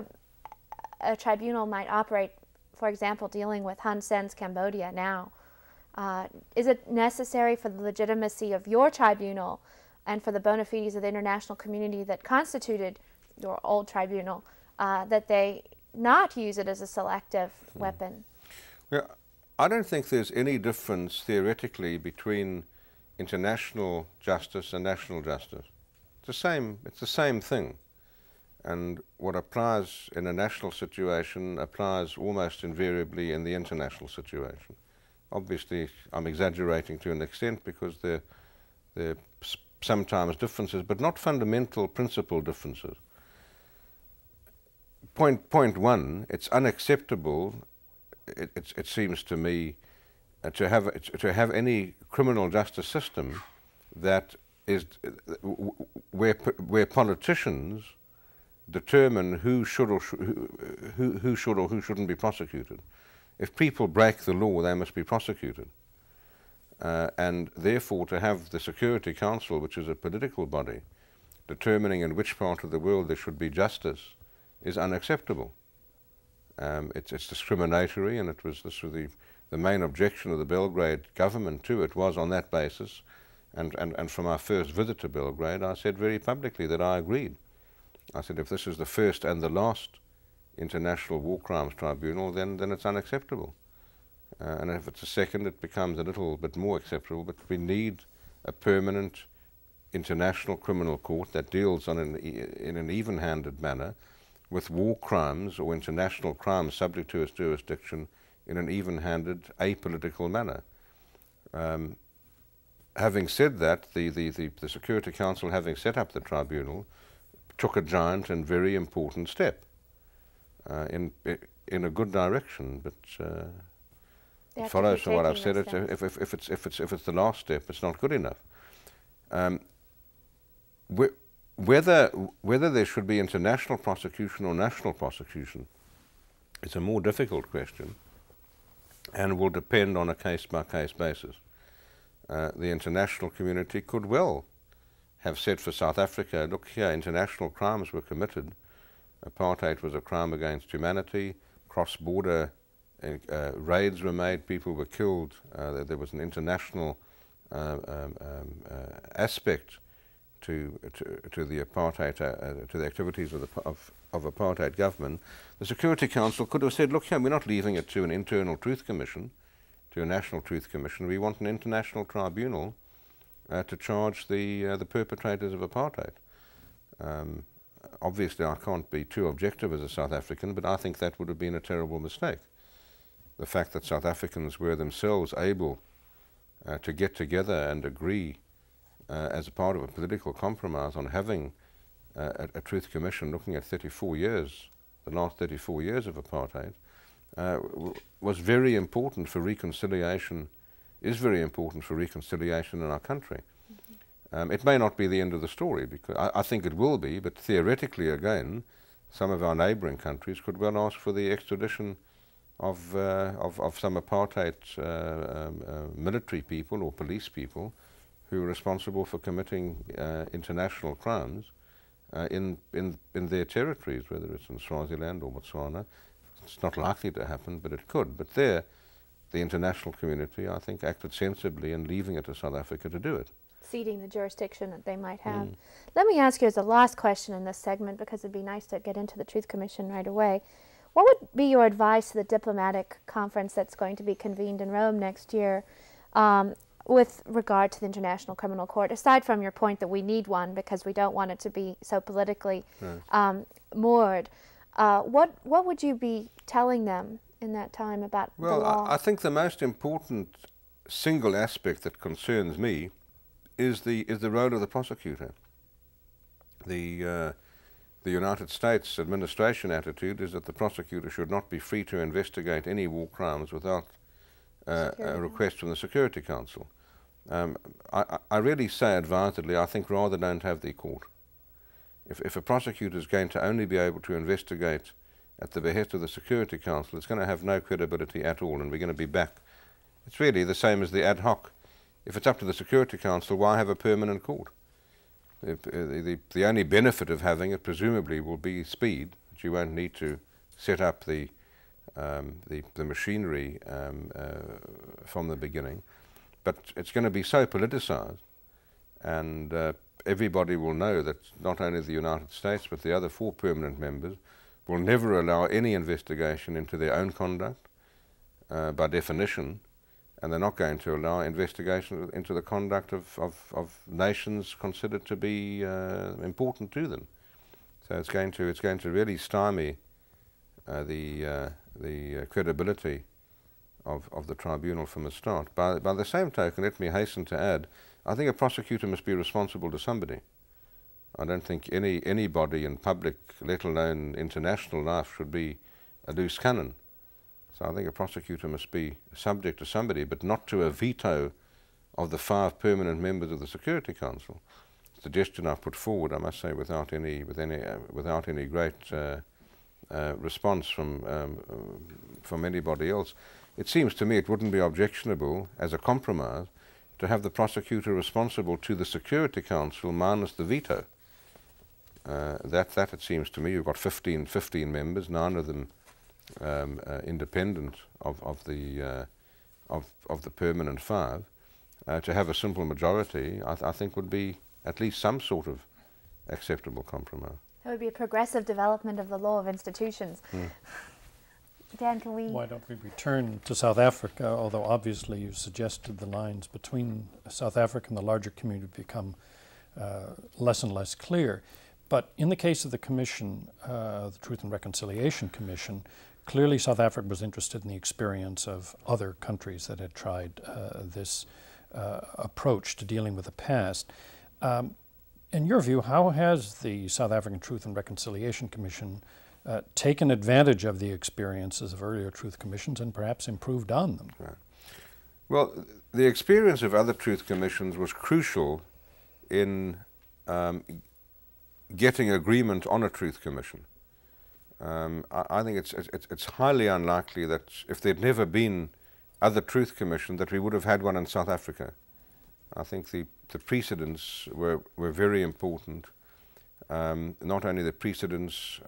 a tribunal might operate, for example, dealing with Hun Sen's Cambodia now? Is it necessary for the legitimacy of your tribunal and for the bona fides of the international community that constituted your old tribunal that they not use it as a selective weapon? Well, I don't think there's any difference theoretically between international justice and national justice. It's the same thing. And what applies in a national situation applies almost invariably in the international situation. Obviously, I'm exaggerating to an extent because there are sometimes differences, but not fundamental principle differences. Point one, it's unacceptable, it seems to me, to have any criminal justice system that is where politicians determine who should or who shouldn't be prosecuted. If people break the law, they must be prosecuted. And therefore, to have the Security Council, which is a political body, determining in which part of the world there should be justice is unacceptable. It's discriminatory, and this was the main objection of the Belgrade government to it was on that basis. And from our first visit to Belgrade, I said very publicly that I agreed. I said, if this is the first and the last International War Crimes Tribunal, then it's unacceptable. And if it's a second, it becomes a little bit more acceptable. But we need a permanent international criminal court that deals in an even-handed manner with war crimes or international crimes subject to its jurisdiction in an even-handed, apolitical manner. Having said that, the Security Council, having set up the tribunal, took a giant and very important step in a good direction, but it follows from what I've said. If it's the last step, it's not good enough. Whether there should be international prosecution or national prosecution is a more difficult question, and will depend on a case-by-case basis. The international community could well have said for South Africa, look here, international crimes were committed. Apartheid was a crime against humanity. Cross-border raids were made. People were killed. There was an international aspect to the apartheid, to the activities of apartheid government. The Security Council could have said, look here, we're not leaving it to an internal truth commission, to a national truth commission. We want an international tribunal to charge the perpetrators of apartheid. Obviously, I can't be too objective as a South African, but I think that would have been a terrible mistake. The fact that South Africans were themselves able to get together and agree as a part of a political compromise on having a truth commission looking at 34 years, the last 34 years of apartheid, was very important for reconciliation, is very important for reconciliation in our country. It may not be the end of the story, because I think it will be, but theoretically, again, some of our neighbouring countries could well ask for the extradition of some apartheid military people or police people who are responsible for committing international crimes in their territories, whether it's in Swaziland or Botswana. It's not likely to happen, but it could. But there, the international community, I think, acted sensibly in leaving it to South Africa to do it. Ceding the jurisdiction that they might have. Let me ask you as a last question in this segment, because it'd be nice to get into the Truth Commission right away. What would be your advice to the diplomatic conference that's going to be convened in Rome next year with regard to the International Criminal Court, aside from your point that we need one because we don't want it to be so politically moored? What would you be telling them in that time about the law? Well, I think the most important single aspect that concerns me is the role of the prosecutor. The United States administration attitude is that the prosecutor should not be free to investigate any war crimes without a request from the Security Council. I really say advisedly, I think rather don't have the court. If a prosecutor is going to only be able to investigate at the behest of the Security Council, it's going to have no credibility at all, and we're going to be back. It's really the same as the ad hoc. If it's up to the Security Council, why have a permanent court? The only benefit of having it, presumably, will be speed, that you won't need to set up the the machinery from the beginning. But it's going to be so politicized, and everybody will know that not only the United States but the other 4 permanent members will never allow any investigation into their own conduct by definition, and they're not going to allow investigation into the conduct of nations considered to be important to them. So it's going to really stymie the credibility of the tribunal from the start. By the same token, let me hasten to add, I think a prosecutor must be responsible to somebody. I don't think anybody in public, let alone international life, should be a loose cannon. So I think a prosecutor must be subject to somebody, but not to a veto of the 5 permanent members of the Security Council. Suggestion I put forward, I must say, without any great response from anybody else. It seems to me it wouldn't be objectionable as a compromise to have the prosecutor responsible to the Security Council minus the veto. That it seems to me, you've got 15 members, 9 of them independent of the permanent 5. To have a simple majority, I think would be at least some sort of acceptable compromise. That would be a progressive development of the law of institutions. Dan, can we... Why don't we return to South Africa, although obviously you suggested the lines between South Africa and the larger community become less and less clear. But in the case of the Commission, the Truth and Reconciliation Commission, clearly South Africa was interested in the experience of other countries that had tried this approach to dealing with the past. In your view, how has the South African Truth and Reconciliation Commission taken advantage of the experiences of earlier truth commissions and perhaps improved on them? Right. Well, the experience of other truth commissions was crucial in getting agreement on a truth commission. I think it's highly unlikely that if there'd never been other truth commissions that we would have had one in South Africa. I think the precedents were very important. Not only the precedents,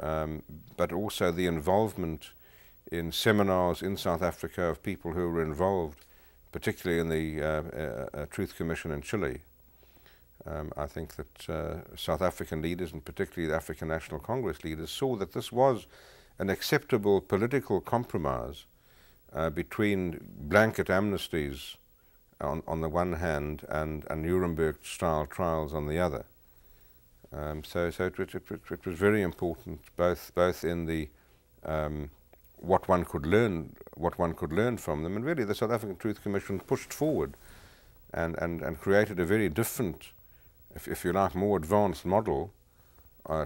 but also the involvement in seminars in South Africa of people who were involved, particularly in the Truth Commission in Chile. I think that South African leaders, and particularly the African National Congress leaders, saw that this was an acceptable political compromise between blanket amnesties on the one hand and Nuremberg-style trials on the other. So it was very important, both in the what one could learn from them, and really the South African Truth Commission pushed forward and created a very different, if you like, more advanced model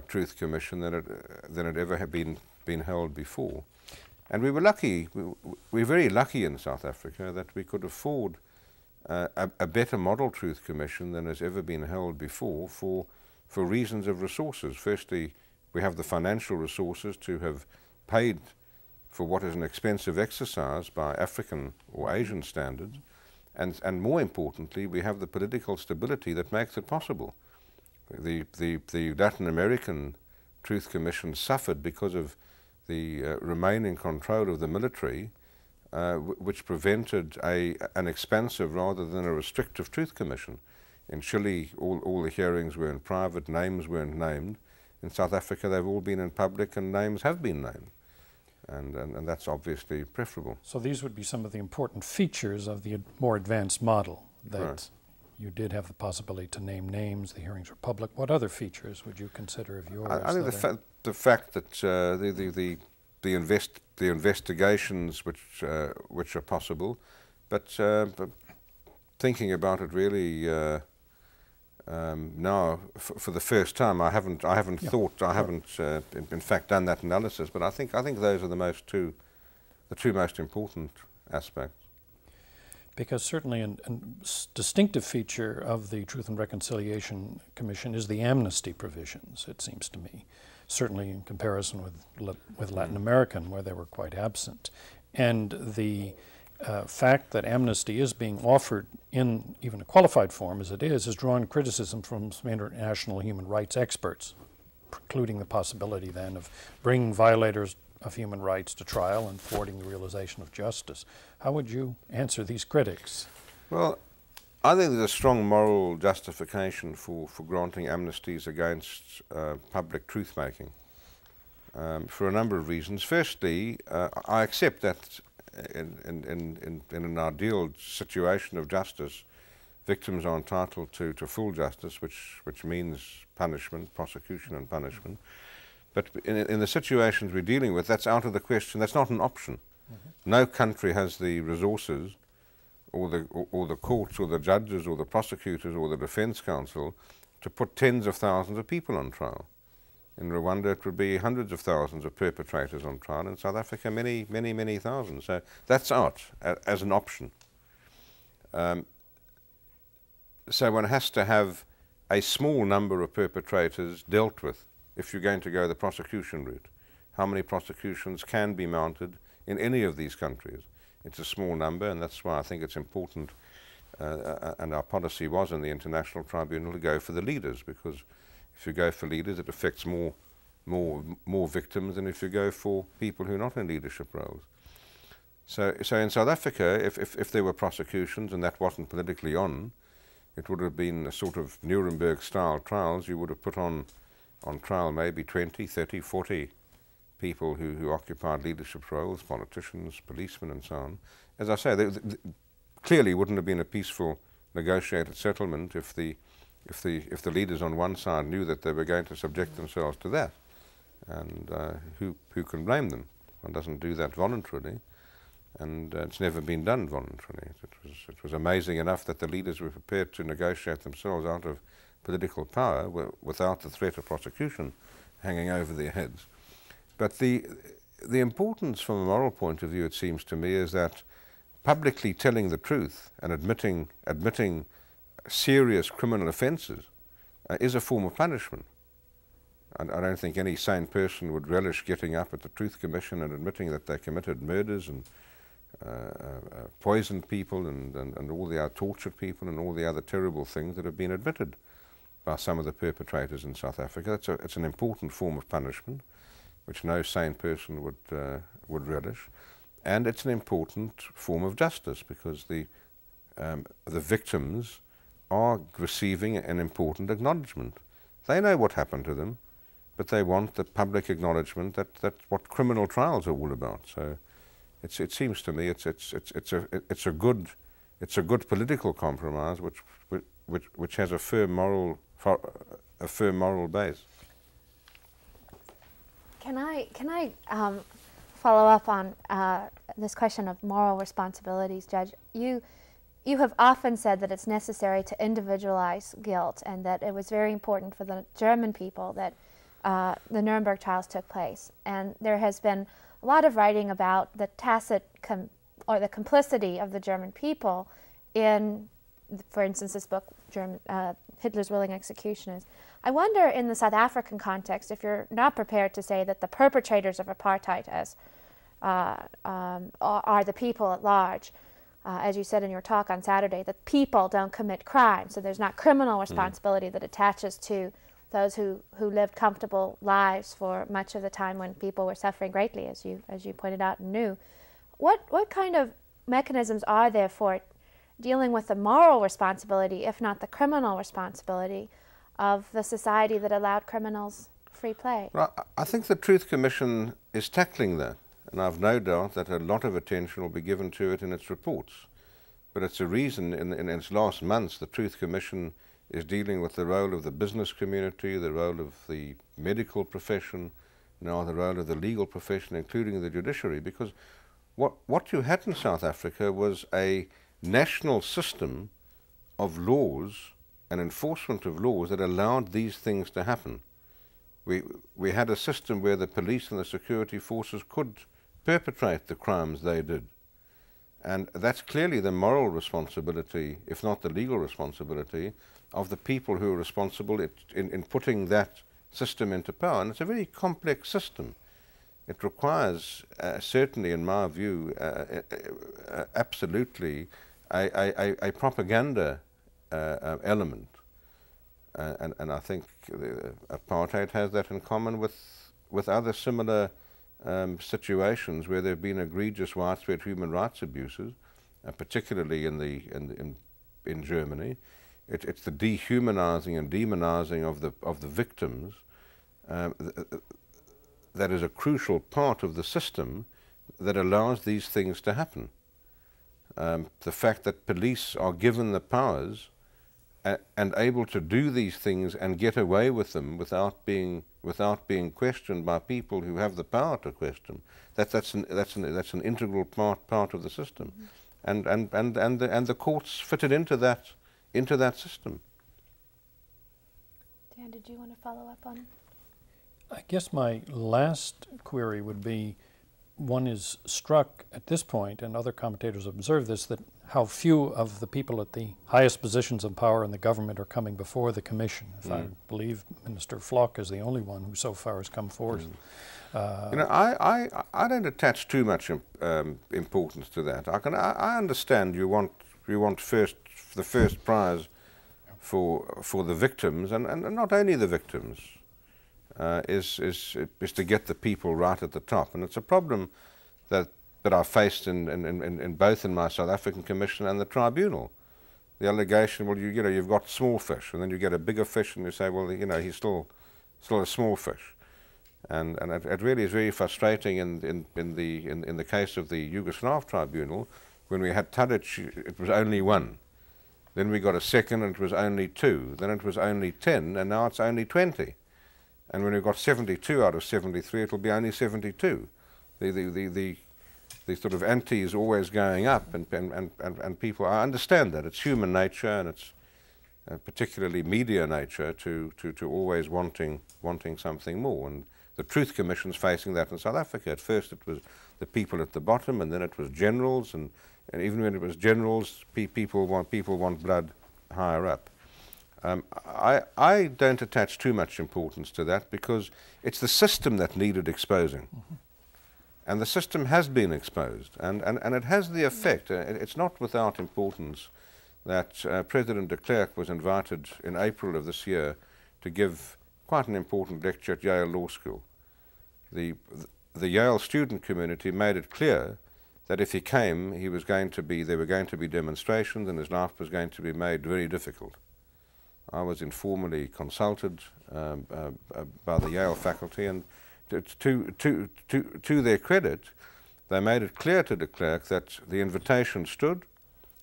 Truth Commission than it ever had been held before. And we were lucky. We're very lucky in South Africa that we could afford a better model Truth Commission than has ever been held before for reasons of resources. Firstly, we have the financial resources to have paid for what is an expensive exercise by African or Asian standards, and more importantly, we have the political stability that makes it possible. The Latin American Truth Commission suffered because of the remaining control of the military, which prevented an expansive rather than a restrictive Truth Commission. In Chile, all the hearings were in private, names weren't named. In South Africa, they've all been in public and names have been named. And that's obviously preferable. So these would be some of the important features of the more advanced model, that right. You did have the possibility to name names, the hearings were public. What other features would you consider of yours? I think the fact that the investigations which are possible, but thinking about it really now for the first time, I haven't in fact done that analysis, but I think those are the two most important aspects. Because certainly a distinctive feature of the Truth and Reconciliation Commission is the amnesty provisions, it seems to me, certainly in comparison with Latin American, where they were quite absent. And the fact that amnesty is being offered in even a qualified form as it is drawing criticism from some international human rights experts, precluding the possibility then of bringing violators of human rights to trial and thwarting the realization of justice. How would you answer these critics? Well, I think there's a strong moral justification for granting amnesties against public truth-making for a number of reasons. Firstly, I accept that in an ideal situation of justice, victims are entitled to full justice, which means punishment, prosecution and punishment. But in the situations we're dealing with, that's out of the question. That's not an option. Mm-hmm. No country has the resources, or the courts, or the judges, or the prosecutors, or the defense counsel, to put tens of thousands of people on trial. In Rwanda, it would be hundreds of thousands of perpetrators on trial. In South Africa, many, many, many thousands. So that's out as an option. So one has to have a small number of perpetrators dealt with if you're going to go the prosecution route. How many prosecutions can be mounted in any of these countries? It's a small number, and that's why I think it's important, and our policy was in the International Tribunal to go for the leaders, because if you go for leaders, it affects more victims than if you go for people who are not in leadership roles. So in South Africa, if there were prosecutions and that wasn't politically on, it would have been a sort of Nuremberg-style trials. You would have put on trial maybe 20, 30, 40 people who occupied leadership roles, politicians, policemen and so on. As I say, clearly wouldn't have been a peaceful negotiated settlement if the leaders on one side knew that they were going to subject themselves to that. And who can blame them? One doesn't do that voluntarily. And it's never been done voluntarily. It was amazing enough that the leaders were prepared to negotiate themselves out of political power without the threat of prosecution hanging over their heads. But the importance from a moral point of view, it seems to me, is that publicly telling the truth and admitting serious criminal offences is a form of punishment. I don't think any sane person would relish getting up at the Truth Commission and admitting that they committed murders and poisoned people and all the other tortured people and all the other terrible things that have been admitted by some of the perpetrators in South Africa. It's an important form of punishment, which no sane person would relish, and it's an important form of justice because the victims are receiving an important acknowledgement. They know what happened to them, but they want the public acknowledgement that what criminal trials are all about. So it seems to me it's a good political compromise which has a firm moral base. Can I follow up on this question of moral responsibilities, Judge? You have often said that it's necessary to individualize guilt, and that it was very important for the German people that the Nuremberg trials took place. And there has been a lot of writing about the tacit or the complicity of the German people in, for instance, this book, Hitler's Willing Executioners. I wonder, in the South African context, if you're not prepared to say that the perpetrators of apartheid are the people at large. As you said in your talk on Saturday, that people don't commit crime, so there's not criminal responsibility that attaches to those who lived comfortable lives for much of the time when people were suffering greatly, as you pointed out and knew. What kind of mechanisms are there for dealing with the moral responsibility, if not the criminal responsibility, of the society that allowed criminals free play? Well, I think the Truth Commission is tackling that, and I've no doubt that a lot of attention will be given to it in its reports. But it's a reason in its last months the Truth Commission is dealing with the role of the business community, the role of the medical profession, now the role of the legal profession, including the judiciary, because what you had in South Africa was a national system of laws and enforcement of laws that allowed these things to happen. We had a system where the police and the security forces could perpetrate the crimes they did. And that's clearly the moral responsibility, if not the legal responsibility, of the people who are responsible in putting that system into power. And it's a very complex system. It requires, certainly in my view, absolutely a propaganda element. And I think apartheid has that in common with other similar situations where there have been egregious widespread human rights abuses, particularly in Germany. It's the dehumanizing and demonizing of the victims that is a crucial part of the system that allows these things to happen. The fact that police are given the powers and able to do these things and get away with them without being questioned by people who have the power to question, that's an integral part of the system, and the courts fitted into that system. Dan, did you want to follow up on? I guess my last query would be, one is struck at this point, and other commentators observe this, that how few of the people at the highest positions of power in the government are coming before the commission. If I believe Minister Flock is the only one who so far has come forward. I don't attach too much importance to that. I understand you want the first prize for the victims, and not only the victims. Is to get the people right at the top, and it's a problem that I faced in both in my South African Commission and the tribunal. The allegation, well, you've got small fish, and then you get a bigger fish, and you say, well, he's still a small fish, and it really is very frustrating in the case of the Yugoslav tribunal. When we had Tadic, it was only 1. Then we got a second, and it was only 2. Then it was only 10, and now it's only 20. And when we've got 72 out of 73, it'll be only 72. The sort of ante is always going up, and people, I understand that. It's human nature, and it's particularly media nature to always wanting something more. And the Truth Commission's facing that in South Africa. At first it was the people at the bottom, and then it was generals, and even when it was generals, people want blood higher up. I don't attach too much importance to that, because it's the system that needed exposing. And the system has been exposed, and it has the effect. It's not without importance that President de Klerk was invited in April of this year to give quite an important lecture at Yale Law School. The Yale student community made it clear that if he came, there were going to be demonstrations, and his life was going to be made very difficult. I was informally consulted by the Yale faculty, and to their credit, they made it clear to de Klerk that the invitation stood.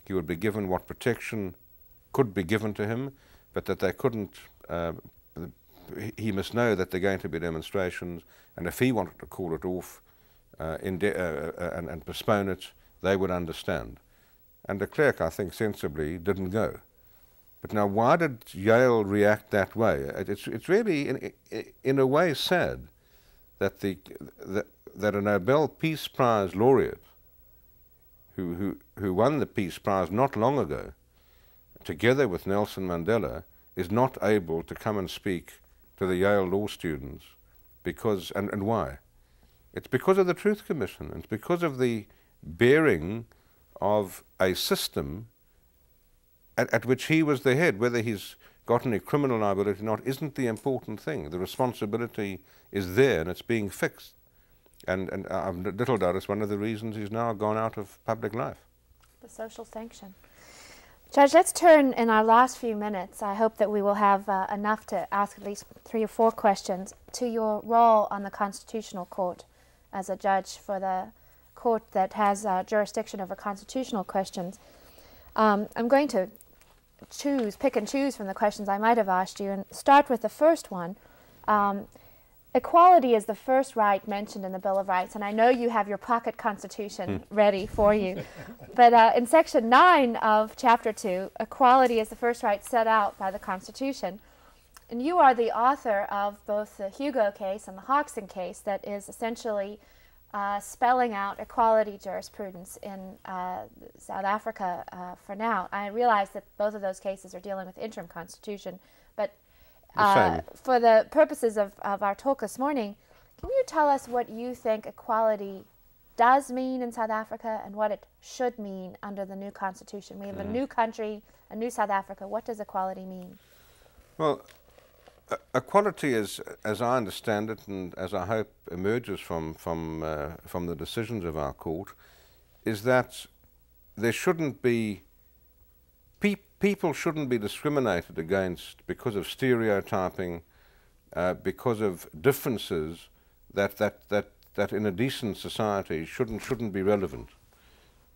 He would be given what protection could be given to him, but that they couldn't. He must know that there are going to be demonstrations, and if he wanted to call it off and postpone it, they would understand. And de Klerk, I think, sensibly didn't go. But now, why did Yale react that way? It's really, in a way, sad that that a Nobel Peace Prize laureate, who won the Peace Prize not long ago, together with Nelson Mandela, is not able to come and speak to the Yale law students, because and why? It's because of the Truth Commission. It's because of the bearing of a system at which he was the head. Whether he's got any criminal liability or not isn't the important thing. The responsibility is there, and it's being fixed. And I've little doubt it's one of the reasons he's now gone out of public life. The social sanction. Judge, let's turn in our last few minutes, I hope that we will have enough to ask at least 3 or 4 questions, to your role on the Constitutional Court as a judge for the court that has jurisdiction over constitutional questions. I'm going to pick and choose from the questions I might have asked you, and start with the first one. Equality is the first right mentioned in the Bill of Rights, and I know you have your pocket constitution ready for you. But in Section 9 of Chapter 2, equality is the first right set out by the Constitution. And you are the author of both the Hugo case and the Hodgson case that is essentially spelling out equality jurisprudence in South Africa for now. I realize that both of those cases are dealing with interim constitution, but for the purposes of our talk this morning, can you tell us what you think equality does mean in South Africa and what it should mean under the new constitution? We have a new country, a new South Africa. What does equality mean? Well, Equality is, as I understand it, and as I hope emerges from the decisions of our court, is that there shouldn't be people shouldn't be discriminated against because of stereotyping, because of differences that in a decent society shouldn't be relevant.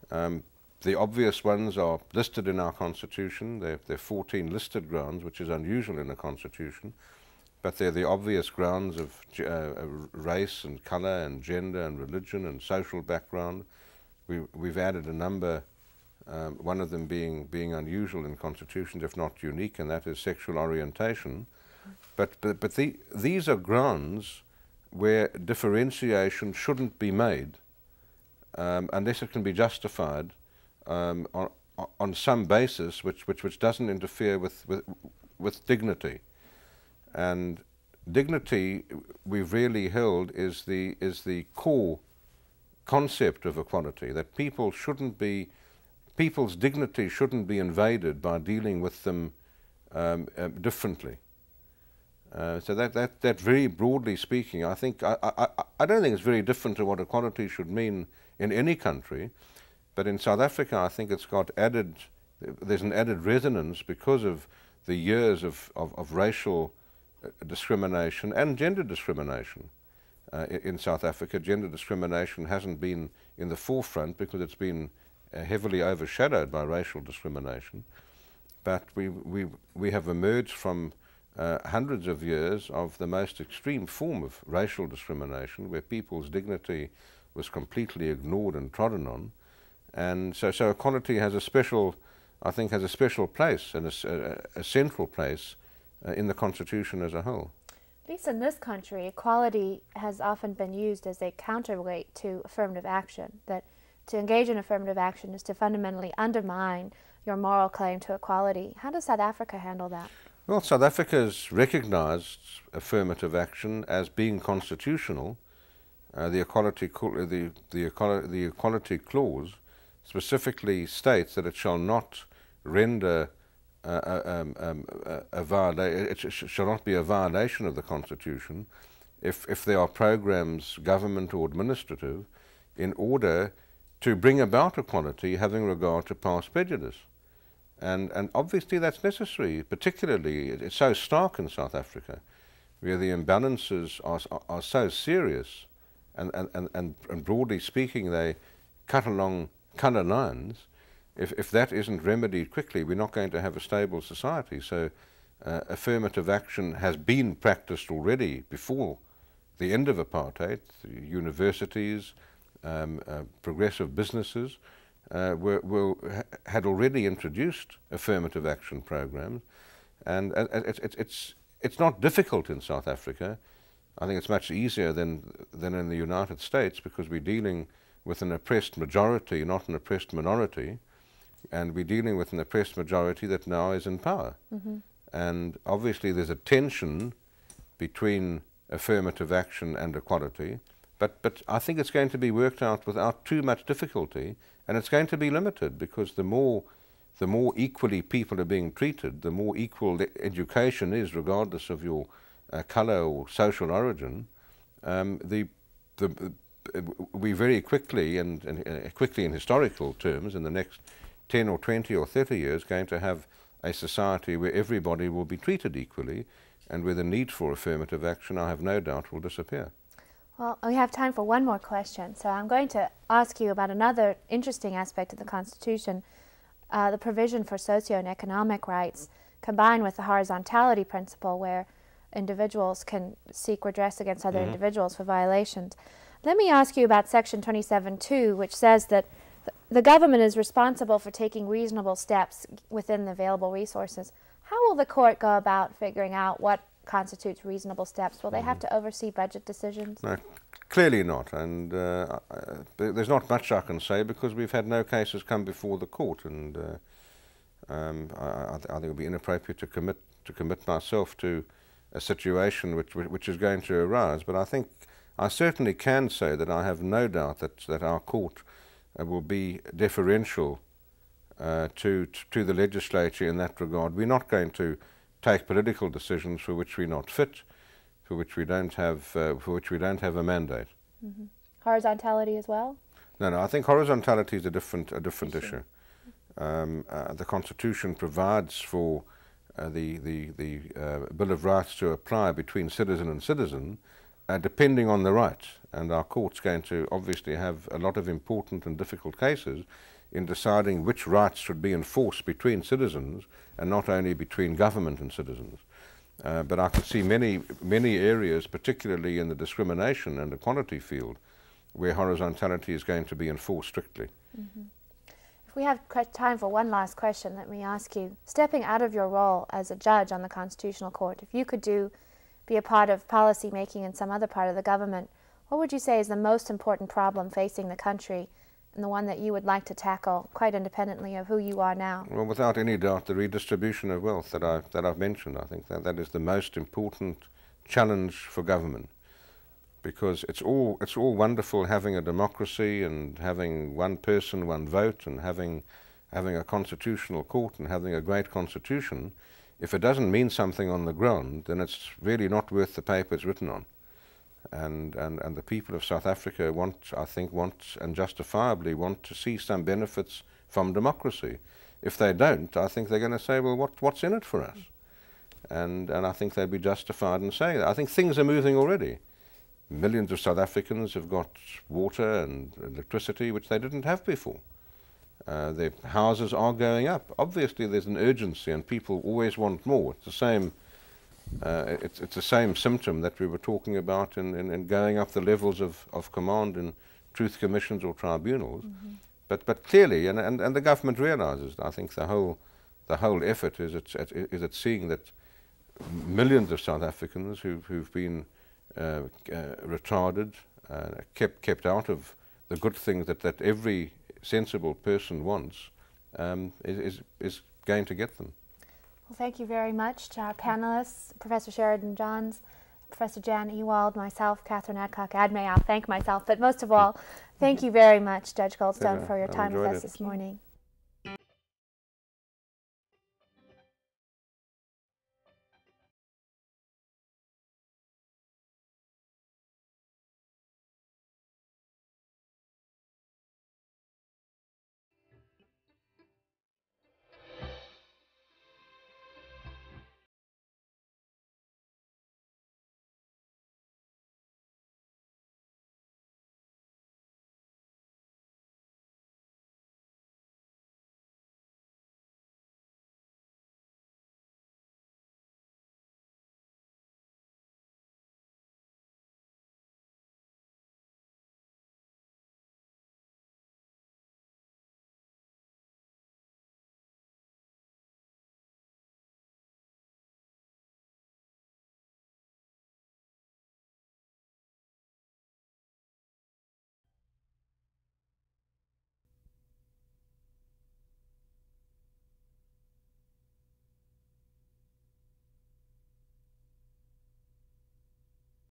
The obvious ones are listed in our Constitution. There are 14 listed grounds, which is unusual in a Constitution, but they're the obvious grounds of race and colour and gender and religion and social background. We've added a number, one of them being unusual in constitutions, if not unique, and that is sexual orientation. But these are grounds where differentiation shouldn't be made unless it can be justified on some basis which doesn't interfere with dignity. And dignity, we've really held, is the core concept of equality, that people's dignity shouldn't be invaded by dealing with them differently. So that very broadly speaking, I don't think it's very different to what equality should mean in any country, but in South Africa I think it's got there's an added resonance because of the years of racial discrimination and gender discrimination. In South Africa, gender discrimination hasn't been in the forefront because it's been heavily overshadowed by racial discrimination, but we have emerged from hundreds of years of the most extreme form of racial discrimination, where people's dignity was completely ignored and trodden on. And so equality has a special, I think, has a special place and a central place in the Constitution as a whole. At least in this country, equality has often been used as a counterweight to affirmative action, that to engage in affirmative action is to fundamentally undermine your moral claim to equality. How does South Africa handle that? Well, South Africa has recognized affirmative action as being constitutional. The equality clause specifically states that it shall not render it shall not be a violation of the Constitution if there are programs, government or administrative, in order to bring about equality having regard to past prejudice. And obviously that's necessary, particularly it's so stark in South Africa, where the imbalances are so serious and broadly speaking they cut along colour lines. If that isn't remedied quickly, we're not going to have a stable society. So affirmative action has been practiced already before the end of apartheid. Universities, progressive businesses had already introduced affirmative action programs, and it's not difficult in South Africa. I think it's much easier than in the United States, because we're dealing with an oppressed majority, not an oppressed minority. And we're dealing with an oppressed majority that now is in power. Mm-hmm. And obviously there's a tension between affirmative action and equality, but I think it's going to be worked out without too much difficulty, and it's going to be limited, because the more equally people are being treated, the more equal education is, regardless of your colour or social origin. We very quickly, and quickly in historical terms, in the next 10 or 20 or 30 years, going to have a society where everybody will be treated equally, and where the need for affirmative action, I have no doubt, will disappear. Well, we have time for one more question, so I'm going to ask you about another interesting aspect of the Constitution, the provision for socio and economic rights, combined with the horizontality principle, where individuals can seek redress against other individuals for violations. Let me ask you about Section 27.2, which says that the government is responsible for taking reasonable steps within the available resources. How will the court go about figuring out what constitutes reasonable steps? Will they have to oversee budget decisions? No, clearly not, and there's not much I can say, because we've had no cases come before the court, and I think it would be inappropriate to commit myself to a situation which is going to arise. But I think I certainly can say that I have no doubt that our court will be deferential to the legislature in that regard. We're not going to take political decisions for which we're not fit, for which we don't have a mandate. Mm-hmm. Horizontality as well? No, I think horizontality is a different issue. The Constitution provides for the Bill of Rights to apply between citizen and citizen, depending on the right. And our court's going to obviously have a lot of important and difficult cases in deciding which rights should be enforced between citizens and not only between government and citizens. But I could see many areas, particularly in the discrimination and equality field, where horizontality is going to be enforced strictly. Mm-hmm. If we have time for one last question, let me ask you, stepping out of your role as a judge on the Constitutional Court, if you could be a part of policy making in some other part of the government, what would you say is the most important problem facing the country and the one that you would like to tackle quite independently of who you are now? Well, without any doubt, the redistribution of wealth that I've mentioned. I think that is the most important challenge for government, because it's all wonderful having a democracy and having one person, one vote, and having a constitutional court and having a great constitution. If it doesn't mean something on the ground, then it's really not worth the paper it's written on. And the people of South Africa want and justifiably want to see some benefits from democracy. If they don't, I think they're going to say, well, what's in it for us? And I think they'd be justified in saying that. I think things are moving already. Millions of South Africans have got water and electricity which they didn't have before. Their houses are going up. Obviously there's an urgency and people always want more. It's the same it's the same symptom that we were talking about in going up the levels of command in truth commissions or tribunals. Mm-hmm. But clearly, and the government realizes, I think the whole effort is at seeing that millions of South Africans who've been retarded, kept out of the good things that every sensible person wants, is going to get them. Well, thank you very much to our panelists, Professor Sheridan Johns, Professor Jan Ewald, myself, Catherine Adcock. May I thank myself, but most of all, thank you very much, Judge Goldstone, for your time with us this morning.